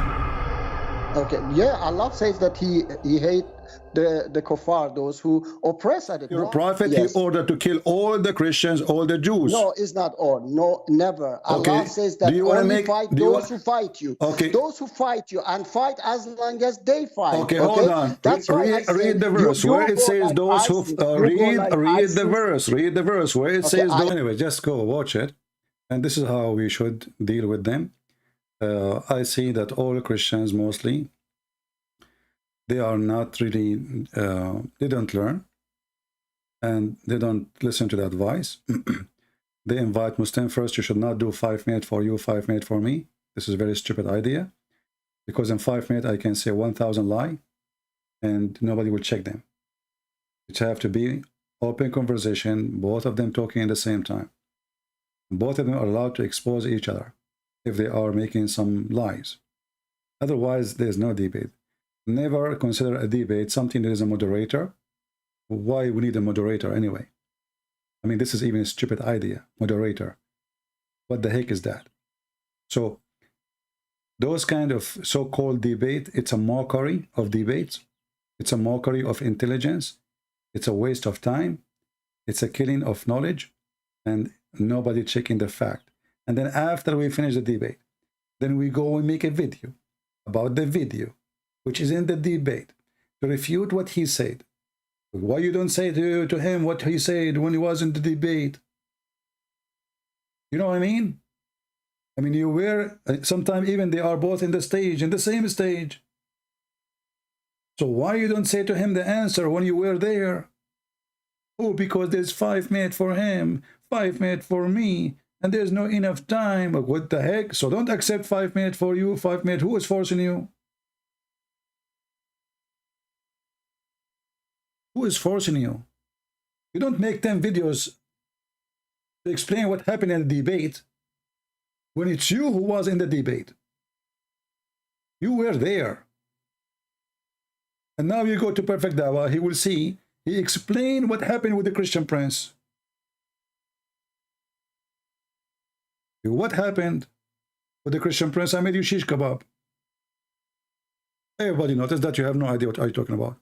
Okay, yeah, Allah says that He hates the kuffar, those who oppress at it. Your prophet, he ordered to kill all the Christians, all the Jews. No, it's not all. No, never. Allah says that only fight those who fight you. Okay. Those who fight you, and fight as long as they fight. Okay, hold on. That's read the verse where it says those who read the verse where it says those. Anyway, just go watch it, and this is how we should deal with them. I see that all Christians mostly, they are not really, they don't learn, and they don't listen to the advice. They invite Muslim first, you should not do 5 minutes for you, 5 minutes for me. This is a very stupid idea, because in 5 minutes I can say 1,000 lie, and nobody will check them. It have to be open conversation, both of them talking at the same time. Both of them are allowed to expose each other if they are making some lies. Otherwise, there's no debate. Never consider a debate something that is a moderator. Why we need a moderator anyway? I mean, this is even a stupid idea. Moderator. What the heck is that? So, those kind of so-called debate, it's a mockery of debates. It's a mockery of intelligence. It's a waste of time. It's a killing of knowledge. And nobody checking the fact. And then after we finish the debate, then we go and make a video about the video, which is in the debate, to refute what he said. Why you don't say to him what he said when he was in the debate? You know what I mean? I mean, you were, sometimes even they are both in the stage, in the same stage. So why you don't say to him the answer when you were there? Oh, because there's 5 minutes for him, 5 minutes for me, and there's no enough time. What the heck? So don't accept 5 minutes for you, 5 minutes. Who is forcing you? Who is forcing you? You don't make 10 videos to explain what happened in the debate when it's you who was in the debate. You were there. And now you go to Perfect Dawah, he will see, he explained what happened with the Christian prince. What happened with the Christian prince? I made you shish kebab. Everybody noticed that you have no idea what are you talking about.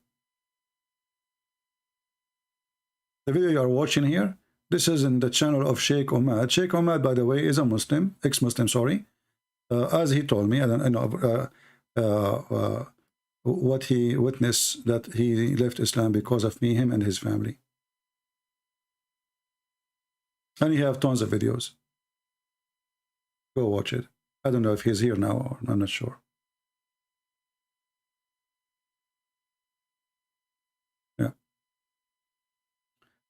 The video you are watching here, this is in the channel of Shaykh Ahmed. Shaykh Ahmed, by the way, is a Muslim, ex-Muslim, sorry. As he told me, I don't know what he witnessed, that he left Islam because of me, him, and his family. And he have tons of videos. Go watch it. I don't know if he's here now, or I'm not sure. Yeah.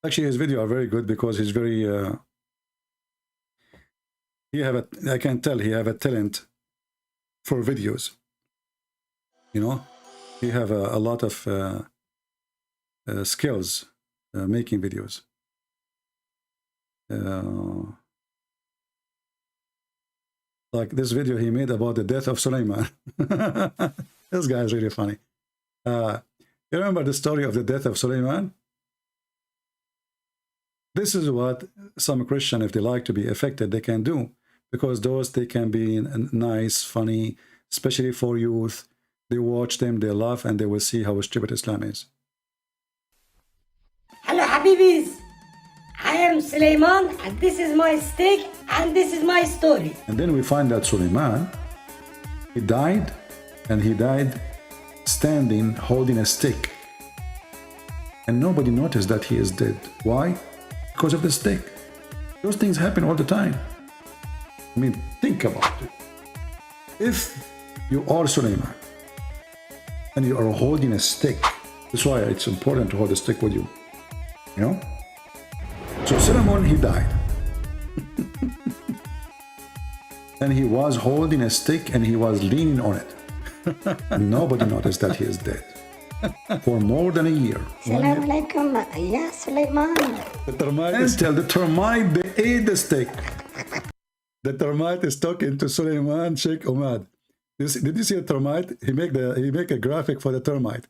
Actually, his videos are very good because he's very. I can tell he have a talent for videos. You know, he have a lot of skills making videos. Like this video he made about the death of Sulaiman. This guy is really funny. You remember the story of the death of Sulaiman? This is what some Christian, if they like to be affected, they can do, because those, they can be nice, funny, especially for youth. They watch them, they laugh, and they will see how stupid Islam is. Hello Habibis, I am Suleiman and this is my stick and this is my story. And then we find that Suleiman, he died, and he died standing holding a stick. And nobody noticed that he is dead. Why? Because of the stick. Those things happen all the time. I mean, think about it. If you are Suleiman and you are holding a stick, that's why it's important to hold a stick with you. You know? So Suleiman, he died. And he was holding a stick and he was leaning on it. And nobody noticed that he is dead. For more than a year. Assalamu alaikum, ya Suleiman. Until the termite, they ate the stick. The termite is talking to Suleiman, Sheikh Ahmed. Did you see a termite? He make a graphic for the termite.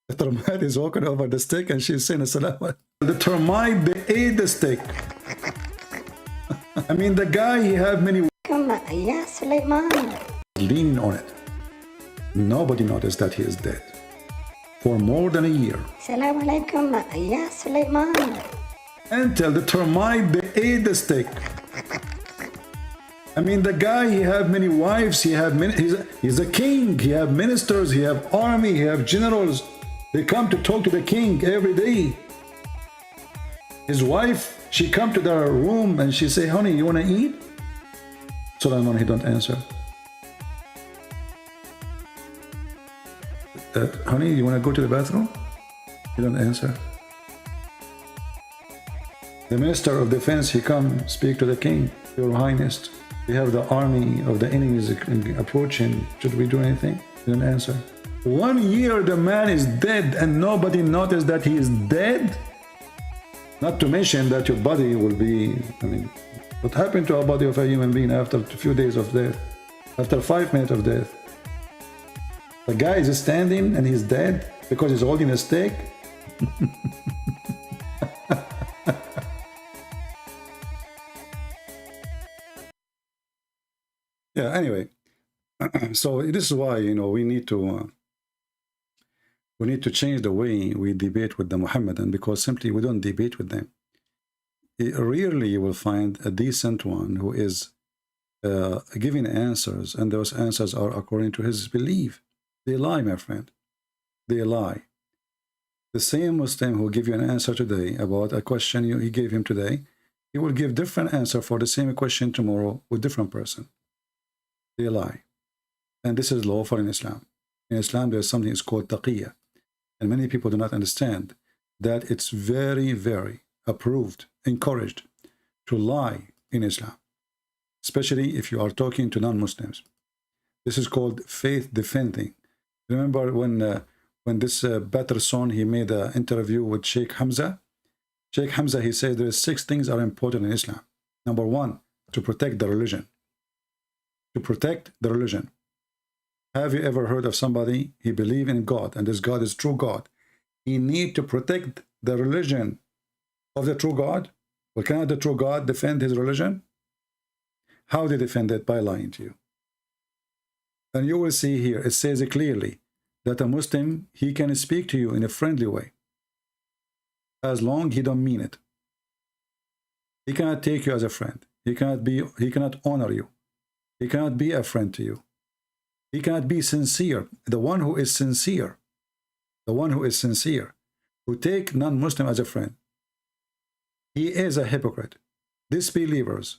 The termite is walking over the stick and she's saying Assalamu. The termite, they ate the stick. I mean, the guy, he had many... Ya Suleiman. Leaning on it. Nobody noticed that he is dead. For more than a year. Assalamu alaikum, ya Suleiman. Until the termite, they ate the stick. I mean, the guy, he had many wives, he's a king, he have ministers, he have army, he have generals. They come to talk to the king every day. His wife, she come to their room and she say, honey, you want to eat? Suleiman, he don't answer. Honey, you want to go to the bathroom? He don't answer. The Minister of Defense, he come speak to the king. Your Highness, we have the army of the enemies approaching. Should we do anything? He don't answer. 1 year the man is dead and nobody noticed that he is dead? Not to mention that your body will be, I mean, what happened to a body of a human being after a few days of death? After 5 minutes of death? The guy is standing and he's dead because he's holding a stick? Yeah, anyway. So this is why, you know, we need to change the way we debate with the Mohammedan, because simply we don't debate with them. Rarely you will find a decent one who is giving answers, and those answers are according to his belief. They lie, my friend. They lie. The same Muslim who give you an answer today about a question he gave him today, he will give different answer for the same question tomorrow with different person. They lie. And this is lawful in Islam. In Islam, there's something is called taqiyya. And many people do not understand that it's very, very approved, encouraged to lie in Islam, especially if you are talking to non-Muslims. This is called faith defending. Remember when this better son, he made an interview with Sheikh Hamza? Sheikh Hamza, he said there are 6 things are important in Islam. Number 1, to protect the religion. To protect the religion. Have you ever heard of somebody, he believe in God, and this God is true God. He need to protect the religion of the true God? Well, cannot the true God defend his religion? How they defend it? By lying to you. And you will see here, it says it clearly, that a Muslim, he can speak to you in a friendly way, as long he don't mean it. He cannot take you as a friend. He cannot honor you. He cannot be a friend to you. He cannot be sincere. The one who is sincere, who take non-Muslim as a friend, he is a hypocrite. Disbelievers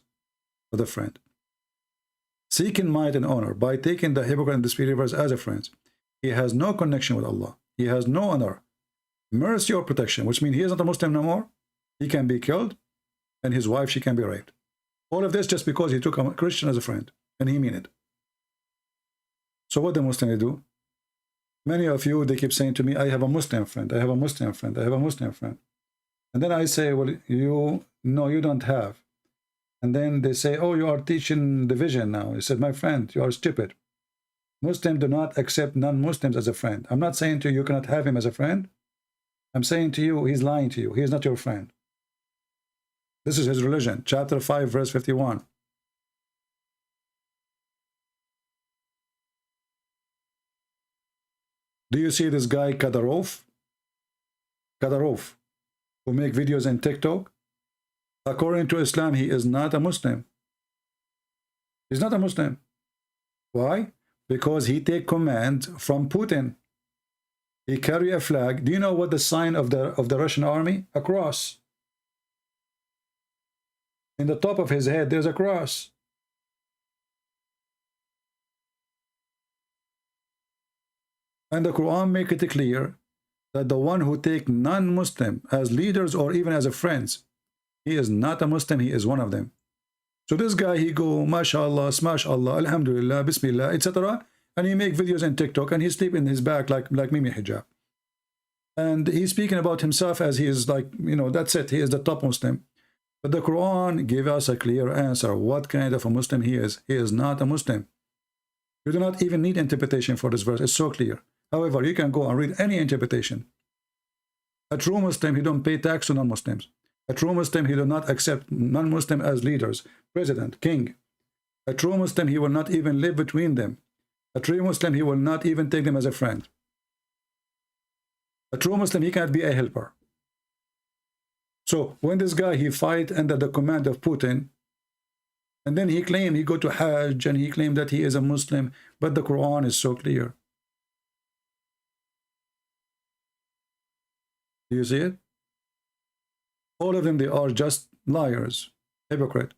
are the friend. Seeking might and honor by taking the hypocrite and disbelievers as a friend. He has no connection with Allah. He has no honor, mercy or protection, which means he is not a Muslim no more. He can be killed, and his wife, she can be raped. All of this just because he took a Christian as a friend, and he mean it. So what the Muslim do? Many of you, they keep saying to me, I have a Muslim friend, I have a Muslim friend, I have a Muslim friend. And then I say, well, no, you don't have. And then they say, oh, you are teaching division now. He said, my friend, you are stupid. Muslims do not accept non-Muslims as a friend. I'm not saying to you, you cannot have him as a friend. I'm saying to you, he's lying to you. He is not your friend. This is his religion. Chapter 5, verse 51. Do you see this guy Kadarov, who make videos in TikTok? According to Islam, he is not a Muslim. He's not a Muslim. Why? Because he take command from Putin. He carry a flag. Do you know what the sign of the Russian army? A cross. In the top of his head, there's a cross. And the Quran make it clear that the one who take non-Muslim as leaders or even as a friends, he is not a Muslim, he is one of them. So this guy, he go, mashallah, smashallah, alhamdulillah, bismillah, etc. And he make videos in TikTok and he sleep in his back like Mimi Hijab. And he's speaking about himself as he is like, you know, that's it, he is the top Muslim. But the Quran gave us a clear answer. What kind of a Muslim he is? He is not a Muslim. You do not even need interpretation for this verse. It's so clear. However, you can go and read any interpretation. A true Muslim, he don't pay tax to non-Muslims. A true Muslim, he do not accept non-Muslim as leaders, president, king. A true Muslim, he will not even live between them. A true Muslim, he will not even take them as a friend. A true Muslim, he can't be a helper. So when this guy, he fight under the command of Putin, and then he claimed he go to Hajj and he claimed that he is a Muslim, but the Quran is so clear. Do you see it? All of them, they are just liars, hypocrite.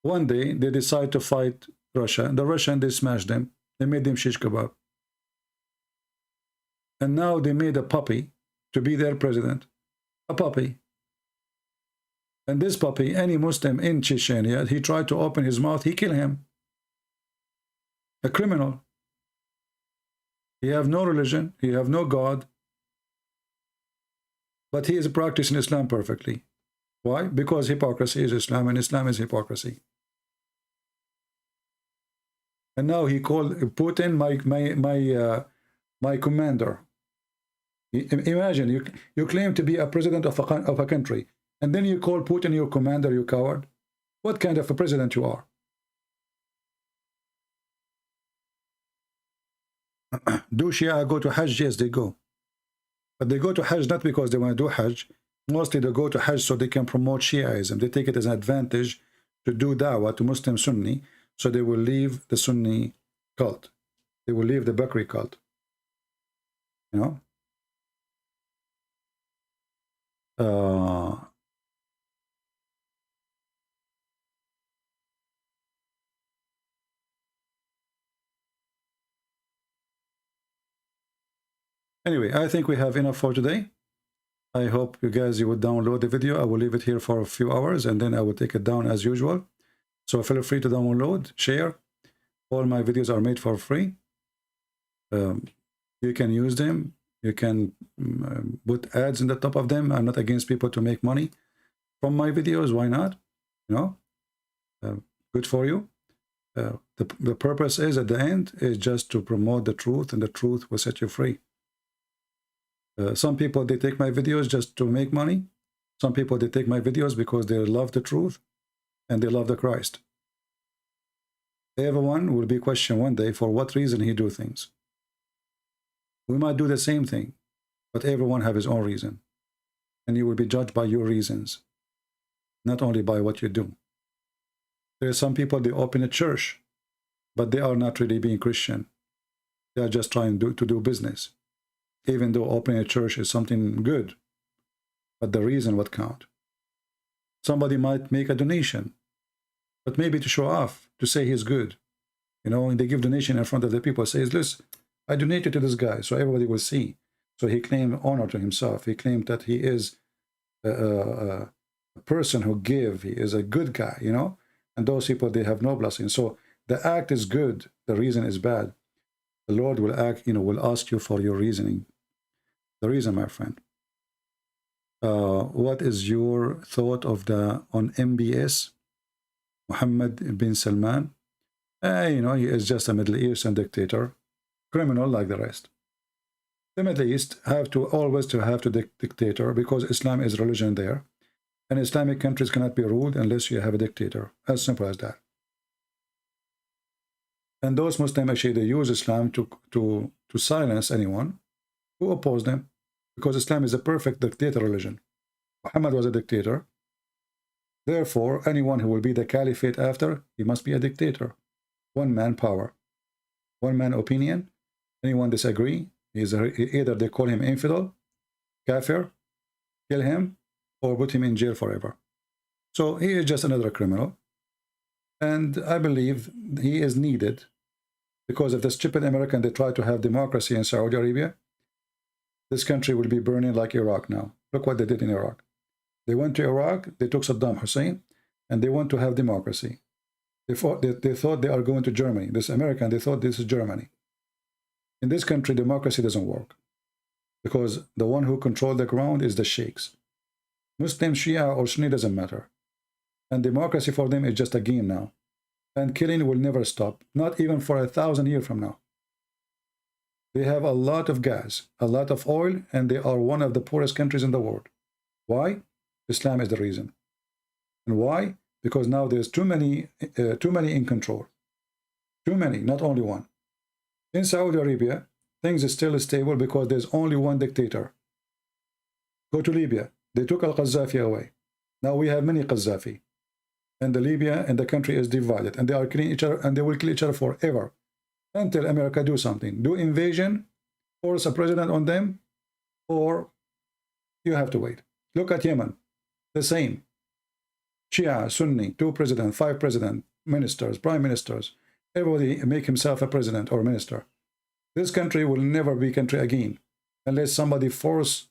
One day, they decide to fight Russia. The Russian, they smashed them. They made them shish kebab. And now they made a puppy to be their president. A puppy. And this puppy, any Muslim in Chechnya, he tried to open his mouth, he kill him. A criminal. He have no religion, he have no God. But he is practicing Islam perfectly. Why? Because hypocrisy is Islam and Islam is hypocrisy. And now he called Putin my commander. Imagine, you claim to be a president of a country, and then you call Putin your commander, you coward. What kind of a president you are? Do Shia go to Hajj? Yes, they go. But they go to Hajj not because they want to do Hajj. Mostly they go to Hajj so they can promote Shiaism. They take it as an advantage to do Dawah to Muslim Sunni, so they will leave the Sunni cult. They will leave the Bakri cult. You know? Anyway, I think we have enough for today. I hope you guys, you would download the video. I will leave it here for a few hours and then I will take it down as usual. So feel free to download, share. All my videos are made for free. You can use them. You can put ads in the top of them. I'm not against people to make money from my videos. Why not? You know, good for you. The purpose is at the end is just to promote the truth, and the truth will set you free. Some people, they take my videos just to make money. Some people, they take my videos because they love the truth and they love the Christ. Everyone will be questioned one day for what reason he do things. We might do the same thing, but everyone have his own reason. And you will be judged by your reasons, not only by what you do. There are some people, they open a church, but they are not really being Christian. They are just trying to do business. Even though opening a church is something good, but the reason what count. Somebody might make a donation, but maybe to show off, to say he's good. You know, and they give donation in front of the people, says, listen, I donated to this guy, so everybody will see. So he claimed honor to himself. He claimed that he is a person who give. He is a good guy, you know. And those people, they have no blessing. So the act is good. The reason is bad. The Lord will act, you know, will ask you for your reasoning. The reason, my friend. What is your thought of on MBS, Mohammed bin Salman? You know, he is just a Middle Eastern dictator, criminal like the rest. The Middle East have to always have to dictator because Islam is religion there. And Islamic countries cannot be ruled unless you have a dictator. As simple as that. And those Muslims actually, they use Islam to silence anyone who oppose them, because Islam is a perfect dictator religion. Muhammad was a dictator. Therefore, anyone who will be the caliphate after, he must be a dictator. One man power, one man opinion. Anyone disagree, either they call him infidel, kafir, kill him, or put him in jail forever. So he is just another criminal. And I believe he is needed, because if the stupid American, they try to have democracy in Saudi Arabia, this country will be burning like Iraq now. Look what they did in Iraq. They went to Iraq, they took Saddam Hussein, and they want to have democracy. They thought they are going to Germany. This American, they thought this is Germany. In this country, democracy doesn't work, because the one who controls the ground is the sheikhs. Muslim, Shia, or Sunni doesn't matter. And democracy for them is just a game now. And killing will never stop, not even for 1,000 years from now. They have a lot of gas, a lot of oil, and they are one of the poorest countries in the world. Why? Islam is the reason. And why? Because now there's too many in control. Too many, not only one. In Saudi Arabia, things are still stable because there's only one dictator. Go to Libya. They took Al-Qaddafi away. Now we have many Qaddafi. And the Libya and the country is divided. And they are killing each other, and they will kill each other forever. Until America do something. Do invasion, force a president on them, or you have to wait. Look at Yemen. The same. Shia, Sunni, 2 presidents, 5 presidents, ministers, prime ministers. Everybody make himself a president or minister. This country will never be country again unless somebody force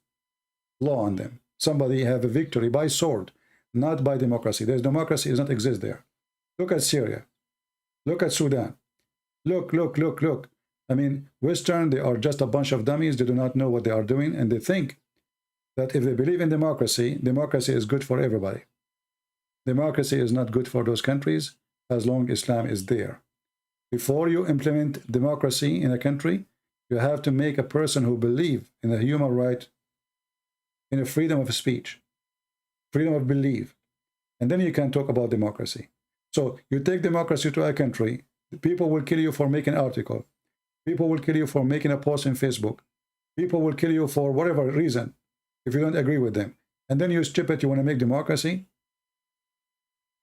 law on them. Somebody have a victory by sword, not by democracy. There's democracy does not exist there. Look at Syria. Look at Sudan. Look. I mean, Western, they are just a bunch of dummies. They do not know what they are doing, and they think that if they believe in democracy, democracy is good for everybody. Democracy is not good for those countries as long as Islam is there. Before you implement democracy in a country, you have to make a person who believes in a human right, in a freedom of speech, freedom of belief, and then you can talk about democracy. So you take democracy to a country, people will kill you for making an article. People will kill you for making a post on Facebook. People will kill you for whatever reason if you don't agree with them. And then you stupid, you want to make democracy?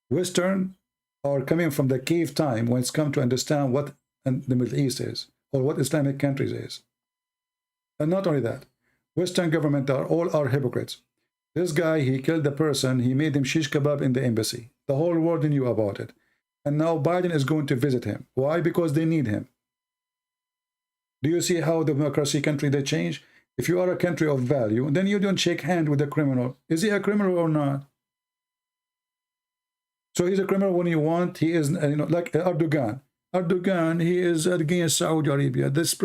Western are coming from the cave time when it's come to understand what the Middle East is, or what Islamic countries is. And not only that, Western government all are hypocrites. This guy, he killed the person, he made him shish kebab in the embassy. The whole world knew about it. And now Biden is going to visit him. Why? Because they need him. Do you see how the democracy country they change? If you are a country of value, then you don't shake hand with a criminal. Is he a criminal or not? So he's a criminal when you want. He is, like Erdogan. Erdogan, he is against Saudi Arabia. This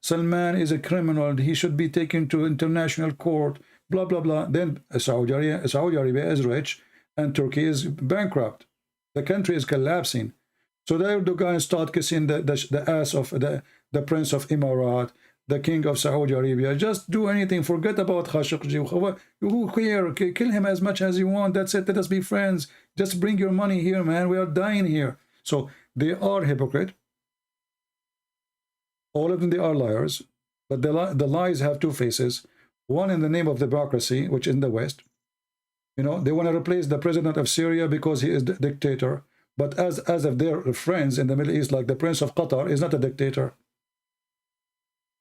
Salman is a criminal. He should be taken to international court. Blah blah blah. Then Saudi Arabia is rich, and Turkey is bankrupt. The country is collapsing. So the Erdogan start kissing the ass of the Prince of Emirat, the King of Saudi Arabia. Just do anything. Forget about Khashoggi. Who care? Kill him as much as you want. That's it. Let us be friends. Just bring your money here, man. We are dying here. So they are hypocrite. All of them, they are liars. But the lies have two faces. One in the name of democracy, which is in the West. They want to replace the president of Syria because he is the dictator. But as of their friends in the Middle East, like the Prince of Qatar, is not a dictator.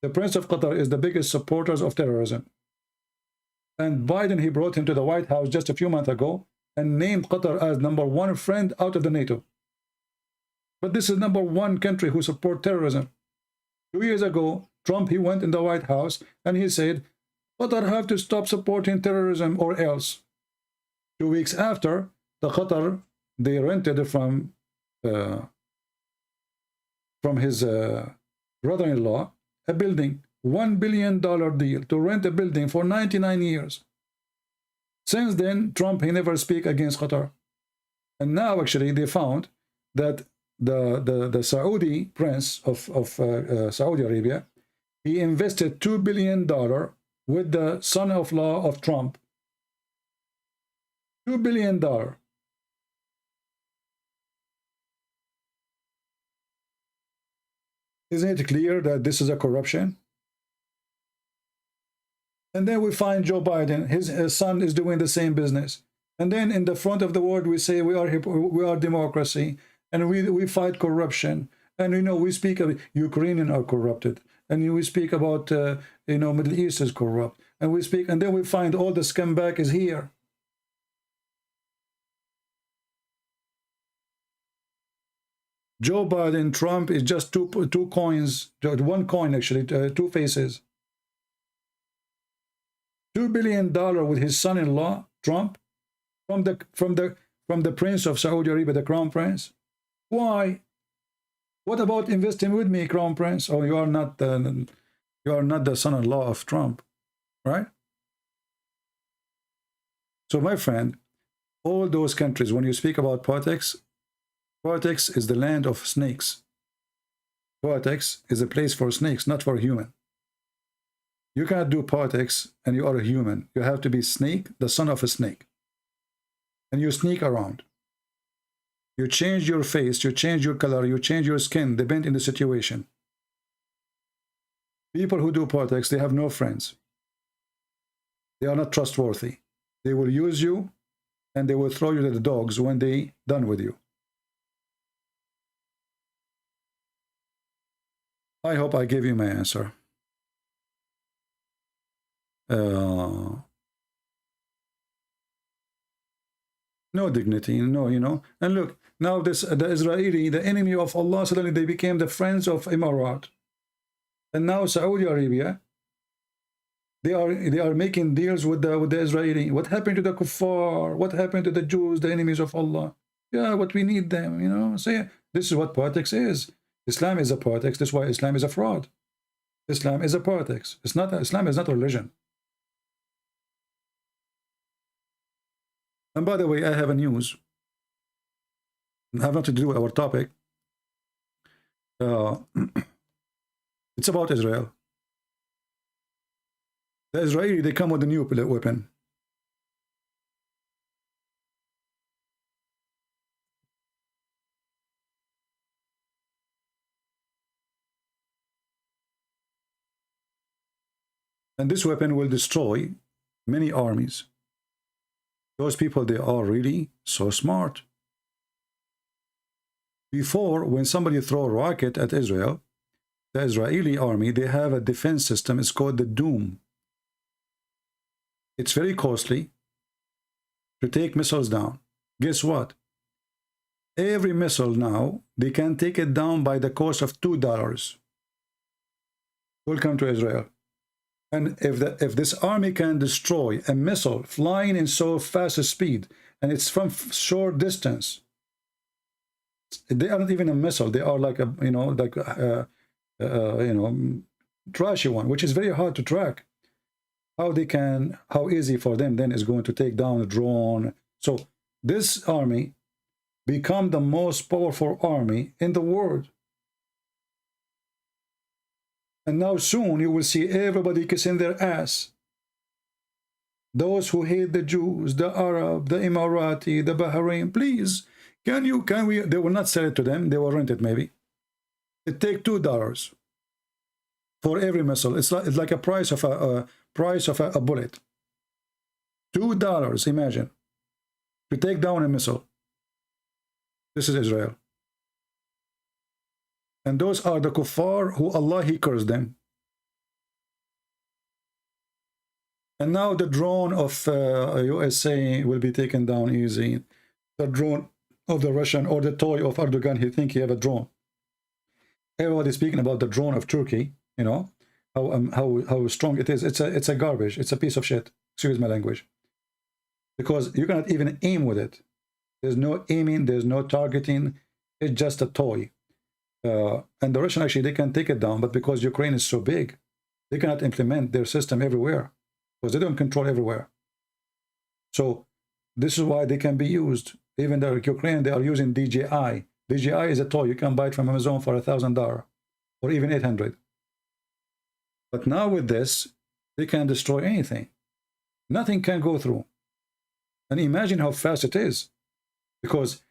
The Prince of Qatar is the biggest supporters of terrorism. And Biden, he brought him to the White House just a few months ago and named Qatar as #1 friend out of the NATO. But this is #1 country who support terrorism. 2 years ago, Trump, he went in the White House and he said, Qatar have to stop supporting terrorism or else. 2 weeks after, the Qatar, they rented from his brother-in-law a building, $1 billion deal to rent a building for 99 years. Since then, Trump, he never speak against Qatar. And now, actually, they found that the Saudi prince of Saudi Arabia, he invested $2 billion with the son-in-law of Trump $2 billion. Isn't it clear that this is a corruption? And then we find Joe Biden, his son is doing the same business. And then in the front of the world, we say we are democracy, and we fight corruption. And we speak of Ukrainians are corrupted, and we speak about Middle East is corrupt, and we speak, and then we find all the scumbag is here. Joe Biden, Trump is just two coins, one coin actually, two faces. $2 billion with his son-in-law, Trump, from the Prince of Saudi Arabia, the Crown Prince. Why? What about investing with me, Crown Prince? Oh, you are not the son-in-law of Trump, right? So, my friend, all those countries, when you speak about politics is the land of snakes. Politics is a place for snakes, not for human. You cannot do politics and you are a human. You have to be snake, the son of a snake. And you sneak around. You change your face, you change your color, you change your skin, depending on the situation. People who do politics, they have no friends. They are not trustworthy. They will use you and they will throw you to the dogs when they done with you. I hope I gave you my answer. No dignity, no, and look, now the Israeli, the enemy of Allah, suddenly they became the friends of Emirat. And now Saudi Arabia, they are making deals with the Israeli. What happened to the kuffar? What happened to the Jews, the enemies of Allah? Yeah, what we need them, say this is what politics is. Islam is a politics. That's why Islam is a fraud. Islam is a politics. Islam is not a religion. And by the way, I have a news. I have nothing to do with our topic. It's about Israel. The Israeli, they come with a new weapon. And this weapon will destroy many armies. Those people, they are really so smart. Before, when somebody throw a rocket at Israel, the Israeli army, they have a defense system. It's called the Doom. It's very costly to take missiles down. Guess what? Every missile now, they can take it down by the cost of $2. Will come to Israel. And if this army can destroy a missile flying in so fast a speed, and it's from short distance, they are not even a missile. They are like a trashy one, which is very hard to track. How easy for them then is going to take down a drone. So this army become the most powerful army in the world. And now soon you will see everybody kissing their ass. Those who hate the Jews, the Arab, the Emirati, the Bahrain, please, can we, they will not sell it to them, they will rent it maybe. It take $2 for every missile. It's like a price of a bullet. $2, imagine, to take down a missile. This is Israel. And those are the kuffar who Allah, He cursed them. And now the drone of USA will be taken down easy. The drone of the Russian, or the toy of Erdogan, he think he have a drone. Everybody speaking about the drone of Turkey, how strong it is. It's a garbage. It's a piece of shit. Excuse my language. Because you cannot even aim with it. There's no aiming. There's no targeting. It's just a toy. And the Russian, actually, they can take it down, but because Ukraine is so big, they cannot implement their system everywhere, because they don't control everywhere. So this is why they can be used. Even the Ukraine, they are using DJI. DJI is a toy. You can buy it from Amazon for $1,000 or even $800. But now with this, they can destroy anything. Nothing can go through. And imagine how fast it is, because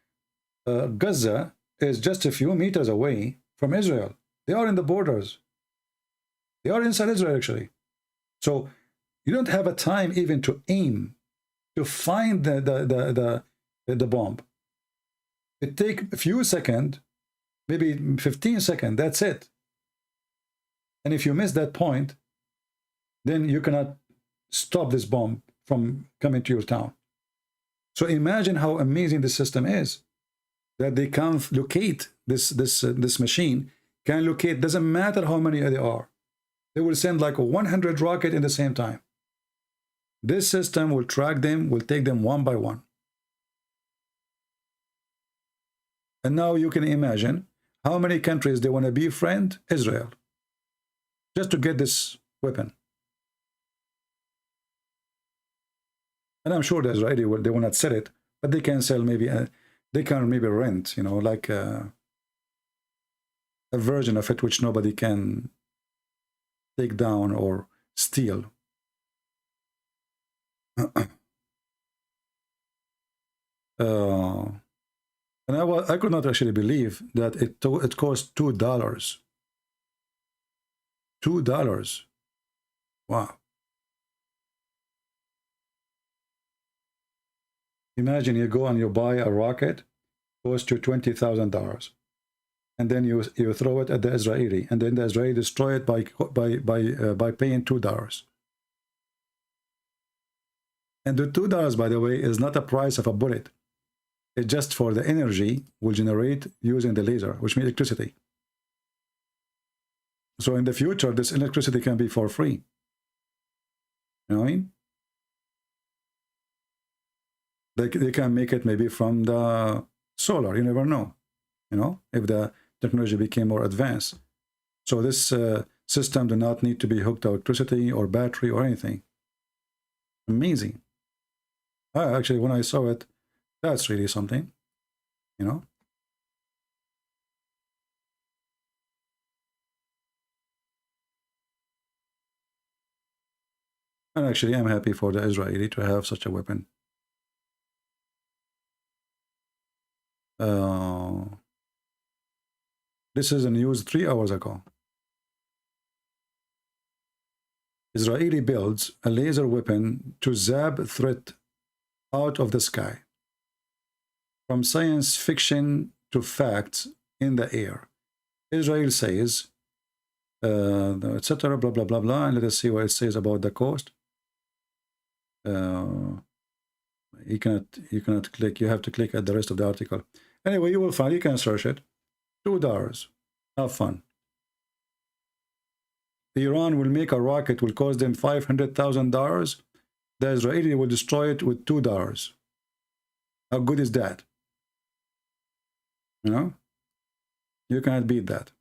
Gaza is just a few meters away from Israel. They are in the borders. They are inside Israel, actually. So you don't have a time even to aim, to find the bomb. It takes a few seconds, maybe 15 seconds, that's it. And if you miss that point, then you cannot stop this bomb from coming to your town. So imagine how amazing the system is, that they can locate this machine, can locate, doesn't matter how many they are. They will send like 100 rockets in the same time. This system will track them, will take them one by one. And now you can imagine how many countries they want to befriend Israel just to get this weapon. And I'm sure the Israeli they will not sell it, but they can sell maybe, they can maybe rent, you know, like a version of it which nobody can take down or steal. And I could not actually believe that it cost $2. $2. Wow. Imagine you go and you buy a rocket, costs you $20,000, and then you throw it at the Israeli, and then the Israeli destroy it by paying $2. And the $2, by the way, is not the price of a bullet. It's just for the energy will generate using the laser, which means electricity. So in the future, this electricity can be for free. You know what I mean? They can make it maybe from the solar. You never know, you know, if the technology became more advanced. So this system do not need to be hooked to electricity or battery or anything. Amazing. Actually, when I saw it, that's really something, you know. And actually, I'm happy for the Israeli to have such a weapon. This is a news 3 hours ago. Israeli builds a laser weapon to zap threat out of the sky. From science fiction to facts in the air. Israel says, etc. Blah blah blah blah. And let us see what it says about the cost. You cannot click. You have to click at the rest of the article. Anyway, you will find. You can search it. $2. Have fun. Iran will make a rocket. Will cost them $500,000. The Israeli will destroy it with $2. How good is that? You know, you cannot beat that.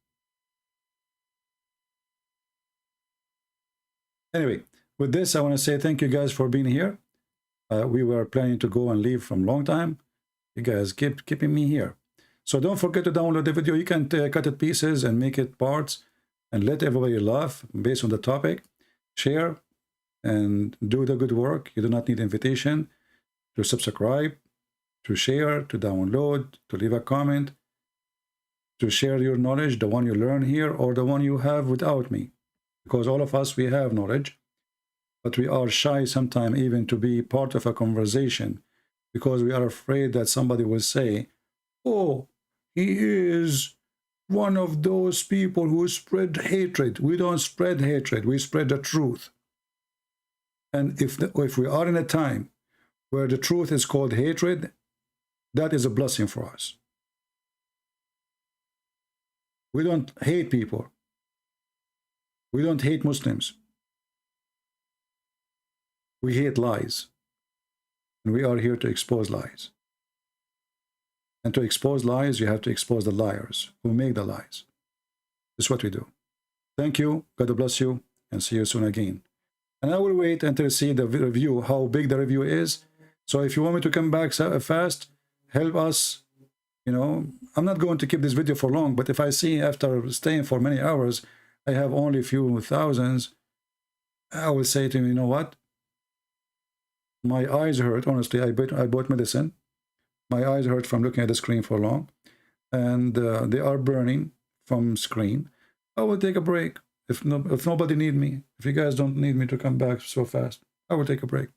Anyway, with this, I want to say thank you guys for being here. We were planning to go and leave from long time. You guys keeping me here. So don't forget to download the video. You can cut it pieces and make it parts and let everybody laugh based on the topic. Share and do the good work. You do not need invitation to subscribe, to share, to download, to leave a comment, to share your knowledge, the one you learn here or the one you have without me. Because all of us, we have knowledge, but we are shy sometimes even to be part of a conversation because we are afraid that somebody will say, oh, he is one of those people who spread hatred. We don't spread hatred. We spread the truth. And if we are in a time where the truth is called hatred, that is a blessing for us. We don't hate people. We don't hate Muslims. We hate lies. And we are here to expose lies. And to expose lies, you have to expose the liars who make the lies. That's what we do. Thank you. God bless you. And see you soon again. And I will wait until see the review, how big the review is. So if you want me to come back fast, help us. You know, I'm not going to keep this video for long, but if I see after staying for many hours, I have only a few thousands, I will say to him, you know what? My eyes hurt, honestly. I bought medicine. My eyes hurt from looking at the screen for long. And they are burning from screen. I will take a break. If nobody need me, if you guys don't need me to come back so fast, I will take a break.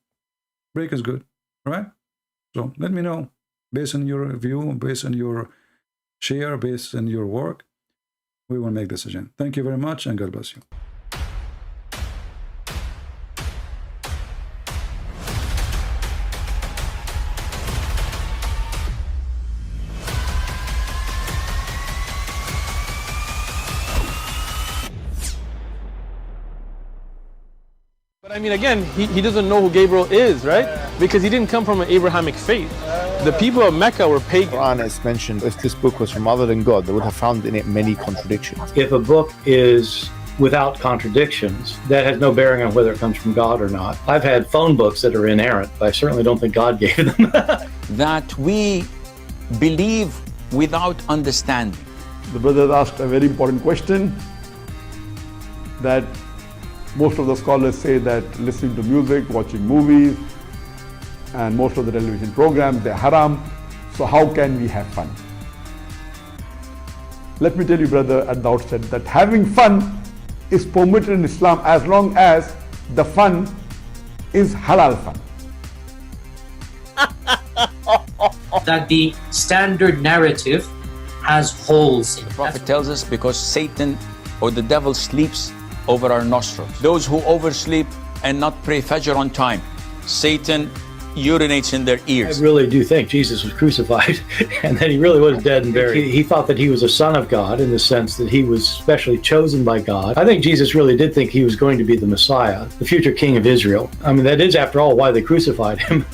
Break is good, right? So let me know, based on your view, based on your share, based on your work, we will make decision. Thank you very much, and God bless you. But I mean, again, he doesn't know who Gabriel is, right? Because he didn't come from an Abrahamic faith. The people of Mecca were pagan. Quran is mentioned, if this book was from other than God, they would have found in it many contradictions. If a book is without contradictions, that has no bearing on whether it comes from God or not. I've had phone books that are inerrant, but I certainly don't think God gave them. That we believe without understanding. The brother asked a very important question, that most of the scholars say that listening to music, watching movies, and most of the television programs, they're haram. So how can we have fun? Let me tell you, brother, at the outset, that having fun is permitted in Islam as long as the fun is halal fun. That the standard narrative has holes in it. The Prophet tells us because Satan or the devil sleeps over our nostrils. Those who oversleep and not pray Fajr on time, Satan urinates in their ears. I really do think Jesus was crucified and that he really was dead and buried. He thought that he was a son of God in the sense that he was specially chosen by God. I think Jesus really did think he was going to be the Messiah, the future king of Israel. I mean, that is, after all, why they crucified him,